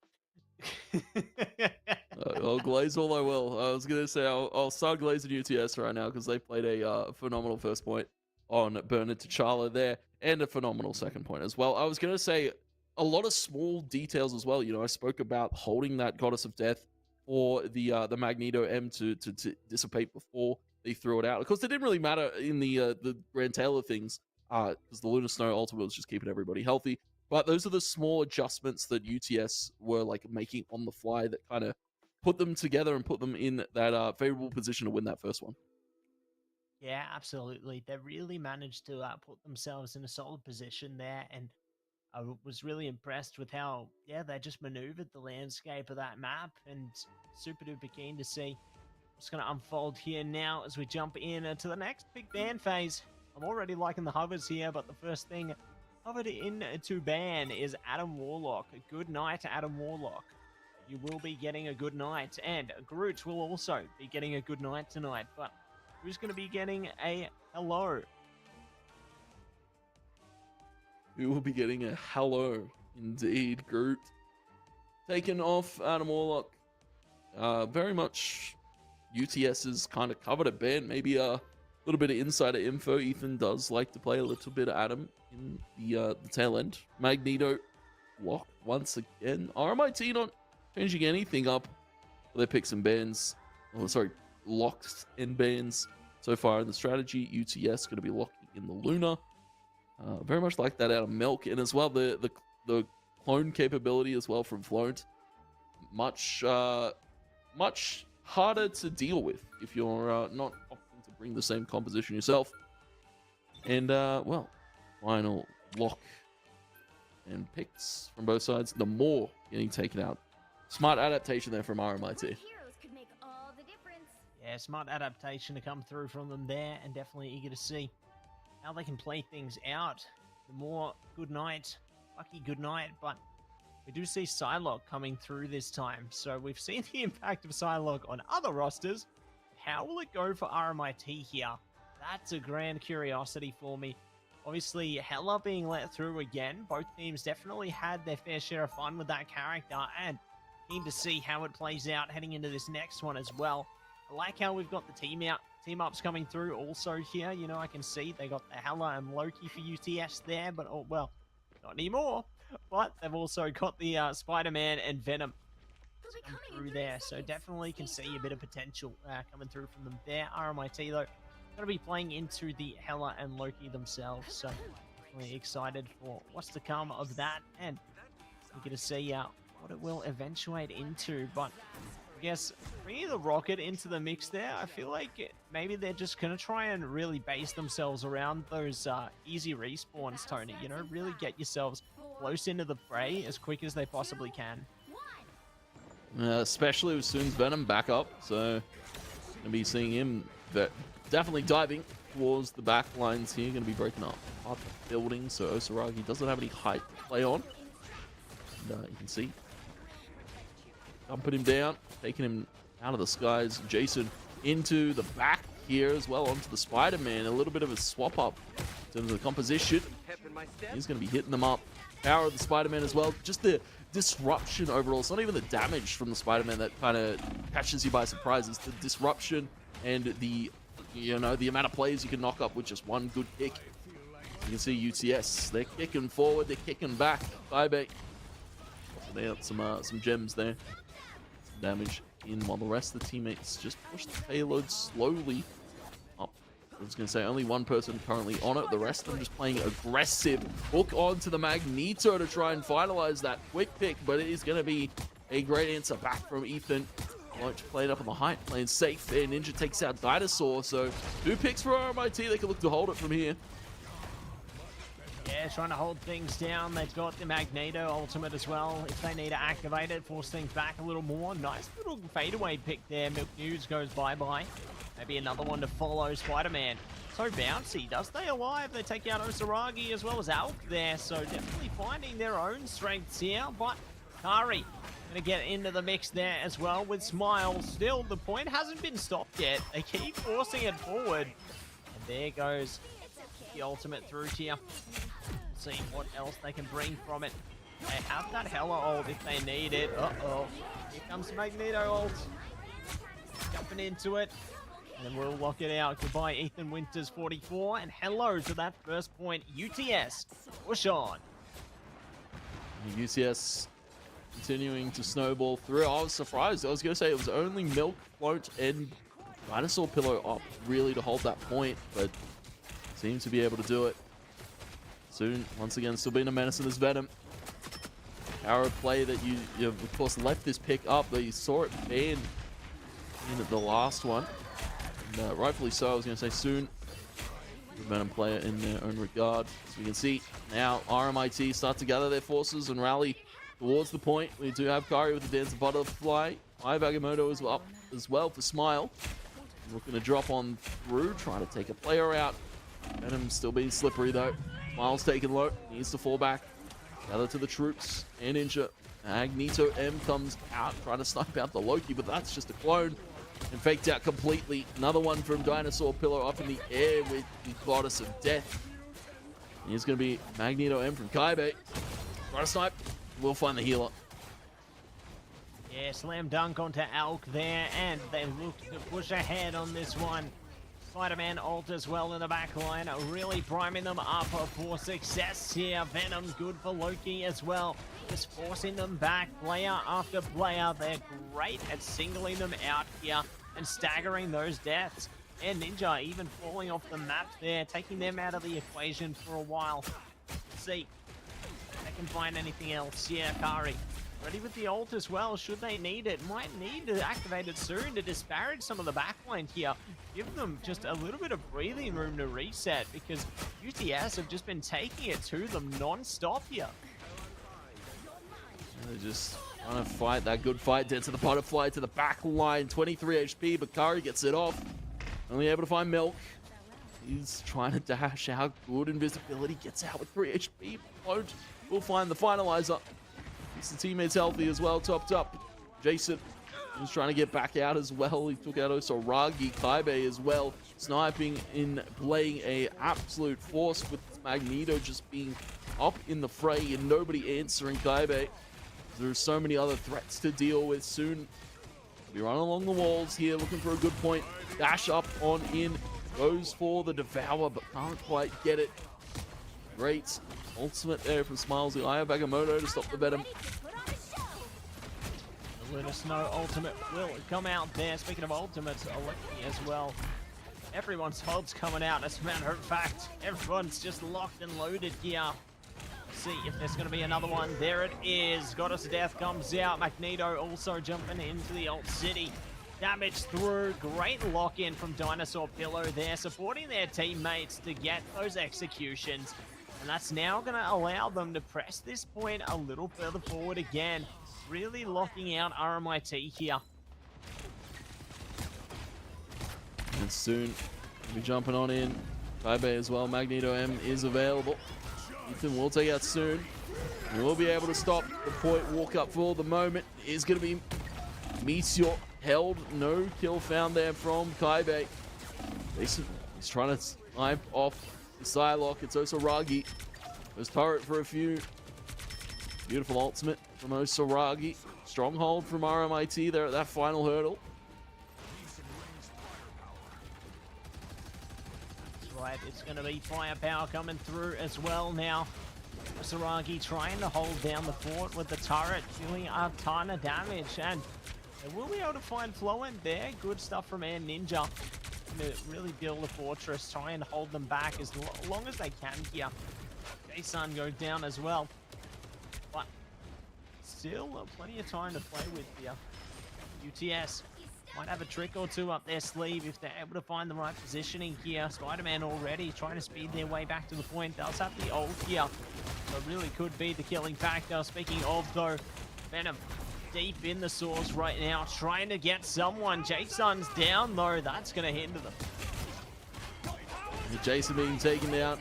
I'll glaze all I will. I was going to say I'll start glazing UTS right now, because they played a phenomenal first point on Bernard T'Challa there, and a phenomenal second point as well. I was going to say a lot of small details as well. You know, I spoke about holding that Goddess of Death for the Magneto M to dissipate before they threw it out. Of course, it didn't really matter in the grand tale of things, because the Lunar Snow ultimate was just keeping everybody healthy. But those are the small adjustments that UTS were like making on the fly that kind of put them together and put them in that favorable position to win that first one. Yeah, absolutely. They really managed to put themselves in a solid position there, and I was really impressed with how, they just maneuvered the landscape of that map, and super duper keen to see what's going to unfold here now as we jump in to the next big ban phase. I'm already liking the hovers here, but the first thing hovered in to ban is Adam Warlock. Good night, Adam Warlock. You will be getting a good night, and Groot will also be getting a good night tonight, but who's going to be getting a hello? We will be getting a hello, indeed, Groot. Taken off Adam Warlock. Very much UTS's kind of covered at band. Maybe a little bit of insider info. Ethan does like to play a little bit of Adam in the tail end. Magneto locked once again. RMIT not changing anything up for their picks and bans. Oh, sorry, locked and bans so far in the strategy. UTS going to be locking in the Luna. Very much like that out of Milk, and as well the clone capability as well from Float. Much harder to deal with if you're not opting to bring the same composition yourself. And well, final lock and picks from both sides. The more getting taken out. Smart adaptation there from RMIT. Heroes could make all the difference. Yeah, smart adaptation to come through from them there, and definitely eager to see how they can play things out. The more good night, lucky good night, but we do see Psylocke coming through this time. So we've seen the impact of Psylocke on other rosters. How will it go for RMIT here? That's a grand curiosity for me. Obviously, Hela being let through again. Both teams definitely had their fair share of fun with that character, and keen to see how it plays out heading into this next one as well. I like how we've got the team-ups coming through also here. You know, I can see they got the Hela and Loki for UTS there, but, oh, well, not anymore. But they've also got the Spider-Man and Venom come through there, so definitely can see a bit of potential coming through from them there. RMIT, though, going to be playing into the Hela and Loki themselves, so definitely excited for what's to come of that, and we're going to see what it will eventuate into. But I guess bringing the Rocket into the mix there, I feel like maybe they're just going to try and really base themselves around those easy respawns, Tony. You know, really get yourselves close into the fray as quick as they possibly can. Especially with Soon's Venom back up, so gonna be seeing him definitely diving towards the back lines here. Gonna be breaking up buildings, so Osaragi doesn't have any height to play on. And you can see dumping him down, taking him out of the skies. Jason into the back here as well, onto the Spider-Man. A little bit of a swap up in terms of the composition. He's going to be hitting them up. Power of the Spider-Man as well. Just the disruption overall. It's not even the damage from the Spider-Man that kind of catches you by surprise. It's the disruption and the, you know, the amount of players you can knock up with just one good kick. You can see UTS. They're kicking forward. They're kicking back. Bye-bye. They got some gems there. Some damage in, while the rest of the teammates just push the payload slowly up. I was going to say only one person currently on it. The rest of them just playing aggressive. Hook onto the Magneto to try and finalize that quick pick, but it is going to be a great answer back from Ethan. Launch played up on the height, playing safe there. Ninja takes out Dinosaur, so 2 picks for RMIT. They can look to hold it from here. Yeah, trying to hold things down. They've got the Magneto ultimate as well. If they need to activate it, force things back a little more. Nice little fadeaway pick there. Milk News goes bye-bye. Maybe another one to follow. Spider-Man, so bouncy. Does stay alive. They take out Osaragi as well as Alk there. So definitely finding their own strengths here. But Kari going to get into the mix there as well with Smile. Still, the point hasn't been stopped yet. They keep forcing it forward. And there goes the ultimate through here. See what else they can bring from it. They have that Hela ult if they need it. Uh-oh. Here comes Magneto ult. Jumping into it. And then we'll lock it out. Goodbye, Ethan Winters, 44. And hello to that first point. UTS, push on. UTS continuing to snowball through. I was surprised. I was going to say it was only Milk, Float, and Dinosaur Pillow up really to hold that point, but seems to be able to do it. Soon, once again, still being a menace in this Venom. Power of play that you of course left this pick up, but you saw it banned in the last one. And, rightfully so, I was going to say soon. The Venom player in their own regard. So we can see now RMIT start to gather their forces and rally towards the point. We do have Kari with the Dance of Butterfly. Agamotto as well for Smile. Looking to drop on through, trying to take a player out. Venom still being slippery though. Smile's taken low, needs to fall back. Gather to the troops and Ninja. Magneto M comes out, trying to snipe out the Loki, but that's just a clone. and faked out completely. Another one from Dinosaur Pillow up in the air with the Goddess of Death. Here's going to be Magneto M from Kaibe. Right snipe. We'll find the healer. Yeah, slam dunk onto Alk there, and they look to push ahead on this one. Spider-Man ult as well in the back line, really priming them up for success here. Venom good for Loki as well, just forcing them back player after player. They're great at singling them out here and staggering those deaths. And Ninja even falling off the map there, taking them out of the equation for a while. Let's see if they can find anything else. Yeah, Kari ready with the ult as well, should they need it. Might need to activate it soon to disparage some of the backline here. Give them just a little bit of breathing room to reset, because UTS have just been taking it to them non-stop here. They're just trying to fight that good fight. Dead to the butterfly, to the back line. 23 HP, but Kari gets it off. Only able to find Milk. He's trying to dash out. Good invisibility. Gets out with 3 HP. Won't. We'll find the finalizer. Keeps the teammates healthy as well. Topped up. Jason was trying to get back out as well. He took out Osoragi. Kaibe as well. Sniping in, playing a absolute force with Magneto just being up in the fray and nobody answering Kaibe. There's so many other threats to deal with soon. We run along the walls here, looking for a good point. Dash up on in. Goes for the Devour, but can't quite get it. Great ultimate there from Smiles the Eye of Agamotto to stop the Venom. The Lunar Snow ultimate will come out there. Speaking of ultimates, Aleki as well. Everyone's ult's coming out. As a matter of fact, everyone's just locked and loaded here. See if there's going to be another one. There it is. Goddess of Death comes out. Magneto also jumping into the ult city. Damage through. Great lock-in from Dinosaur Pillow there, supporting their teammates to get those executions. And that's now going to allow them to press this point a little further forward again. Really locking out RMIT here. And soon, we'll be jumping on in. Kaibe as well. Magneto M is available. Ethan will take out soon. And we'll be able to stop the point walk up for the moment. Is going to be Meteor held. No kill found there from Kaibe. Jason is trying to snipe off the Psylocke. It's Osoragi. Goes turret for a few. Beautiful ultimate from Osoragi. Stronghold from RMIT there at that final hurdle. Right, it's going to be firepower coming through as well now. Osoragi trying to hold down the fort with the turret, doing a ton of damage, and they will be able to find Flowent there. Good stuff from Air Ninja to really build a fortress, try and hold them back as long as they can here. Jason goes down as well, but still plenty of time to play with here. UTS might have a trick or two up their sleeve if they're able to find the right positioning here. Spider-Man already trying to speed their way back to the point. Does have the ult here, so really could be the killing factor. Speaking of though, Venom deep in the source right now, trying to get someone. Jason's down though, that's going to hinder them. Jason being taken down.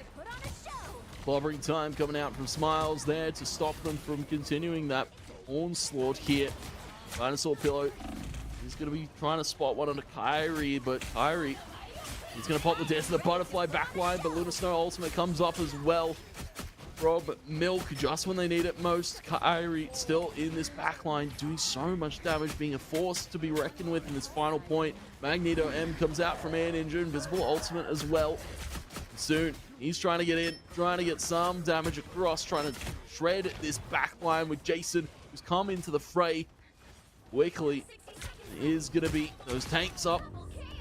Clobbering time coming out from Smiles there to stop them from continuing that onslaught here. Dinosaur Pillow is going to be trying to spot one onto Kyrie, but Kyrie is going to pop the Death of the Butterfly backline, but Lunar Snow ultimate comes up as well. Rob Milk just when they need it most. Kyrie still in this backline doing so much damage, being a force to be reckoned with in this final point. Magneto M comes out from Air Ninja, invisible ultimate as well. Soon he's trying to get in, trying to get some damage across, trying to shred this backline with Jason, who's come into the fray quickly. Is going to be those tanks up,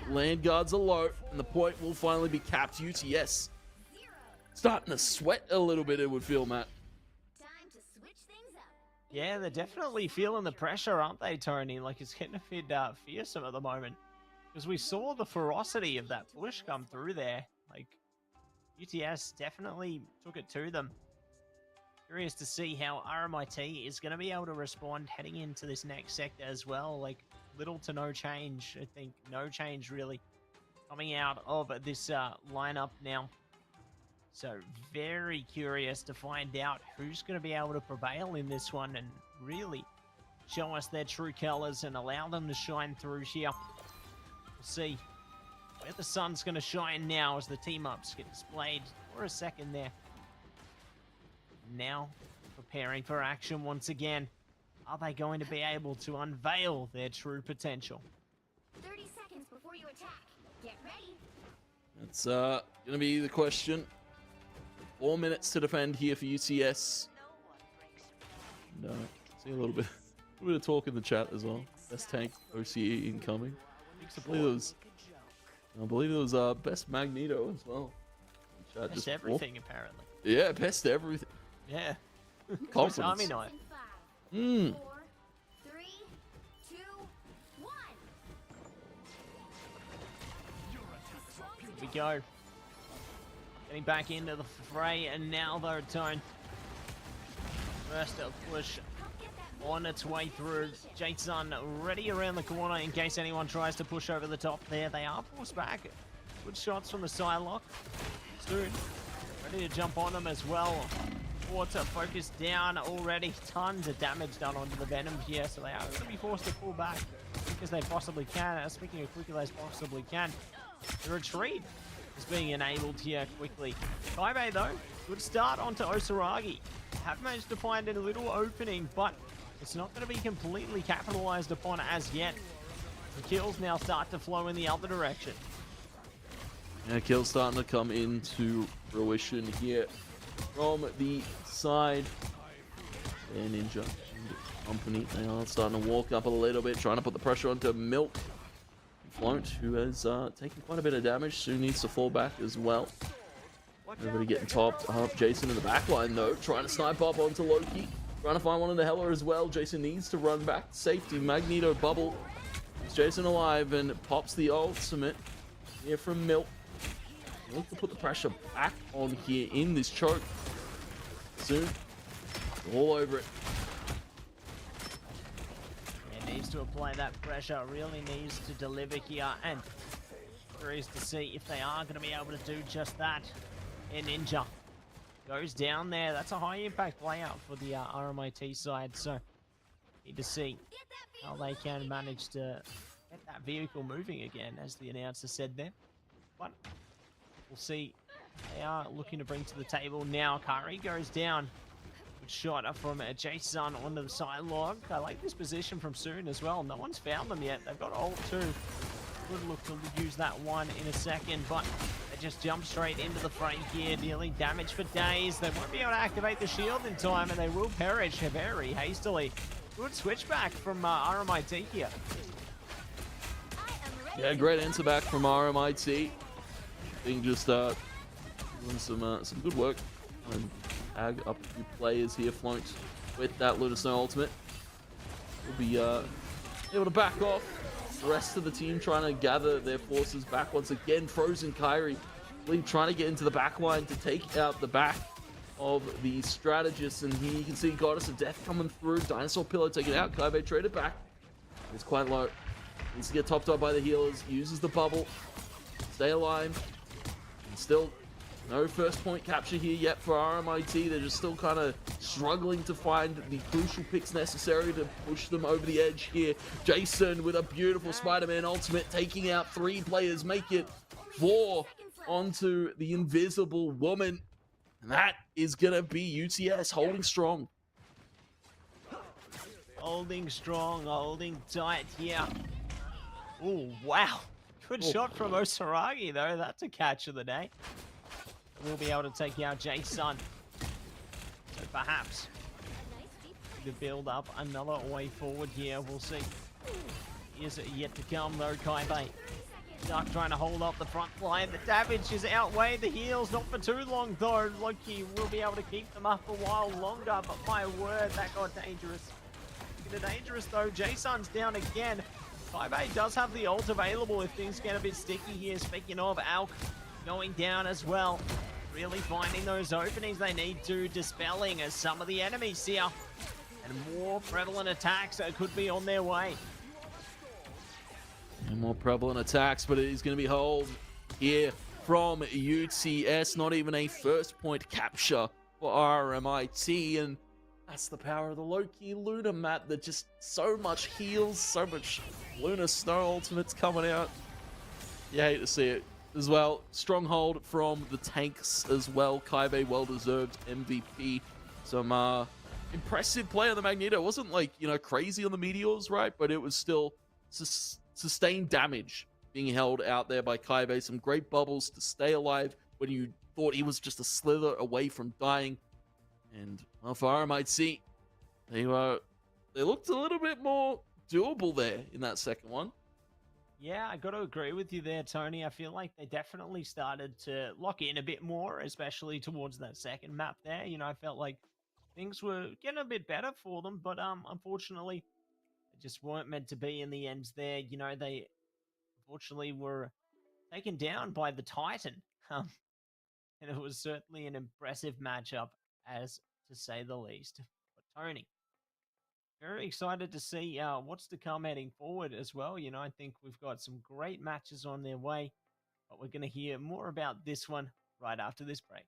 land guards are low, and the point will finally be capped. UTS starting to sweat a little bit, it would feel, Matt. Time to switch things up. Yeah, they're definitely feeling the pressure, aren't they, Tony? Like, it's getting a bit fearsome at the moment. Because we saw the ferocity of that push come through there. Like, UTS definitely took it to them. Curious to see how RMIT is going to be able to respond heading into this next sector as well. Like, little to no change, I think. No change, really, coming out of this lineup now. So, very curious to find out who's going to be able to prevail in this one and really show us their true colors and allow them to shine through here. We'll see where the sun's going to shine now as the team-ups get displayed for a second there. Now, preparing for action once again. Are they going to be able to unveil their true potential? 30 seconds before you attack. Get ready. That's going to be the question. 4 minutes to defend here for UTS. No, see a little bit of talk in the chat as well. Best tank OCE incoming. I believe it was best Magneto as well. Chat Best just everything, apparently. Yeah, best everything. Yeah. Confidence. Army night. 5, Mm. 4, 3, 2, 1. Here we go. Getting back into the fray, and now though, Tone. First push on its way through. Jason ready around the corner in case anyone tries to push over the top there. They are forced back. Good shots from the Psylocke. Soon. Ready to jump on them as well. Water focused down already. Tons of damage done onto the Venom here, so they are going to be forced to pull back as quick as they possibly can. Speaking of quickly as possibly can, the retreat is being enabled here quickly. Kaibe though, good start onto Osaragi. Have managed to find a little opening, but it's not going to be completely capitalized upon as yet. The kills now start to flow in the other direction. Yeah, kills starting to come into fruition here from the side. And Ninja and company, they are starting to walk up a little bit, trying to put the pressure onto Milk. Float, who has taken quite a bit of damage, soon needs to fall back as well. Everybody getting topped up. Jason in the back line though, trying to snipe up onto Loki. Trying to find one in the Hela as well. Jason needs to run back to safety. Magneto bubble. Is Jason alive and pops the ultimate here from Milk. Need to put the pressure back on here in this choke. Soon. All over it. It needs to apply that pressure. Really needs to deliver here. And curious to see if they are going to be able to do just that. And Ninja goes down there. That's a high impact layout for the RMIT side. So need to see how they can manage to get that vehicle moving again, as the announcer said there. But we'll see. They are looking to bring to the table now. Kari goes down. Good shot from Jason onto the Psylocke. I like this position from Soon as well. No one's found them yet. They've got ult too. Good look to use that one in a second, but they just jump straight into the fray here, dealing damage for days. They won't be able to activate the shield in time, and they will perish very hastily. Good switchback from RMIT here. Yeah, great answer back from RMIT. Being just doing some good work. And tag up a few players here, Float, with that Lunar Snow ultimate. We'll be able to back off. The rest of the team trying to gather their forces back once again. Frozen Kyrie trying to get into the back line to take out the back of the strategist. And here you can see Goddess of Death coming through. Dinosaur Pillar taken out. Kaibe traded back. It's quite low. Needs to get topped up by the healers. Uses the bubble. Stay alive. And still no first point capture here yet for RMIT. They're just still kind of struggling to find the crucial picks necessary to push them over the edge here. Jason with a beautiful Spider-Man ultimate, taking out 3 players, make it 4 onto the Invisible Woman. And that is going to be UTS holding strong. Holding strong, holding tight here. Oh, wow. Good shot from Osaragi, though. That's a catch of the day. We'll be able to take out Jason. So perhaps to build up another way forward here. We'll see. Is it yet to come, though, Kaibe? Duck trying to hold up the front line. The damage is outweighed the heals. Not for too long, though. Loki will be able to keep them up a while longer. But my word, that got dangerous. Dangerous, though. Jason's down again. Kaibe does have the ult available if things get a bit sticky here. Speaking of, Alk going down as well. Really finding those openings they need to, dispelling as some of the enemies here. And more prevalent attacks could be on their way. And more prevalent attacks, but it is going to be hold here from UTS. Not even a first point capture for RMIT. And that's the power of the Loki Lunar map that just so much heals, so much Lunar Snow ultimates coming out. You hate to see it as well. Stronghold from the tanks as well. Kaibe, well-deserved MVP. Some impressive play on the Magneto. It wasn't like, you know, crazy on the Meteors, right? But it was still sustained damage being held out there by Kaibe. Some great bubbles to stay alive when you thought he was just a slither away from dying. And well, for RMIT, they looked a little bit more doable there in that second one. Yeah, I got to agree with you there, Tony. I feel like they definitely started to lock in a bit more, especially towards that second map there. You know, I felt like things were getting a bit better for them, but unfortunately, they just weren't meant to be in the end there. You know, they unfortunately were taken down by the Titan. And it was certainly an impressive matchup, as to say the least. But Tony, very excited to see what's to come heading forward as well. You know, I think we've got some great matches on their way, but we're going to hear more about this one right after this break.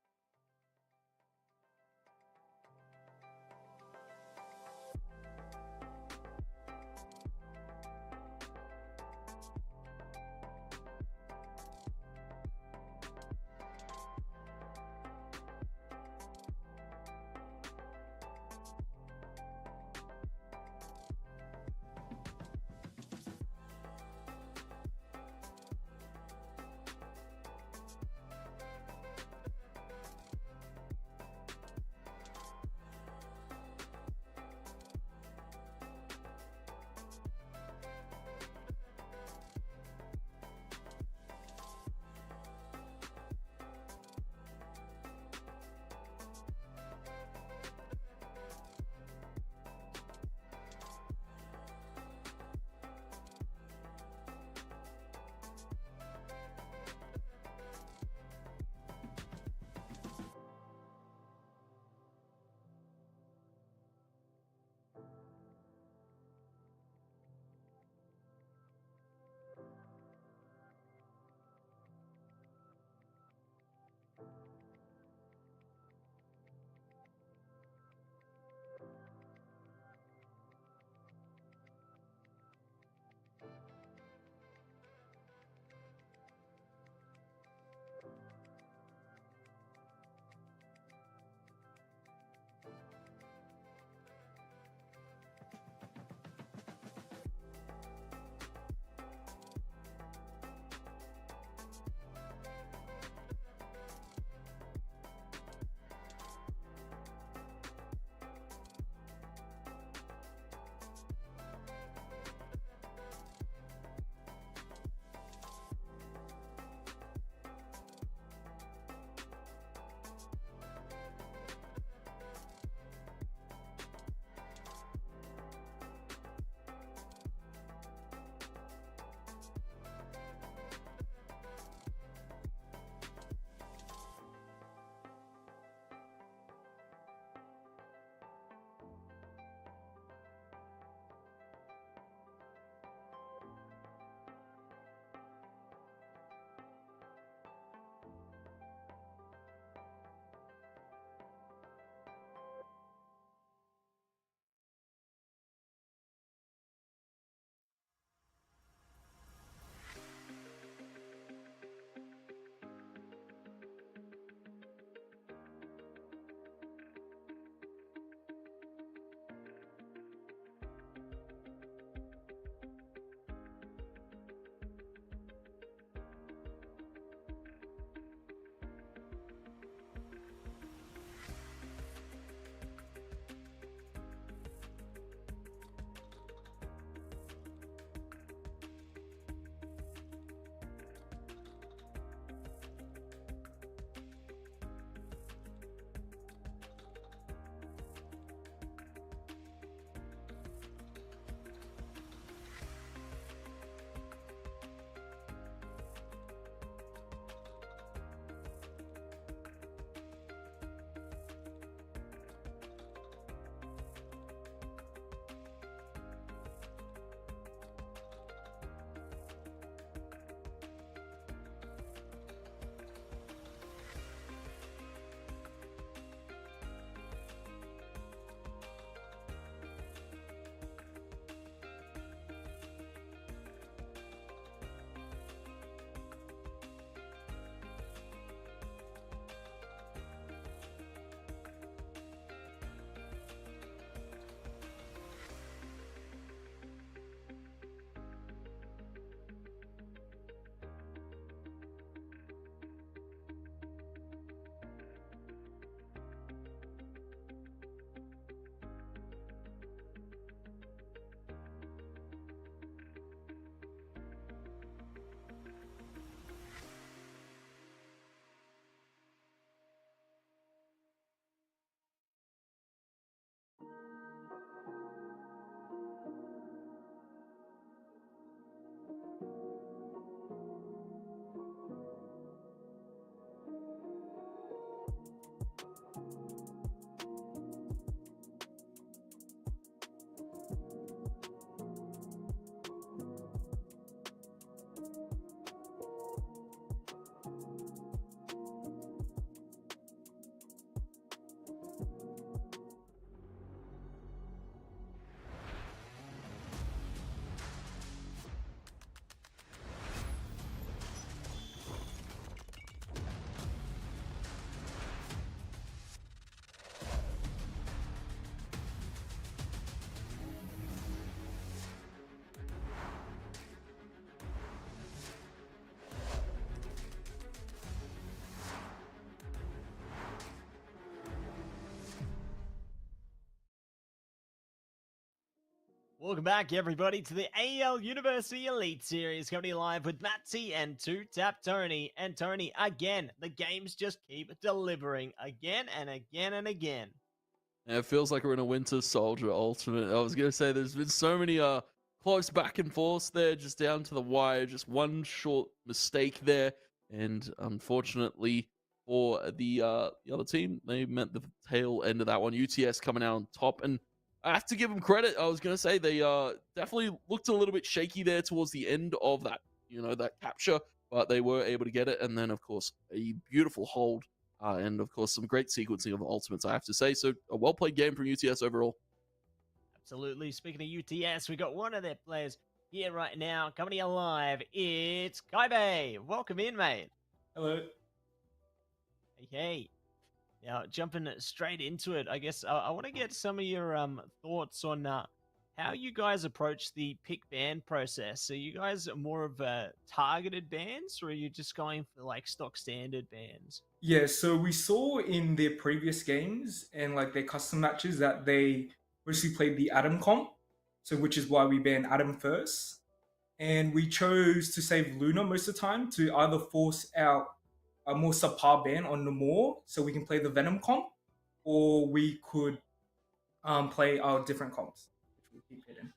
Welcome back, everybody, to the AEL University Elite Series, coming live with Matty and TwoTapTony. And Tony, again, the games just keep delivering again and again and again. And it feels like we're in a Winter Soldier Ultimate. I was going to say there's been so many close back and forth there, just down to the wire. Just one short mistake there. And unfortunately for the other team, they meant the tail end of that one. UTS coming out on top. And I have to give them credit. I was going to say they definitely looked a little bit shaky there towards the end of that, that capture, but they were able to get it. And then, of course, a beautiful hold, and of course, some great sequencing of ultimates, I have to say. So a well-played game from UTS overall. Absolutely. Speaking of UTS, we got one of their players here right now, coming here live. It's Kaibe. Welcome in, mate. Hello. Hey. Now, jumping straight into it, I guess I want to get some of your thoughts on how you guys approach the pick ban process. Are you guys more of targeted bans, or are you just going for like stock standard bans? Yeah, so we saw in their previous games and like their custom matches that they mostly played the Atom comp, so which is why we banned Atom first. And we chose to save Luna most of the time to either force out a more subpar ban on Namor so we can play the Venom comp, or we could play our different comps, which we keep hidden.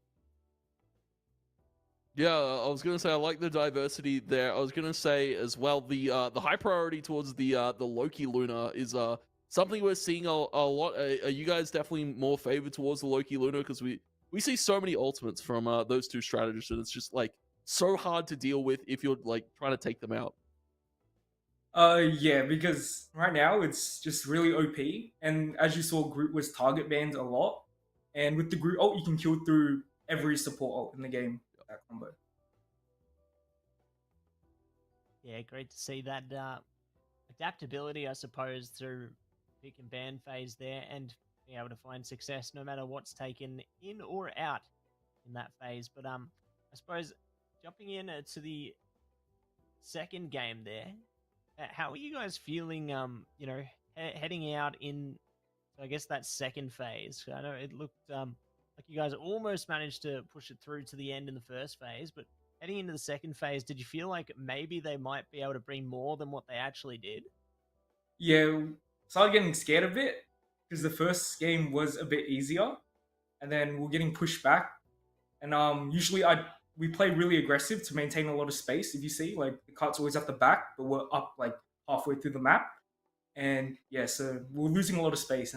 Yeah, I was gonna say I like the diversity there. I was gonna say as well the high priority towards the Loki Luna is something we're seeing a lot. Are you guys definitely more favored towards the Loki Luna, because we see so many ultimates from those two strategists, and it's just like so hard to deal with if you're like trying to take them out. Yeah, because right now it's just really OP, and as you saw, Groot was target banned a lot, and with the Groot ult, you can kill through every support ult in the game. That combo. Yeah, great to see that adaptability, I suppose, through pick and ban phase there, and being able to find success no matter what's taken in or out in that phase. But I suppose jumping in to the second game there. How are you guys feeling, heading out in, I guess, that second phase? I know it looked like you guys almost managed to push it through to the end in the first phase, but heading into the second phase, did you feel like maybe they might be able to bring more than what they actually did? Yeah, started getting scared a bit because the first game was a bit easier, and then we're getting pushed back. And usually we play really aggressive to maintain a lot of space. If you see, like the cart's always at the back, but we're up like halfway through the map, and yeah, so we're losing a lot of space,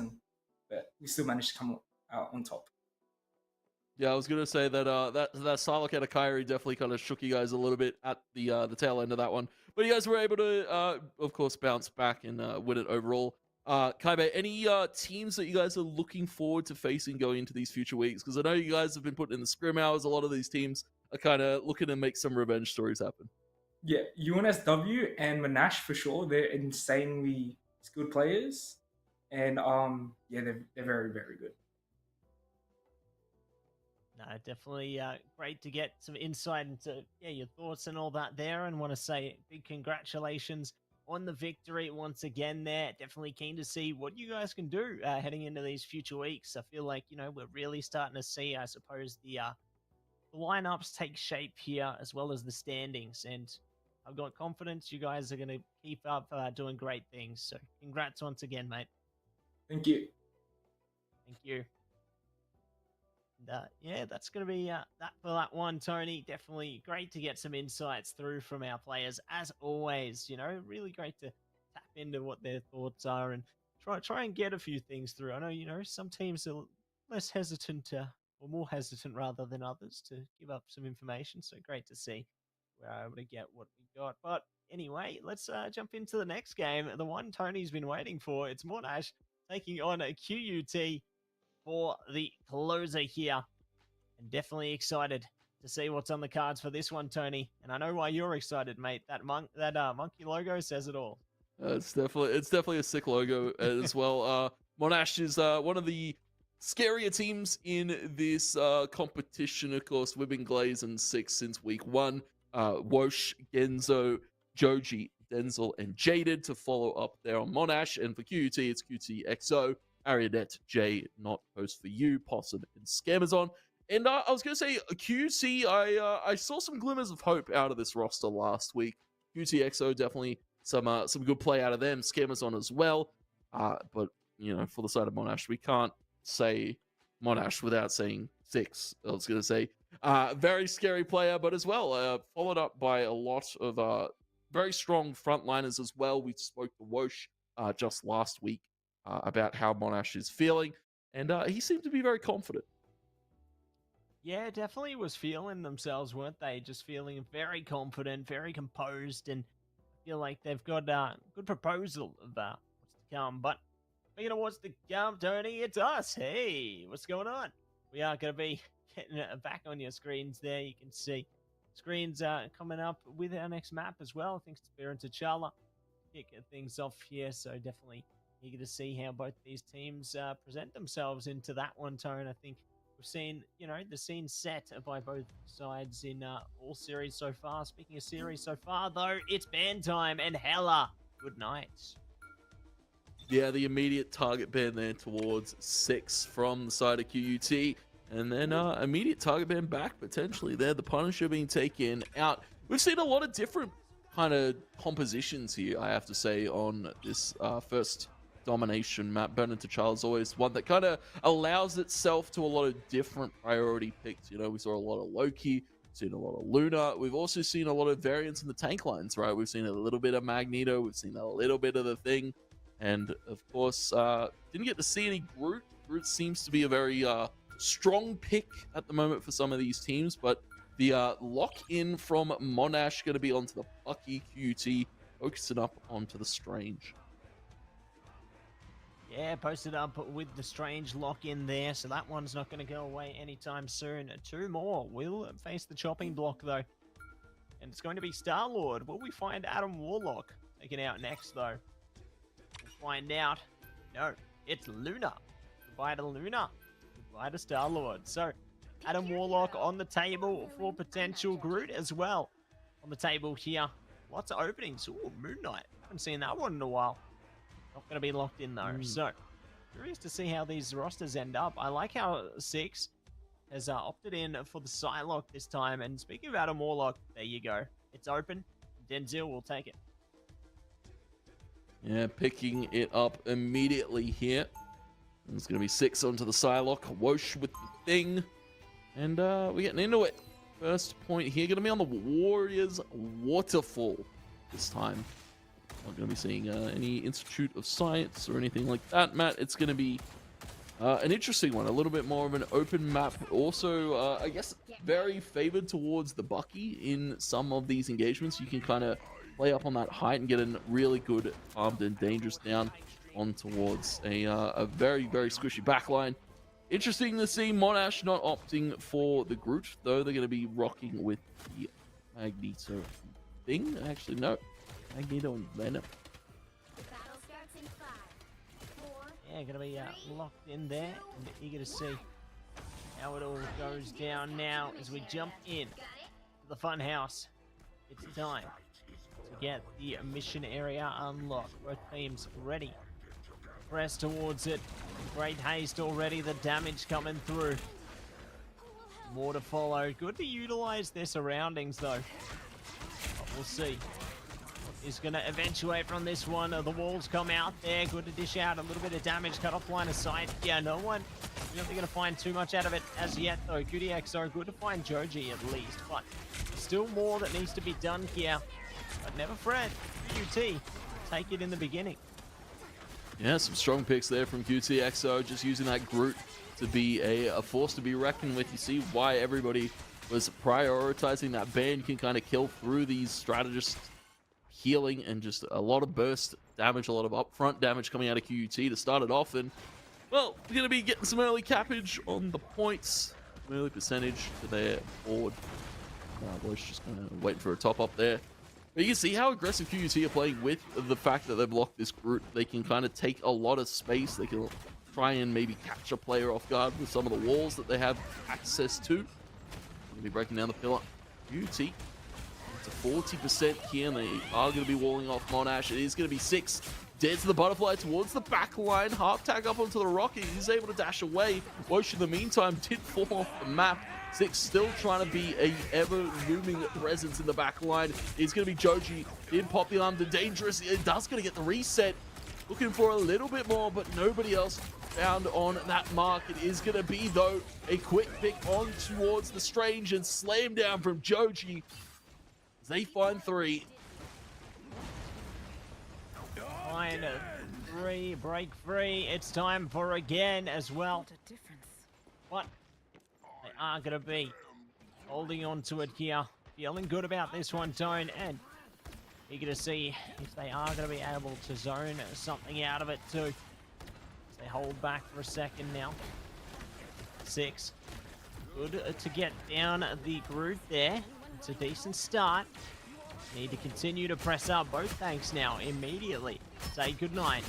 but we still managed to come out on top. Yeah, I was gonna say that that Psylocke at Akairi definitely kind of shook you guys a little bit at the tail end of that one, but you guys were able to, of course, bounce back and win it overall. Kaibe, any teams that you guys are looking forward to facing going into these future weeks? Because I know you guys have been putting in the scrim hours. A lot of these teams are kind of looking to make some revenge stories happen. Yeah, UNSW and Monash for sure. They're insanely skilled players, and yeah, they're very, very good. No, definitely great to get some insight into your thoughts and all that there, and want to say big congratulations on the victory once again there. Definitely keen to see what you guys can do heading into these future weeks. I feel like, we're really starting to see, I suppose, the lineups take shape here, as well as the standings, and I've got confidence you guys are going to keep up doing great things. So congrats once again, mate. Thank you. Thank you. And, yeah, that's going to be that for that one, Tony. Definitely great to get some insights through from our players, as always. Really great to tap into what their thoughts are and try and get a few things through. I know, some teams are less hesitant, or more hesitant rather than others, to give up some information. So great to see we're able to get what we got. But anyway, let's jump into the next game, the one Tony's been waiting for. It's Monash taking on a QUT for the closer here, and definitely excited to see what's on the cards for this one, Tony. And I know why you're excited, mate. That monkey logo says it all. It's definitely a sick logo as well. Monash is one of the scarier teams in this competition. Of course, we've been glazing 6 since week 1. WHOOSH, Genzo, Joji, Denzel, and Jaded to follow up there on Monash. And for QUT, it's QTXO, Ariadet, J, Not Post for You, Possum, and Scamazon. And I was going to say, QT, I saw some glimmers of hope out of this roster last week. QTXO, definitely some good play out of them. Scammers on as well. But, you know, for the side of Monash, we can't say Monash without saying Six. I was going to say, very scary player, but as well, followed up by a lot of very strong frontliners as well. We spoke to BkWhatOCE just last week about how Monash is feeling, and he seemed to be very confident. Yeah, definitely was feeling themselves, weren't they? Just feeling very confident, very composed, and I feel like they've got a good proposal of what's to come. But speaking of what's to come, Tony, it's us. Hey, what's going on? We are going to be getting it back on your screens there. You can see screens coming up with our next map as well. I think it's Spear and T'Challa. Kick things off here, so definitely eager to see how both these teams present themselves into that one, Tone. I think we've seen, you know, the scene set by both sides in all series so far. Speaking of series so far, though, it's ban time and hella good night. Yeah, the immediate target ban there towards 6 from the side of QUT. And then immediate target ban back potentially there. The Punisher being taken out. We've seen a lot of different kind of compositions here, I have to say, on this first domination map. Burn into T'Challa's always one that kind of allows itself to a lot of different priority picks. You know, we saw a lot of Loki, seen a lot of Luna. We've also seen a lot of variants in the tank lines, right? We've seen a little bit of Magneto. We've seen a little bit of the Thing. And, of course, didn't get to see any Groot. Groot seems to be a very strong pick at the moment for some of these teams. But the lock-in from Monash going to be onto the Bucky QT, focusing up onto the Strange. Yeah, posted up with the Strange lock-in there, so that one's not going to go away anytime soon. 2 more will face the chopping block, though. And it's going to be Star-Lord. Will we find Adam Warlock taken out next, though? We'll find out. No, it's Luna. Goodbye to Luna. Goodbye to Star-Lord. So, Adam Warlock on the table for potential Groot as well. On the table here. Lots of openings. Ooh, Moon Knight. Haven't seen that one in a while. Not going to be locked in, though. So, curious to see how these rosters end up. I like how 6 has opted in for the Psylocke this time. And speaking of Adam Warlock, there you go. It's open. Denzel will take it. Yeah, picking it up immediately here. It's going to be 6 onto the Psylocke. BkWhatOCE with the Thing. And we're getting into it. First point here going to be on the Warriors Waterfall this time. Not going to be seeing any Institute of Science or anything like that, Matt. It's going to be an interesting one. A little bit more of an open map. Also, I guess, very favored towards the Bucky in some of these engagements. You can kind of play up on that height and get a really good armed and dangerous down on towards a very, very squishy backline. Interesting to see Monash not opting for the Groot, though. They're going to be rocking with the Magneto Thing. Actually, no. Magneto and Venom. Yeah, going to be locked in there and eager to see how it all goes down now as we jump in to the fun house. It's time to get the mission area unlocked. Both teams ready. Press towards it. Great haste already. The damage coming through. More to follow. Good to utilize their surroundings, though. But we'll see. Is going to eventuate from this one. The walls come out there. Good to dish out a little bit of damage. Cut off line of sight. Yeah, no one. You're not going to find too much out of it as yet, though. QDXO, good to find Joji at least. But still more that needs to be done here. But never fret. QT, take it in the beginning. Yeah, some strong picks there from QTXO. Just using that Groot to be a force to be reckoned with. You see why everybody was prioritizing that ban. You can kind of kill through these strategists. Healing and just a lot of burst damage, a lot of upfront damage coming out of QUT to start it off. And, well, we're going to be getting some early cappage on the points. Early percentage to their board. BkWhatOCE just kind of waiting for a top up there. But you can see how aggressive QUT are playing with the fact that they've blocked this Groot. They can kind of take a lot of space. They can try and maybe catch a player off guard with some of the walls that they have access to. Going to be breaking down the pillar. QUT. It's a 40% here, and they are going to be walling off Monash. It is going to be 6 Dead to the butterfly towards the back line. Half tag up onto the rocket. He's able to dash away. WhatOCE in the meantime did fall off the map. Six still trying to be a ever-looming presence in the back line. It's going to be Joji. Did pop the arm to Dangerous. It does going to get the reset. Looking for a little bit more, but nobody else found on that mark. It is going to be, though, a quick pick on towards the Strange and slam down from Joji as they find 3. Line 3, break free. It's time for again as well. What a difference. What they are going to be holding on to it here. Feeling good about this one, Tone, and eager to see if they are going to be able to zone something out of it too. As they hold back for a second now. 6. Good to get down the groove there. It's a decent start. Need to continue to press up both tanks now immediately. Say goodnight.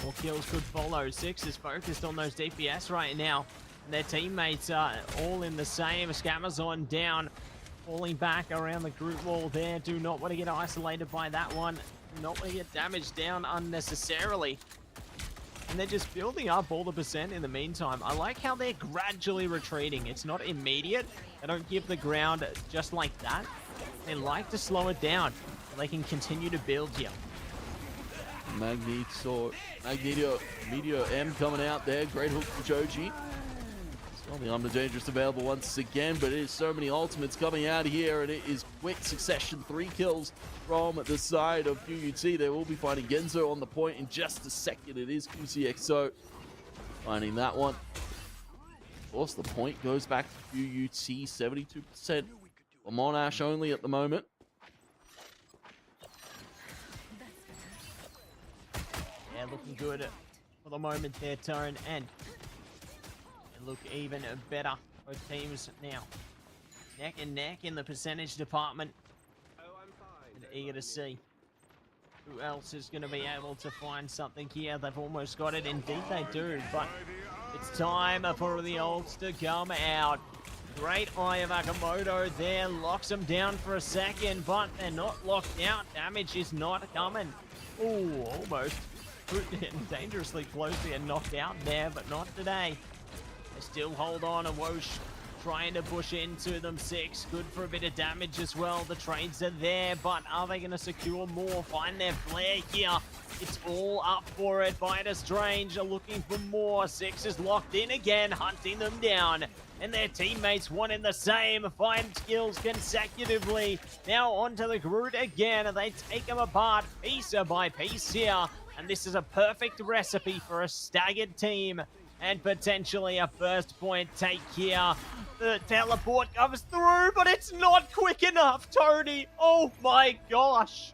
More kills could follow. 6 is focused on those DPS right now. And their teammates are all in the same. Scamazon down. Falling back around the group wall there. Do not want to get isolated by that one. Do not want to get damaged down unnecessarily. And they're just building up all the percent in the meantime. I like how they're gradually retreating. It's not immediate. They don't give the ground just like that. They like to slow it down so they can continue to build here. Magneto Meteor M coming out there. Great hook for Joji. Still the Armed Dangerous available once again, but it is so many ultimates coming out here, and it is quick succession. 3 kills from the side of QUT. They will be finding Genzo on the point in just a second. It is QCXO finding that one. Of course, the point goes back to QUT, 72%. For Monash only at the moment. Yeah, looking good for the moment there, Tone, and they look even better. Both teams now neck and neck in the percentage department. And eager to see who else is going to be able to find something here. They've almost got it. Indeed they do, but it's time for the ults to come out. Great eye of Akamoto there, locks them down for a second, but they're not locked out. Damage is not coming. Ooh, almost dangerously close to get knocked out there, but not today. They still hold on, and WhatOCE trying to push into them. 6, good for a bit of damage as well. The trades are there, but are they going to secure more? Find their flare here. It's all up for it. Biter Strange are looking for more. 6 is locked in again, hunting them down. And their teammates wanting the same. 5 kills consecutively. Now onto the Groot again. They take them apart piece by piece here. And this is a perfect recipe for a staggered team. And potentially a first point take here. The teleport comes through, but it's not quick enough, Tony. Oh my gosh.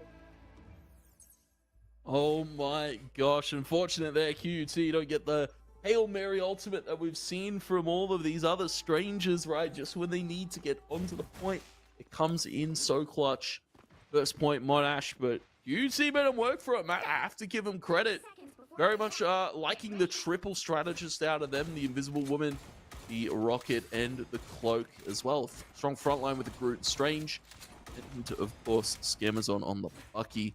Oh my gosh. Unfortunate there, QUT. You don't get the Hail Mary ultimate that we've seen from all of these other strangers, right? Just when they need to get onto the point, it comes in so clutch. First point, Monash, but QUT made him work for it, Matt. I have to give him credit. Very much liking the triple strategist out of them, the Invisible Woman, the Rocket, and the Cloak as well. Strong front line with the Groot Strange, and of course, Scamazon on the Bucky.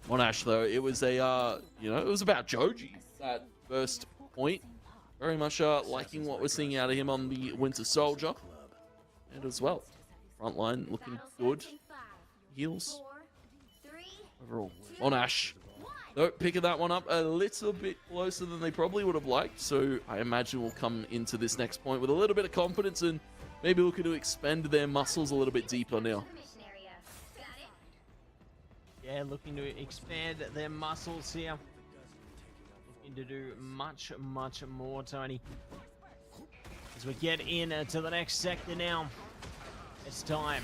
Monash, though, it was a, it was about Joji, that first point. Very much liking what we're seeing out of him on the Winter Soldier. And as well, front line looking good. Heals. Overall, Monash. Nope, picking that one up a little bit closer than they probably would have liked. So I imagine we'll come into this next point with a little bit of confidence and maybe looking to expend their muscles a little bit deeper now. Yeah, looking to expand their muscles here. Looking to do much, much more, Tony. As we get into the next sector now, it's time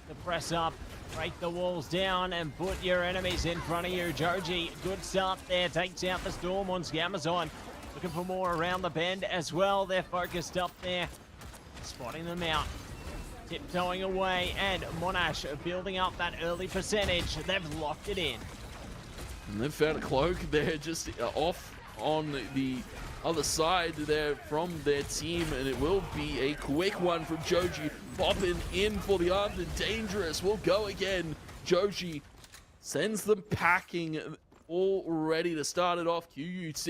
to press up, break the walls down, and put your enemies in front of you. Joji, good start there, takes out the Storm on Scamazon. Looking for more around the bend as well. They're focused up there, spotting them out. Tiptoeing away, and Monash building up that early percentage. They've locked it in. And they've found a Cloak there just off on the other side there from their team, and it will be a quick one from Joji. Popping in for the Armed and Dangerous. Will go again. Joji sends them packing. all ready to start it off. QUT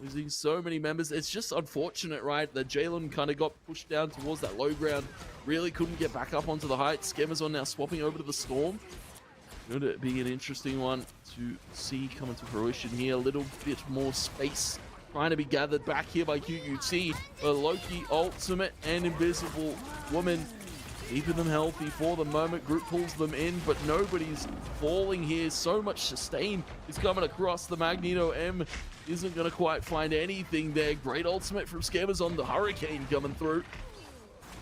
losing so many members. It's just unfortunate, right, that Jalen kind of got pushed down towards that low ground. Really couldn't get back up onto the heights. Scammers now swapping over to the Storm. Going to be an interesting one to see coming to fruition here. A little bit more space trying to be gathered back here by QUT. But Loki, Ultimate, and Invisible Woman keeping them healthy for the moment. Group pulls them in, but nobody's falling here. So much sustain is coming across. The Magneto M isn't going to quite find anything there. Great ultimate from Scammers on the Hurricane coming through.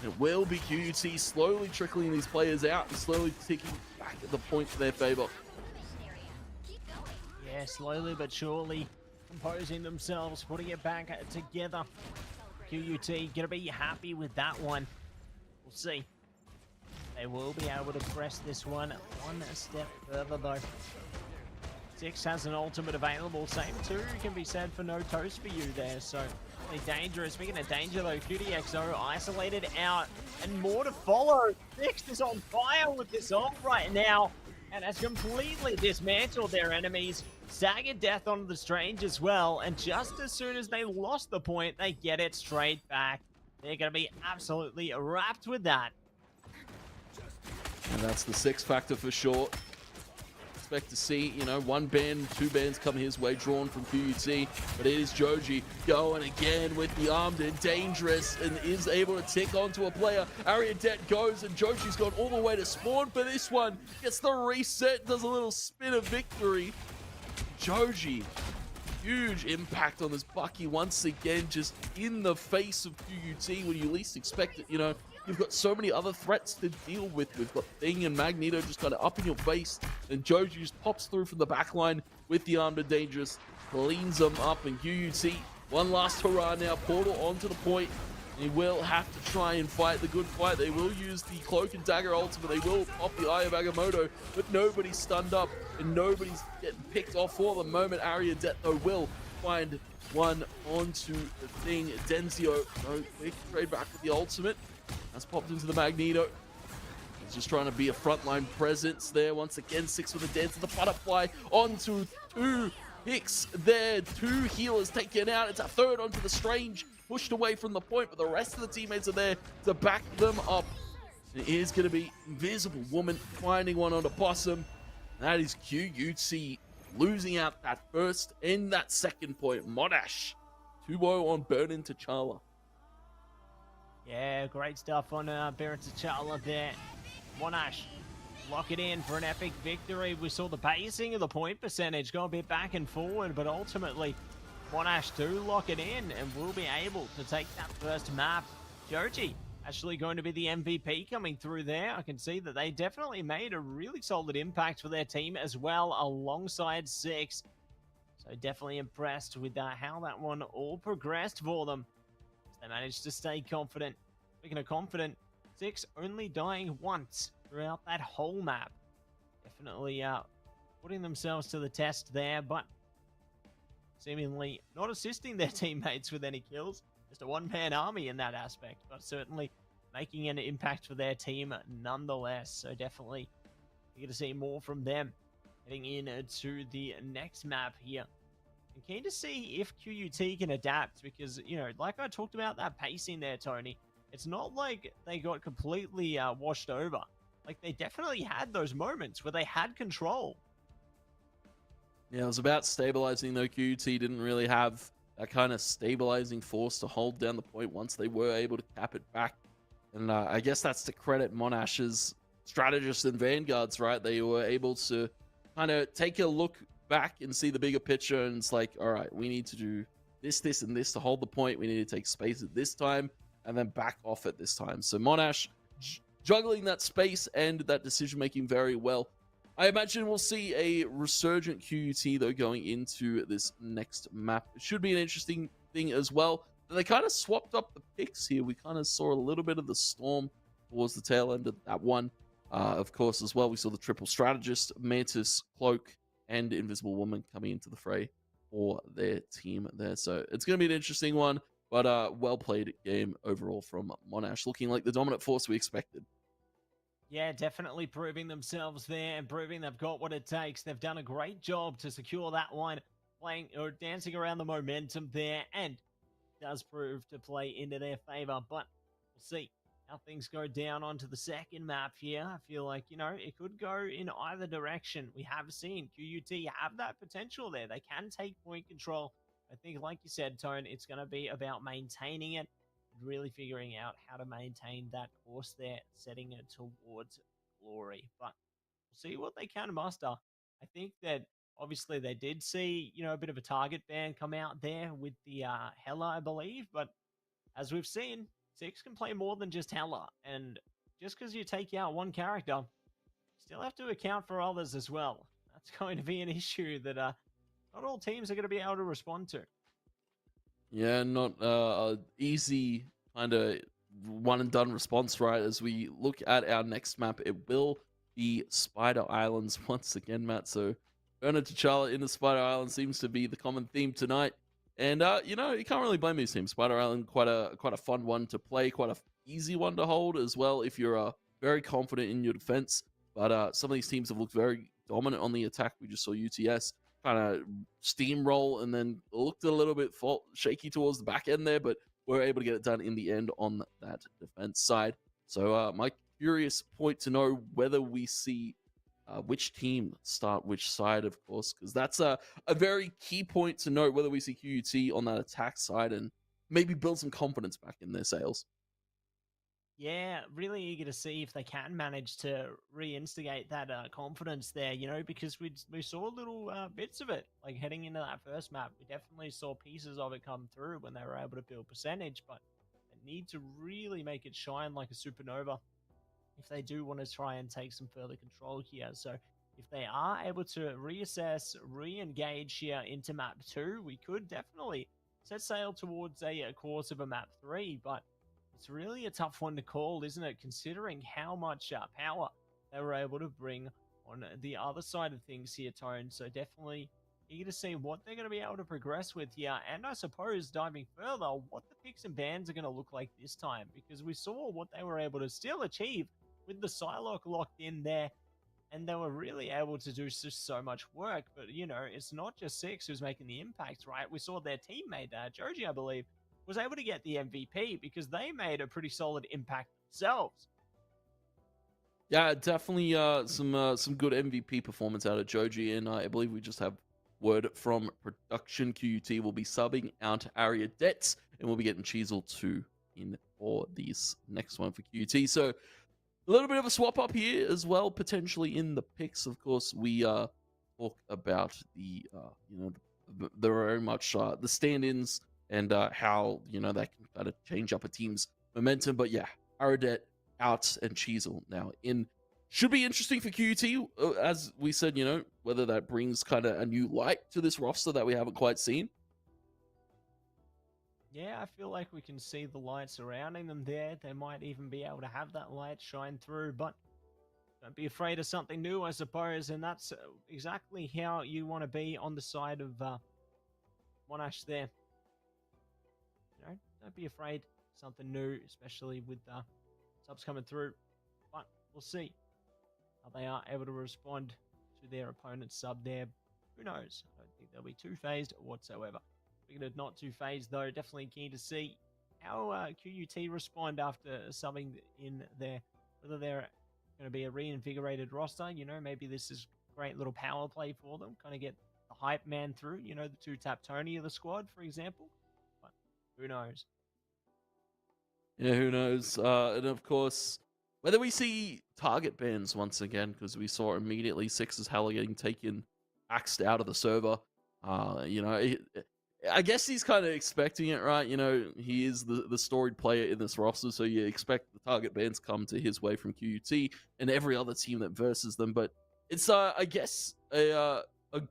It will be QUT slowly trickling these players out and slowly ticking back at the point in their favor. Yeah, slowly but surely composing themselves, putting it back together. QUT gonna be happy with that one. We'll see. They will be able to press this one step further though. Six has an ultimate available. Same too can be said for no toast for you there. So really dangerous. Speaking of danger though, QDXO isolated out and more to follow. Six is on fire with this ult right now and has completely dismantled their enemies. Staggered death onto the Strange as well. And just as soon as they lost the point, they get it straight back. They're going to be absolutely wrapped with that. And that's the Six factor for sure. Expect to see, you know, one ban, two bans come his way, drawn from QUT, but it is Joji going again with the armed and dangerous and is able to tick onto a player. Ariadet goes and Joji's gone all the way to spawn for this one. Gets the reset, does a little spin of victory. Joji, huge impact on this Bucky once again, just in the face of QUT when you least expect it, you know. You've got so many other threats to deal with. We've got Thing and Magneto just kind of up in your face. And Joji just pops through from the back line with the armed and dangerous. Cleans them up. And QUT, one last hurrah now. Portal onto the point. They will have to try and fight the good fight. They will use the Cloak and Dagger ultimate. They will pop the Eye of Agamotto. But nobody's stunned up. And nobody's getting picked off for the moment. Ariadet, though, will find one onto the Thing. Denzio, no quick trade back with the ultimate. That's popped into the Magneto. He's just trying to be a frontline presence there. Once again, Six with a dance to the butterfly. Onto two picks there. Two healers taken out. It's a third onto the Strange. Pushed away from the point, but the rest of the teammates are there to back them up. It is going to be Invisible Woman finding one on the Possum. That is QUT losing out that first and that second point. Monash 2-0 on Burnin T'Challa. Yeah, great stuff on Baron T'Challa there. Monash, lock it in for an epic victory. We saw the pacing of the point percentage go a bit back and forward, but ultimately, Monash do lock it in and will be able to take that first map. Joji actually going to be the MVP coming through there. I can see that they definitely made a really solid impact for their team as well alongside Six. So definitely impressed with how that one all progressed for them. They managed to stay confident. Speaking of confident, Six only dying once throughout that whole map. Definitely putting themselves to the test there, but seemingly not assisting their teammates with any kills. Just a one-man army in that aspect, but certainly making an impact for their team nonetheless. So definitely you're going to see more from them heading into the next map here. I'm keen to see if QUT can adapt because, you know, like I talked about that pacing there, Tony, it's not like they got completely washed over. Like, they definitely had those moments where they had control. Yeah, it was about stabilizing, though. QUT didn't really have that kind of stabilizing force to hold down the point once they were able to cap it back. And I guess that's to credit Monash's strategists and vanguards, right? They were able to kind of take a look back and see the bigger picture, and it's like, all right, we need to do this, this, and this to hold the point. We need to take space at this time and then back off at this time. So Monash juggling that space and that decision making very well. I imagine we'll see a resurgent QUT though going into this next map. It should be an interesting thing as well. They kind of swapped up the picks here. We kind of saw a little bit of the Storm towards the tail end of that one. Of course, as well, we saw the triple strategist, Mantis, Cloak, and Invisible Woman coming into the fray for their team there. So it's going to be an interesting one, but well played game overall from Monash, looking like the dominant force we expected. Yeah, definitely proving themselves there and proving they've got what it takes. They've done a great job to secure that one, playing or dancing around the momentum there, and does prove to play into their favor. But we'll see how things go down onto the second map here. I feel like, it could go in either direction. We have seen QUT have that potential there. They can take point control. I think, like you said, Tone, it's going to be about maintaining it, really figuring out how to maintain that course there, setting it towards glory. But we'll see what they can muster. I think that obviously they did see, a bit of a target ban come out there with the Hella, I believe. But as we've seen, Six can play more than just Hella. And just because you take out one character, you still have to account for others as well. That's going to be an issue that not all teams are going to be able to respond to. Yeah, not easy kind of one and done response, right? As we look at our next map, it will be Spider Islands once again, Matt. So Bernard T'Challa in the Spider Island seems to be the common theme tonight. And you can't really blame these teams. Spider Island, quite a fun one to play, quite a easy one to hold as well if you're very confident in your defense. But some of these teams have looked very dominant on the attack. We just saw UTS kind of steamroll and then looked a little bit shaky towards the back end there, but we're able to get it done in the end on that defense side. So my curious point to know whether we see which team start which side, of course, because that's a very key point to note, whether we see QUT on that attack side and maybe build some confidence back in their sales. Yeah, really eager to see if they can manage to reinstigate that confidence there, because we saw little bits of it, like heading into that first map. We definitely saw pieces of it come through when they were able to build percentage, but they need to really make it shine like a supernova if they do want to try and take some further control here. So if they are able to reassess, re-engage here into map 2, we could definitely set sail towards a course of a map 3, but it's really a tough one to call, isn't it, considering how much power they were able to bring on the other side of things here, Tone. So definitely eager to see what they're going to be able to progress with here. And I suppose, diving further, what the picks and bans are going to look like this time, because we saw what they were able to still achieve with the Psylocke locked in there, and they were really able to do so much work. But, it's not just Six who's making the impact, right? We saw their teammate, Joji, I believe, was able to get the MVP because they made a pretty solid impact themselves. Yeah, definitely some good MVP performance out of Joji, and I believe we just have word from production. QUT will be subbing out Aria Debts, and we'll be getting Cheezel 2 in for this next one for QUT. So a little bit of a swap up here as well, potentially in the picks. Of course, we talk about the very much the stand-ins and how they can kind of change up a team's momentum. But yeah, Aradet out and Cheezel now in. Should be interesting for QUT, as we said, whether that brings kind of a new light to this roster that we haven't quite seen. Yeah, I feel like we can see the light surrounding them there. They might even be able to have that light shine through, but don't be afraid of something new, I suppose, and that's exactly how you want to be on the side of Monash there. Don't be afraid of something new, especially with subs coming through, but we'll see how they are able to respond to their opponent's sub there. Who knows? I don't think they'll be too phased whatsoever. Speaking of not too phased, though, definitely keen to see how QUT respond after subbing in there, whether they're going to be a reinvigorated roster. Maybe this is a great little power play for them, kind of get the hype man through, the TwoTapTony of the squad, for example. But who knows? Yeah, who knows? And of course, whether we see target bans once again, because we saw immediately Six's Hella getting axed out of the server. I guess he's kind of expecting it, right? He is the storied player in this roster, so you expect the target bans come to his way from QUT and every other team that versus them. But it's, I guess, a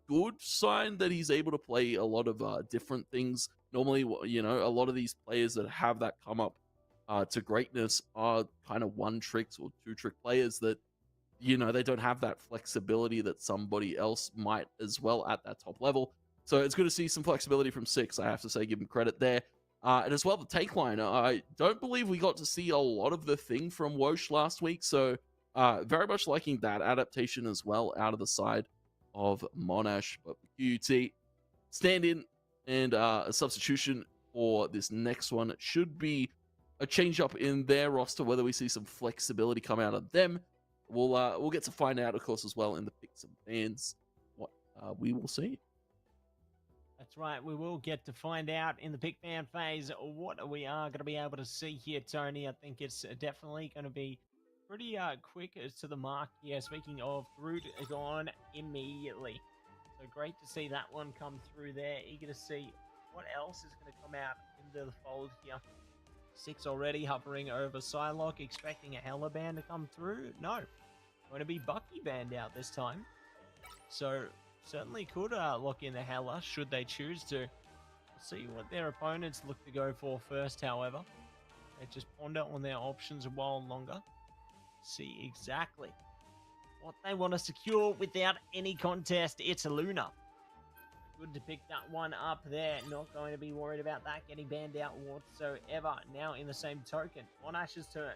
good sign that he's able to play a lot of different things. Normally, a lot of these players that have that come up to greatness are kind of one-trick or two-trick players that, they don't have that flexibility that somebody else might as well at that top level. So it's good to see some flexibility from Six, I have to say, give him credit there. And as well, the take line. I don't believe we got to see a lot of the thing from WotOCE last week, so very much liking that adaptation as well out of the side of Monash. But QUT stand in and a substitution for this next one should be a change up in their roster. Whether we see some flexibility come out of them, we'll get to find out, of course, as well in the picks and bans. What we will see. That's right. We will get to find out in the pick ban phase what we are going to be able to see here, Tony. I think it's definitely going to be pretty quick to the mark here. Speaking of, Groot is on immediately. So great to see that one come through there. Eager to see what else is going to come out into the fold here. 6 already hovering over Psylocke, expecting a Hella ban to come through. No, going to be Bucky banned out this time. So certainly could lock in the Hella should they choose to. We'll see what their opponents look to go for first, however. They just ponder on their options a while longer. See exactly what they want to secure without any contest. It's Luna. Good to pick that one up there. Not going to be worried about that getting banned out whatsoever. Now in the same token, Monash's turn.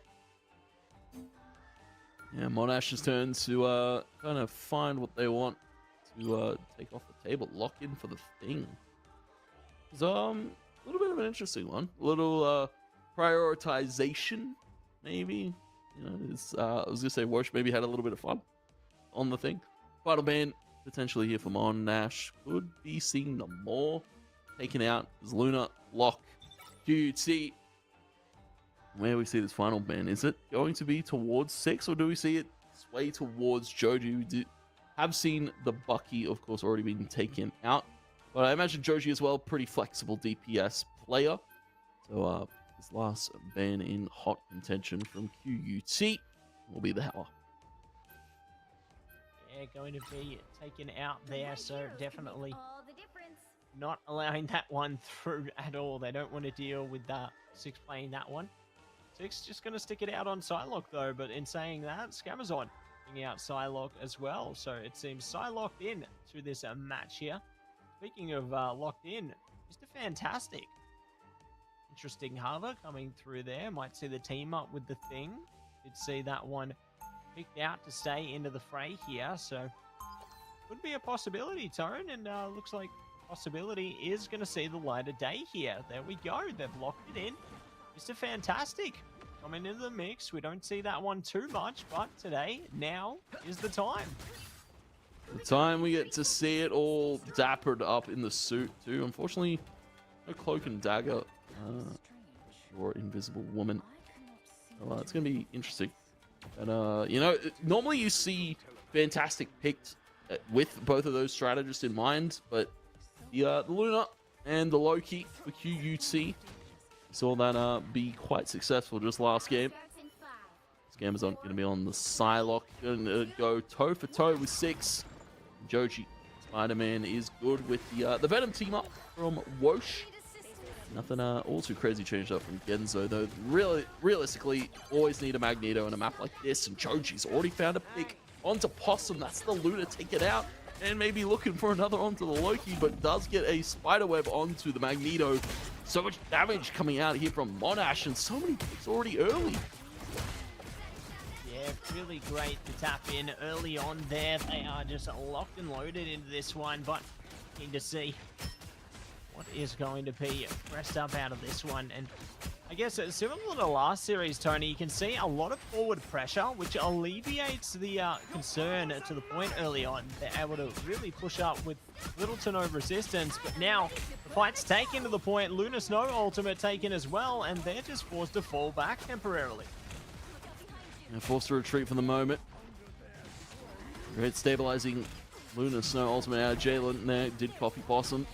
Yeah, Monash's turn to kind of find what they want to take off the table. Lock in for the thing. It's a little bit of an interesting one. A little prioritization, maybe. You know, it's, I was gonna say WotOCE maybe had a little bit of fun on the thing. Final ban potentially here for Monash. Could be seeing the more taken out is Luna, Lock, QT. Where we see this final ban, is it going to be towards 6, or do we see it sway towards Joji? We have seen the Bucky, of course, already been taken out, but I imagine Joji as well, pretty flexible DPS player. So this last ban in hot contention from QUT will be the Hella. Yeah, going to be taken out there, so definitely not allowing that one through at all. They don't want to deal with 6 playing that one. 6 just going to stick it out on Psylocke though, but in saying that, Scamazon bringing out Psylocke as well. So it seems Psylocke in to this match here. Speaking of locked in, Mr. Fantastic. Interesting hover coming through there. Might see the team up with the thing. Did see that one picked out to stay into the fray here. So could be a possibility, Tone. And looks like possibility is going to see the light of day here. There we go. They've locked it in. Mr. Fantastic coming into the mix. We don't see that one too much, but today, now is the time. The time we get to see it all dappered up in the suit too. Unfortunately, no cloak and dagger. Or invisible woman. So, it's going to be interesting. And, you know, normally you see Fantastic picked with both of those strategists in mind, but the Luna and the Loki for QUT saw that be quite successful just last game. Scammers aren't going to be on the Psylocke. Going to go toe for toe with 6. Joji Spider-Man is good with the Venom team up from WotOCE. Nothing all too crazy changed up from Genzo, though. Really, realistically, always need a Magneto in a map like this. And Joji's already found a pick onto Possum. That's the Luna. Take it out. And maybe looking for another onto the Loki, but does get a spiderweb onto the Magneto. So much damage coming out here from Monash, and so many picks already early. Yeah, really great to tap in early on there. They are just locked and loaded into this one, but keen to see what is going to be pressed up out of this one. And I guess similar to the last series, Tony, you can see a lot of forward pressure, which alleviates the concern to the point early on. They're able to really push up with little to no resistance, but now the fight's taken to the point. Luna's no ultimate taken as well, and they're just forced to fall back temporarily. And forced to retreat for the moment. Great stabilizing Luna Snow ultimate out of Jalen there. Did copy Possum.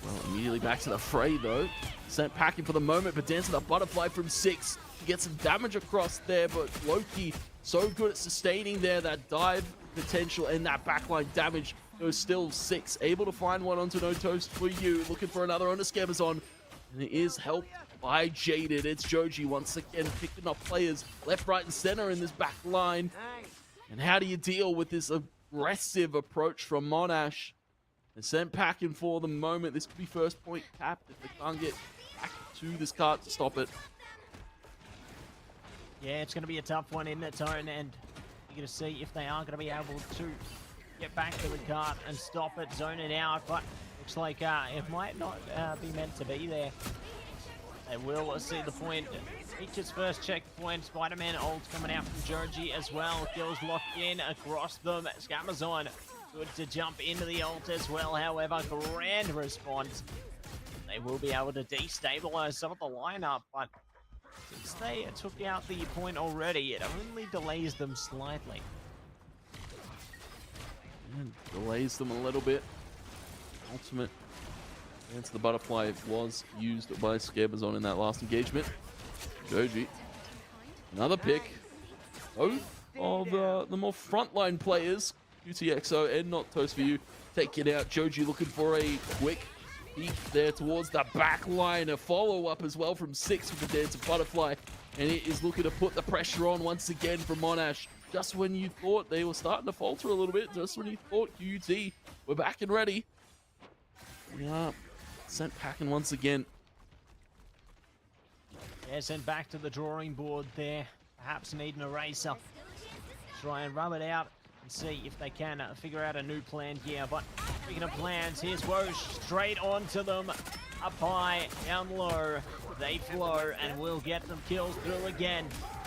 Well, immediately back to the fray though. Sent packing for the moment, but dancing the butterfly from 6 to get some damage across there. But Loki so good at sustaining there. That dive potential and that backline damage. Goes still 6. Able to find one onto No Toast for you. Looking for another onto Scamazon. And it is helped by Jaded. It's Joji once again picking up players left, right, and center in this back line. And how do you deal with this aggressive approach from Monash? They're sent packing for the moment. This could be first point capped if they can't get back to this cart to stop it. Yeah, it's going to be a tough one in the Tone, and you're going to see if they are going to be able to get back to the cart and stop it, zone it out, but looks like it might not be meant to be there. They will see the point. Reaches first checkpoint. Spider-Man ult coming out from Joji as well. Kills locked in across them. Scamazon good to jump into the ult as well. However, grand response. They will be able to destabilize some of the lineup, but since they took out the point already, it only delays them slightly. Delays them a little bit. Ultimate against the butterfly was used by Scamazon in that last engagement. Joji, another pick. Both of the more frontline players, UTXO and Not Toast for You, taking out Joji, looking for a quick peek there towards the back line. A follow-up as well from 6 with the Dance of Butterfly. And it is looking to put the pressure on once again from Monash. Just when you thought they were starting to falter a little bit, just when you thought QT were back and ready. Yeah, sent packing once again. Yeah, sent back to the drawing board there. Perhaps need an eraser. Try and rub it out and see if they can figure out a new plan here. But speaking of plans, here's Wosh straight onto them. Up high, down low. They flow and will get them kills through again.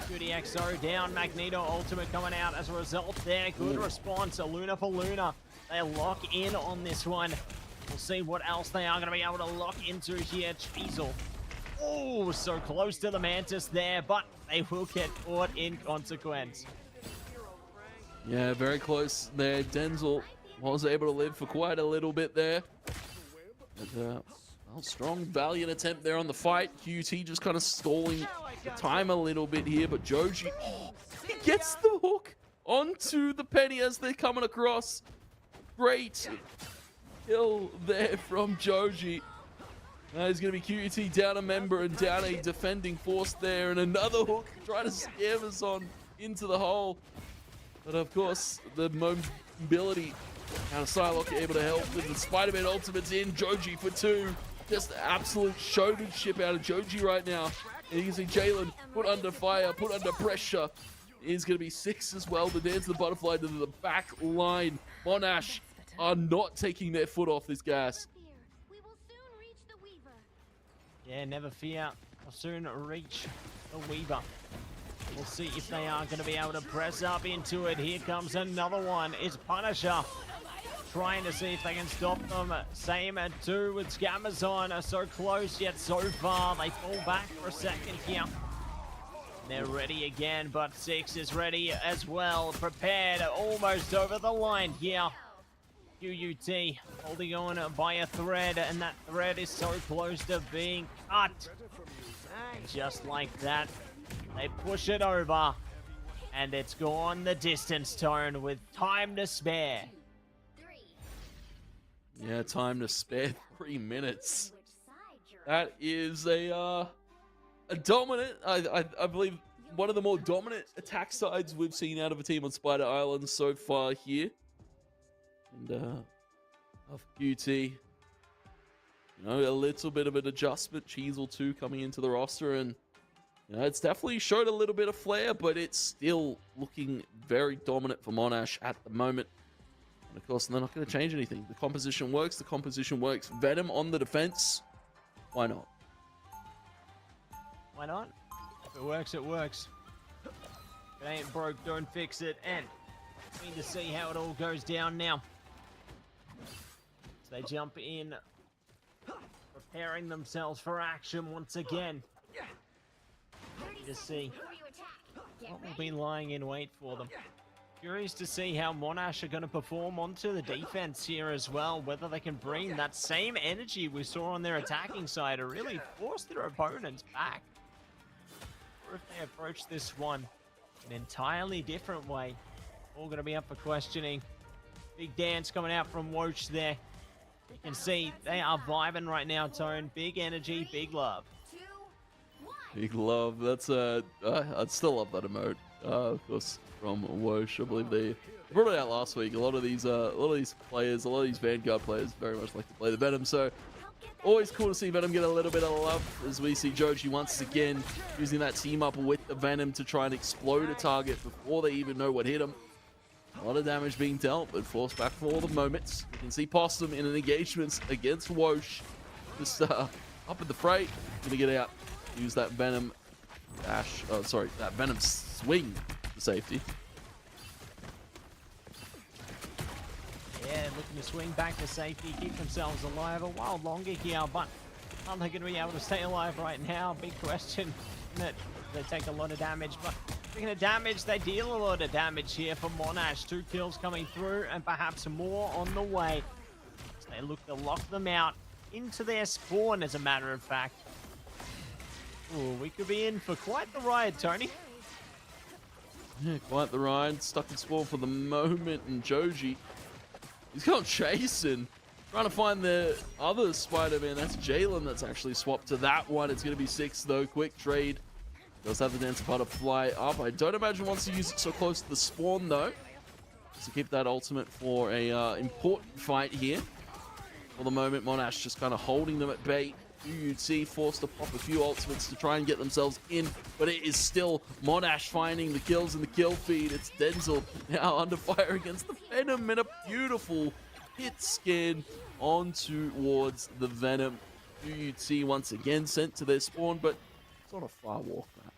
2DXO down, Magneto ultimate coming out as a result there. Good response, a Luna for Luna. They lock in on this one. We'll see what else they are going to be able to lock into here. Cheezel. Oh, so close to the Mantis there, but they will get caught in consequence. Yeah, very close there. Denzel was able to live for quite a little bit there. But, well, strong, valiant attempt there on the fight. QT just kind of stalling the time a little bit here, but Joji, he gets the hook onto the Penny as they're coming across. Great kill there from Joji. He's going to be QT down a member and down a defending force there, and another hook trying to scam us on into the hole. But of course, the mobility out of Psylocke able to help with the Spider-Man ultimates in. Joji for 2. Just absolute showmanship out of Joji right now. And you can see Jalen put under fire, put under pressure. Is going to be 6 as well. The Dance of the Butterfly to the back line. Monash are not taking their foot off this gas. Yeah, never fear. I'll soon reach the Weaver. We'll see if they are going to be able to press up into it. Here comes another one. It's Punisher. Trying to see if they can stop them. Same at 2 with Scamazon. So close yet so far. They fall back for a second here. They're ready again, but 6 is ready as well. Prepared, almost over the line here. QUT holding on by a thread, and that thread is so close to being cut. Just like that, they push it over, and it's gone the distance, Tone, with time to spare. Yeah, time to spare 3 minutes. That is a dominant, I believe, one of the more dominant attack sides we've seen out of a team on Spider Island so far here. And of QT, you know, a little bit of an adjustment. Cheezel 2 coming into the roster, and you know, it's definitely showed a little bit of flair, but it's still looking very dominant for Monash at the moment. And of course, they're not going to change anything. The composition works. The composition works. Venom on the defense. Why not? Why not? If it works, it works. If it ain't broke, don't fix it. And we need to see how it all goes down now. They jump in, preparing themselves for action once again. Need to see what will be lying in wait for them. Curious to see how Monash are going to perform onto the defense here as well, whether they can bring that same energy we saw on their attacking side to really force their opponents back. Or if they approach this one an entirely different way. All going to be up for questioning. Big dance coming out from Wosh there. You can see they are vibing right now, Tone. Big energy, big love. Big love. That's I'd still love that emote. Of course, from Wosh. I believe they brought it out last week. A lot of these players, a lot of these Vanguard players, very much like to play the Venom. So Always cool to see Venom get a little bit of love as we see Joji once again using that team up with the Venom to try and explode a target before they even know what hit him. A lot of damage being dealt, but forced back for all the moments. You can see Possum in an engagement against Wosh. Just up at the fray. Gonna get out. Use that Venom dash. Oh, sorry, that Venom swing for safety. Yeah, looking to swing back to safety, keep themselves alive a while longer here, but are they going to be able to stay alive right now? Big question. That they take a lot of damage, but speaking of damage, they deal a lot of damage here for Monash. 2 kills coming through and perhaps more on the way. So they look to lock them out into their spawn, as a matter of fact. Ooh, we could be in for quite the ride, Tony. Yeah, quite the ride. Stuck in spawn for the moment, and Joji, he's going chasing. Trying to find the other Spider-Man. That's Jalen that's actually swapped to that one. It's going to be 6, though. Quick trade. Does have the Dancer Butterfly up. I don't imagine wants to use it so close to the spawn, though. So keep that ultimate for a important fight here. For the moment, Monash just kind of holding them at bay. UUT forced to pop a few ultimates to try and get themselves in, but it is still Monash finding the kills in the kill feed. It's Denzel now under fire against the Venom, and a beautiful hit scan on towards the Venom. UUT once again sent to their spawn, but it's not a far walk, man.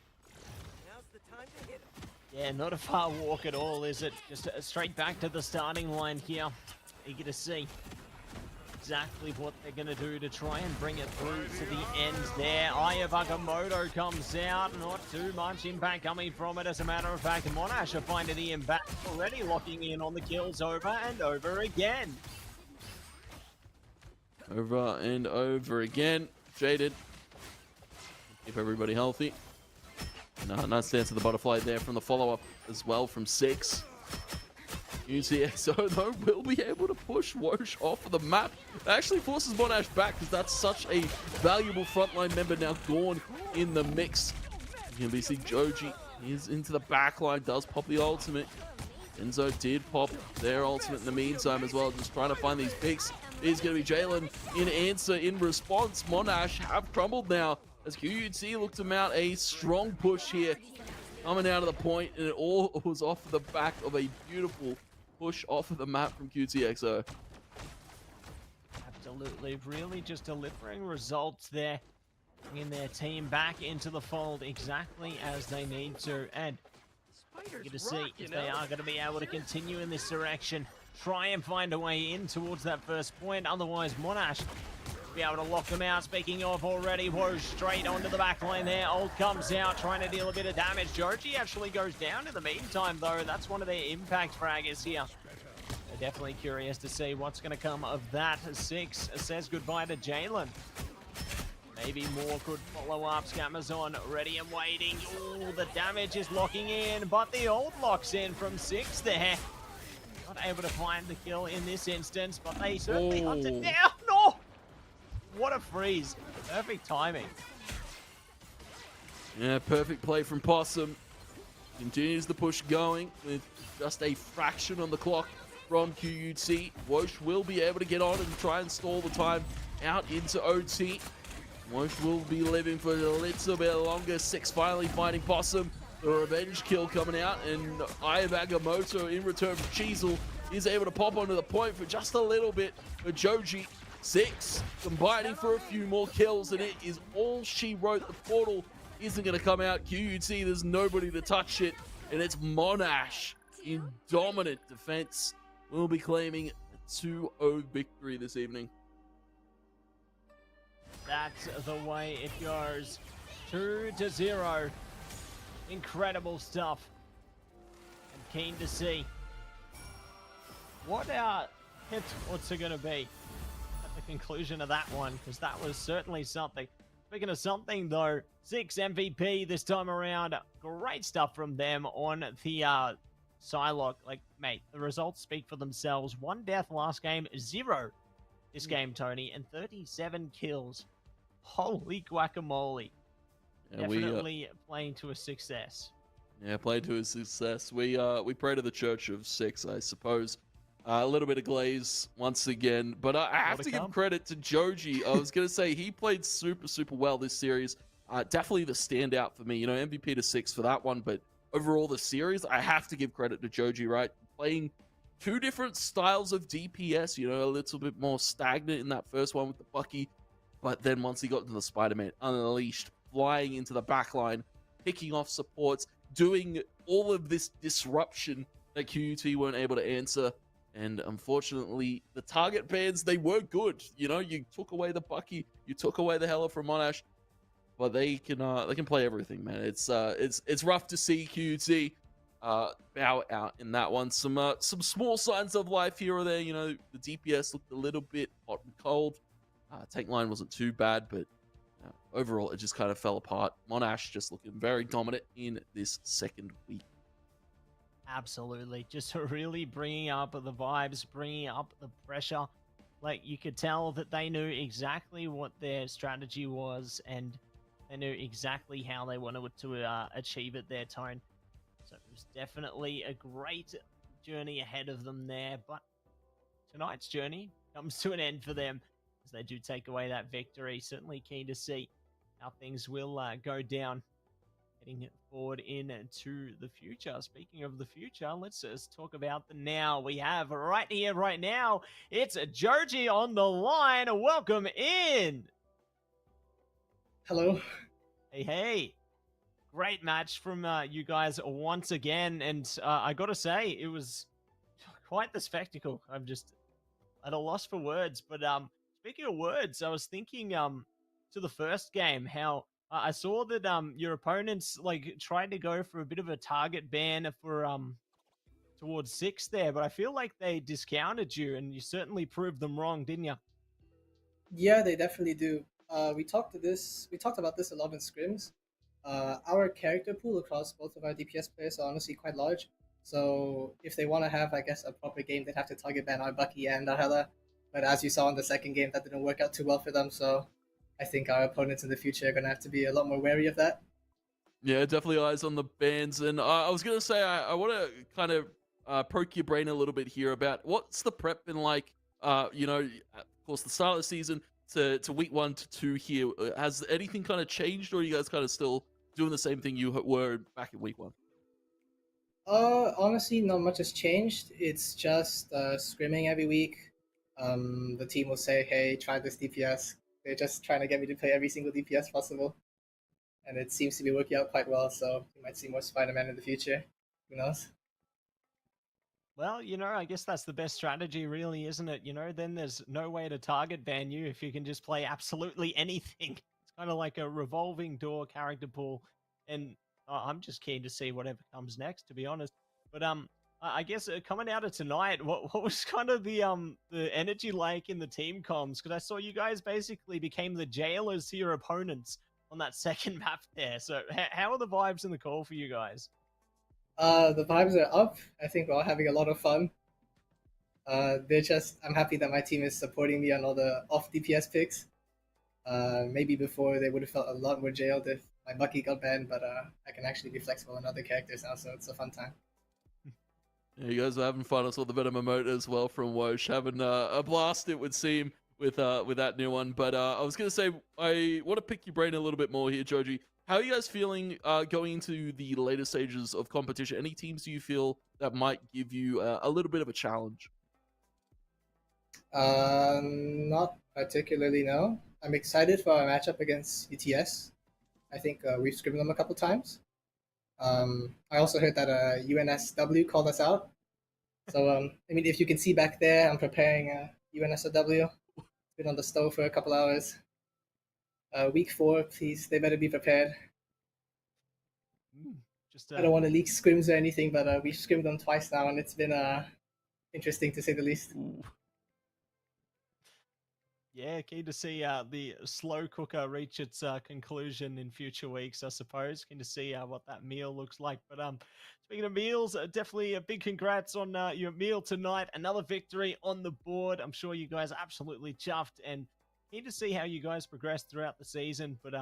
Yeah, not a far walk at all, is it? Just straight back to the starting line here. Eager to see exactly what they're going to do to try and bring it through to the end there. Ayabagamoto comes out. Not too much impact coming from it. As a matter of fact, Monash are finding the impact already, locking in on the kills over and over again. Over and over again. Jaded. Keep everybody healthy. And nice dance to the butterfly there from the follow-up as well from 6. UCXO, though, will be able to push Wosh off of the map. It actually forces Monash back because that's such a valuable frontline member now gone in the mix. You can see Joji is into the backline, does pop the ultimate. Enzo did pop their ultimate in the meantime as well, just trying to find these picks. Is going to be Jalen in answer, in response. Monash have crumbled now as QUT look to mount a strong push here. Coming out of the point, and it all was off the back of a beautiful push off of the map from QTXO. Absolutely, really just delivering results there. Bringing their team back into the fold exactly as they need to. And good to see if they are going to be able to continue in this direction. Try and find a way in towards that first point. Otherwise, Monash will be able to lock them out. Speaking of already, Wosh straight onto the back lane there. Ult comes out, trying to deal a bit of damage. Joji actually goes down in the meantime, though. That's one of their impact fraggers here. They're definitely curious to see what's going to come of that. 6 says goodbye to Jalen. Maybe more could follow up. Scammers on, ready and waiting. Ooh, the damage is locking in, but the ult locks in from 6 there. Not able to find the kill in this instance, but they certainly hunt it down. Oh, what a freeze. Perfect timing. Yeah, perfect play from Possum. Continues the push going with just a fraction on the clock from QUT. Wosh will be able to get on and try and stall the time out into OT. Wosh will be living for a little bit longer. 6 finally finding Possum. The revenge kill coming out, and Ayabagamoto in return for Cheezel is able to pop onto the point for just a little bit. But Joji, 6, combining for a few more kills, and it is all she wrote. The portal isn't going to come out. QUT, there's nobody to touch it, and it's Monash in dominant defense. We'll be claiming a 2-0 victory this evening. That's the way it goes. 2-0. Incredible stuff. I'm keen to see what our thoughts are going to be at the conclusion of that one, because that was certainly something. Speaking of something, though, 6 MVP this time around. Great stuff from them on the Psylocke. Like, mate, the results speak for themselves. 1 death last game, 0 this game, Tony, and 37 kills. Holy guacamole. Yeah, Definitely playing to a success. Yeah, played to a success. We pray to the Church of 6, I suppose. A little bit of glaze once again, but I have More to to give come. credit to Joji. I was going to say he played super well this series. Definitely the standout for me. You know, MVP to 6 for that one, but overall the series, I have to give credit to Joji, right? Playing two different styles of DPS, you know, a little bit more stagnant in that first one with the Bucky, but then once he got into the Spider-Man, unleashed, flying into the backline, picking off supports, doing all of this disruption that QUT weren't able to answer. And unfortunately, the target bans, they were good. You know, you took away the Bucky, you took away the Hela from Monash, but they can play everything, man. It's rough to see QUT bow out in that one. Some small signs of life here or there. You know, the DPS looked a little bit hot and cold. Tank line wasn't too bad, but overall it just kind of fell apart. Monash just looking very dominant in this second week. Absolutely. Just really bringing up the vibes, bringing up the pressure. Like, you could tell that they knew exactly what their strategy was, and they knew exactly how they wanted to achieve it, their tone. So it was definitely a great journey ahead of them there. But tonight's journey comes to an end for them as they do take away that victory. Certainly keen to see how things will go down heading forward into the future. Speaking of the future, let's just talk about the now. We have right here, right now, it's Joji on the line. Welcome in. Hello. Hey. Great match from you guys once again. And I got to say, it was quite the spectacle. I'm just at a loss for words. But speaking of words, I was thinking to the first game, how I saw that your opponents like tried to go for a bit of a target ban for towards 6 there, but I feel like they discounted you, and you certainly proved them wrong, didn't you? Yeah, they definitely do. We talked about this a lot in scrims. Our character pool across both of our DPS players are honestly quite large. So if they want to have, I guess, a proper game, they'd have to target ban our Bucky and our Hela. But as you saw in the second game, that didn't work out too well for them. So I think our opponents in the future are going to have to be a lot more wary of that. Yeah, definitely eyes on the bans. And I was going to say, I want to kind of poke your brain a little bit here about what's the prep been like, you know, of course, the start of the season to week 1 to 2 here. Has anything kind of changed, or are you guys kind of still doing the same thing you were back in week 1? Honestly, not much has changed. It's just scrimming every week. The team will say, hey, try this DPS. They're just trying to get me to play every single DPS possible. And it seems to be working out quite well, so you might see more Spider-Man in the future. Who knows? Well, you know, I guess that's the best strategy, really, isn't it? You know, then there's no way to target ban you if you can just play absolutely anything. It's kind of like a revolving door character pool, and I'm just keen to see whatever comes next, to be honest. But I guess coming out of tonight, what was kind of the energy like in the team comms? Because I saw you guys basically became the jailers to your opponents on that second map there. So how are the vibes in the call for you guys? The vibes are up. I think we're all having a lot of fun. I'm happy that my team is supporting me on all the off DPS picks. Maybe before they would have felt a lot more jailed if my Bucky got banned, but I can actually be flexible on other characters now, so it's a fun time. Yeah, you guys are having fun. I saw the Venom emote as well from WotOCE, having a blast, it would seem, with that new one. But I was going to say, I want to pick your brain a little bit more here, Joji. How are you guys feeling going into the later stages of competition? Any teams do you feel that might give you a little bit of a challenge? Not particularly, no. I'm excited for our matchup against UTS. I think we've scrimmed them a couple times. I also heard that UNSW called us out. So, I mean, if you can see back there, I'm preparing UNSW. It's been on the stove for a couple hours. Week 4, please, they better be prepared. I don't want to leak scrims or anything, but we've scrimmed them twice now, and it's been interesting to say the least. Ooh. Yeah, keen to see the slow cooker reach its conclusion in future weeks, I suppose. Keen to see what that meal looks like. But speaking of meals, definitely a big congrats on your meal tonight. Another victory on the board. I'm sure you guys are absolutely chuffed, and keen to see how you guys progress throughout the season. But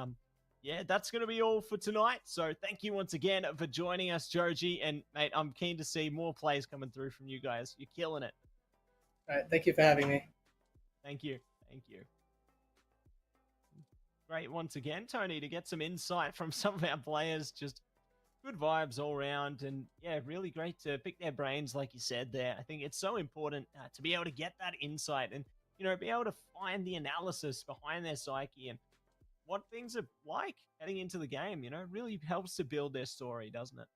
yeah, that's going to be all for tonight. So thank you once again for joining us, Joji. And mate, I'm keen to see more plays coming through from you guys. You're killing it. All right, thank you for having me. Thank you. Thank you. Great once again, Tony, to get some insight from some of our players. Just good vibes all around. And yeah, really great to pick their brains, like you said there. I think it's so important to be able to get that insight and, you know, be able to find the analysis behind their psyche and what things are like heading into the game. You know, really helps to build their story, doesn't it?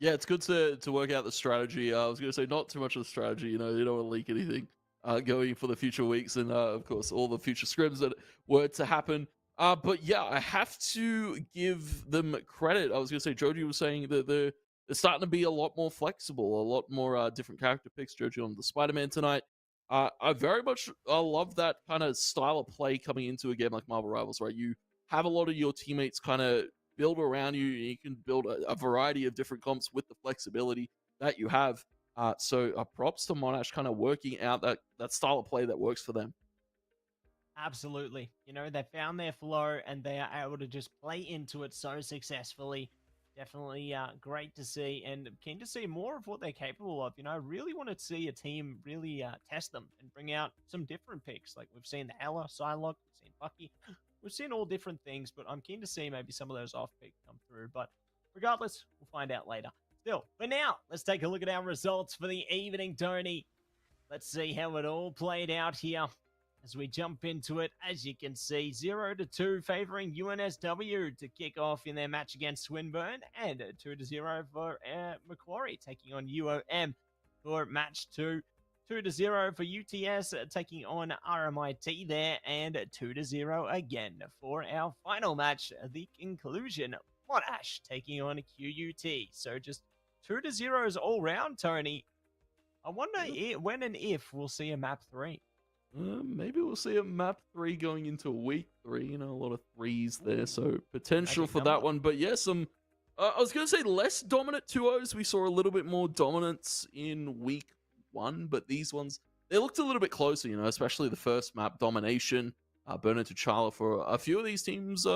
Yeah, it's good to work out the strategy. I was going to say not too much of the strategy. You don't want to leak anything going for the future weeks and, of course, all the future scrims that were to happen. But yeah, I have to give them credit. I was going to say, Joji was saying that they're starting to be a lot more flexible, a lot more different character picks. Joji on the Spider-Man tonight. I very much love that kind of style of play coming into a game like Marvel Rivals, right? You have a lot of your teammates kind of build around you. You can build a variety of different comps with the flexibility that you have. So props to Monash kind of working out that style of play that works for them. Absolutely. You know, they found their flow and they are able to just play into it so successfully. Definitely great to see and keen to see more of what they're capable of. You know, I really want to see a team really test them and bring out some different picks. Like we've seen the Ella, Psylocke, we've seen Bucky. We've seen all different things, but I'm keen to see maybe some of those off picks come through. But regardless, we'll find out later. Still, for now, let's take a look at our results for the evening, Tony. Let's see how it all played out here. As we jump into it, as you can see, 0-2 favoring UNSW to kick off in their match against Swinburne, and 2-0 for Macquarie taking on UOM for match 2. 2-0 for UTS taking on RMIT there, and 2-0 again for our final match, the conclusion. Monash taking on QUT. So just 2-0s all round, Tony. I wonder when and if we'll see a map 3. Maybe we'll see a map 3 going into week 3. A lot of threes there, so potential for that one. But yeah, I was going to say less dominant 2-0s. We saw a little bit more dominance in week 1, but these ones, they looked a little bit closer, especially the first map, Domination, Burner to Charla. For a few of these teams,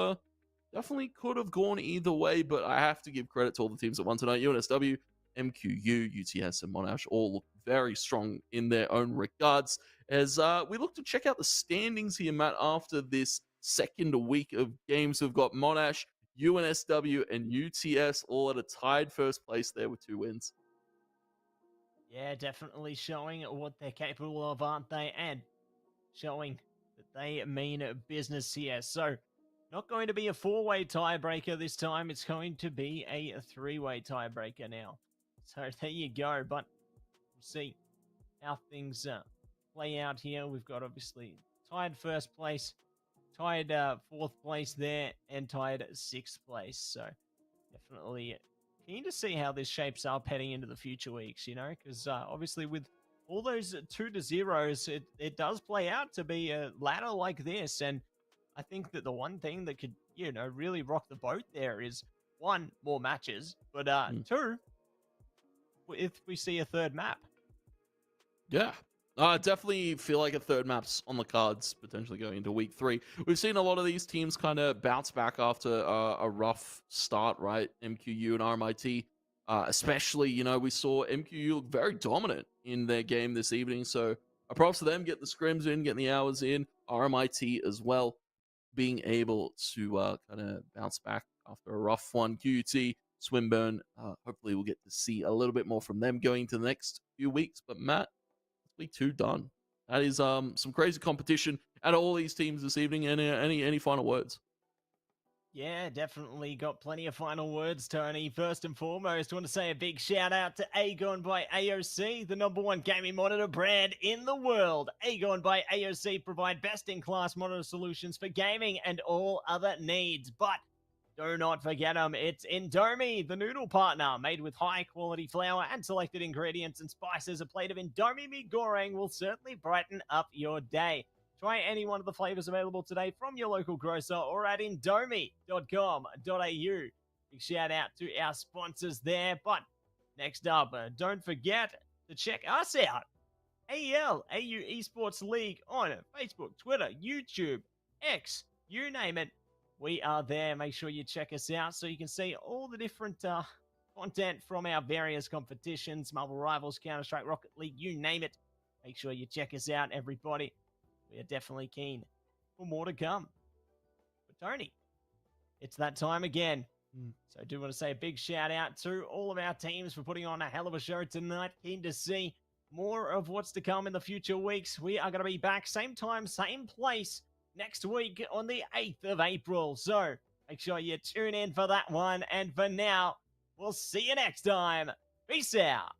definitely could have gone either way, but I have to give credit to all the teams that won tonight. UNSW, MQU, UTS, and Monash all look very strong in their own regards. As we look to check out the standings here, Matt, after this second week of games, we've got Monash, UNSW, and UTS all at a tied first place there with 2 wins. Yeah, definitely showing what they're capable of, aren't they? And showing that they mean business here. So, not going to be a 4-way tiebreaker this time. It's going to be a 3-way tiebreaker now. So, there you go. But we'll see how things play out here. We've got obviously tied first place, tied 4th place there, and tied 6th place. So, definitely keen to see how this shapes up heading into the future weeks, because obviously with all those 2-0s, it does play out to be a ladder like this. And I think that the one thing that could, really rock the boat there is 1, more matches, but 2, if we see a 3rd map. Yeah. I definitely feel like a 3rd map's on the cards, potentially going into week 3. We've seen a lot of these teams kind of bounce back after a rough start, right? MQU and RMIT, especially, we saw MQU look very dominant in their game this evening. So props to them, get the scrims in, getting the hours in. RMIT as well, being able to kind of bounce back after a rough one. QUT, Swinburne, hopefully we'll get to see a little bit more from them going into the next few weeks. But Matt, week 2 done. That is some crazy competition out of all these teams this evening. Any final words? Yeah, definitely got plenty of final words, Tony. First and foremost, I want to say a big shout out to AGON by AOC, the #1 gaming monitor brand in the world. AGON by AOC provide best-in-class monitor solutions for gaming and all other needs. But do not forget them. It's Indomie, the noodle partner, made with high-quality flour and selected ingredients and spices. A plate of Indomie mee goreng will certainly brighten up your day. Try any one of the flavors available today from your local grocer or at indomie.com.au. Big shout out to our sponsors there. But next up, don't forget to check us out. AEL, AU Esports League on Facebook, Twitter, YouTube, X, you name it. We are there. Make sure you check us out so you can see all the different content from our various competitions, Marvel Rivals, Counter-Strike, Rocket League, you name it. Make sure you check us out, everybody. We are definitely keen for more to come. But Tony, it's that time again. So I do want to say a big shout out to all of our teams for putting on a hell of a show tonight. Keen to see more of what's to come in the future weeks. We are going to be back same time, same place next week on the 8th of April. So make sure you tune in for that one. And for now, we'll see you next time. Peace out.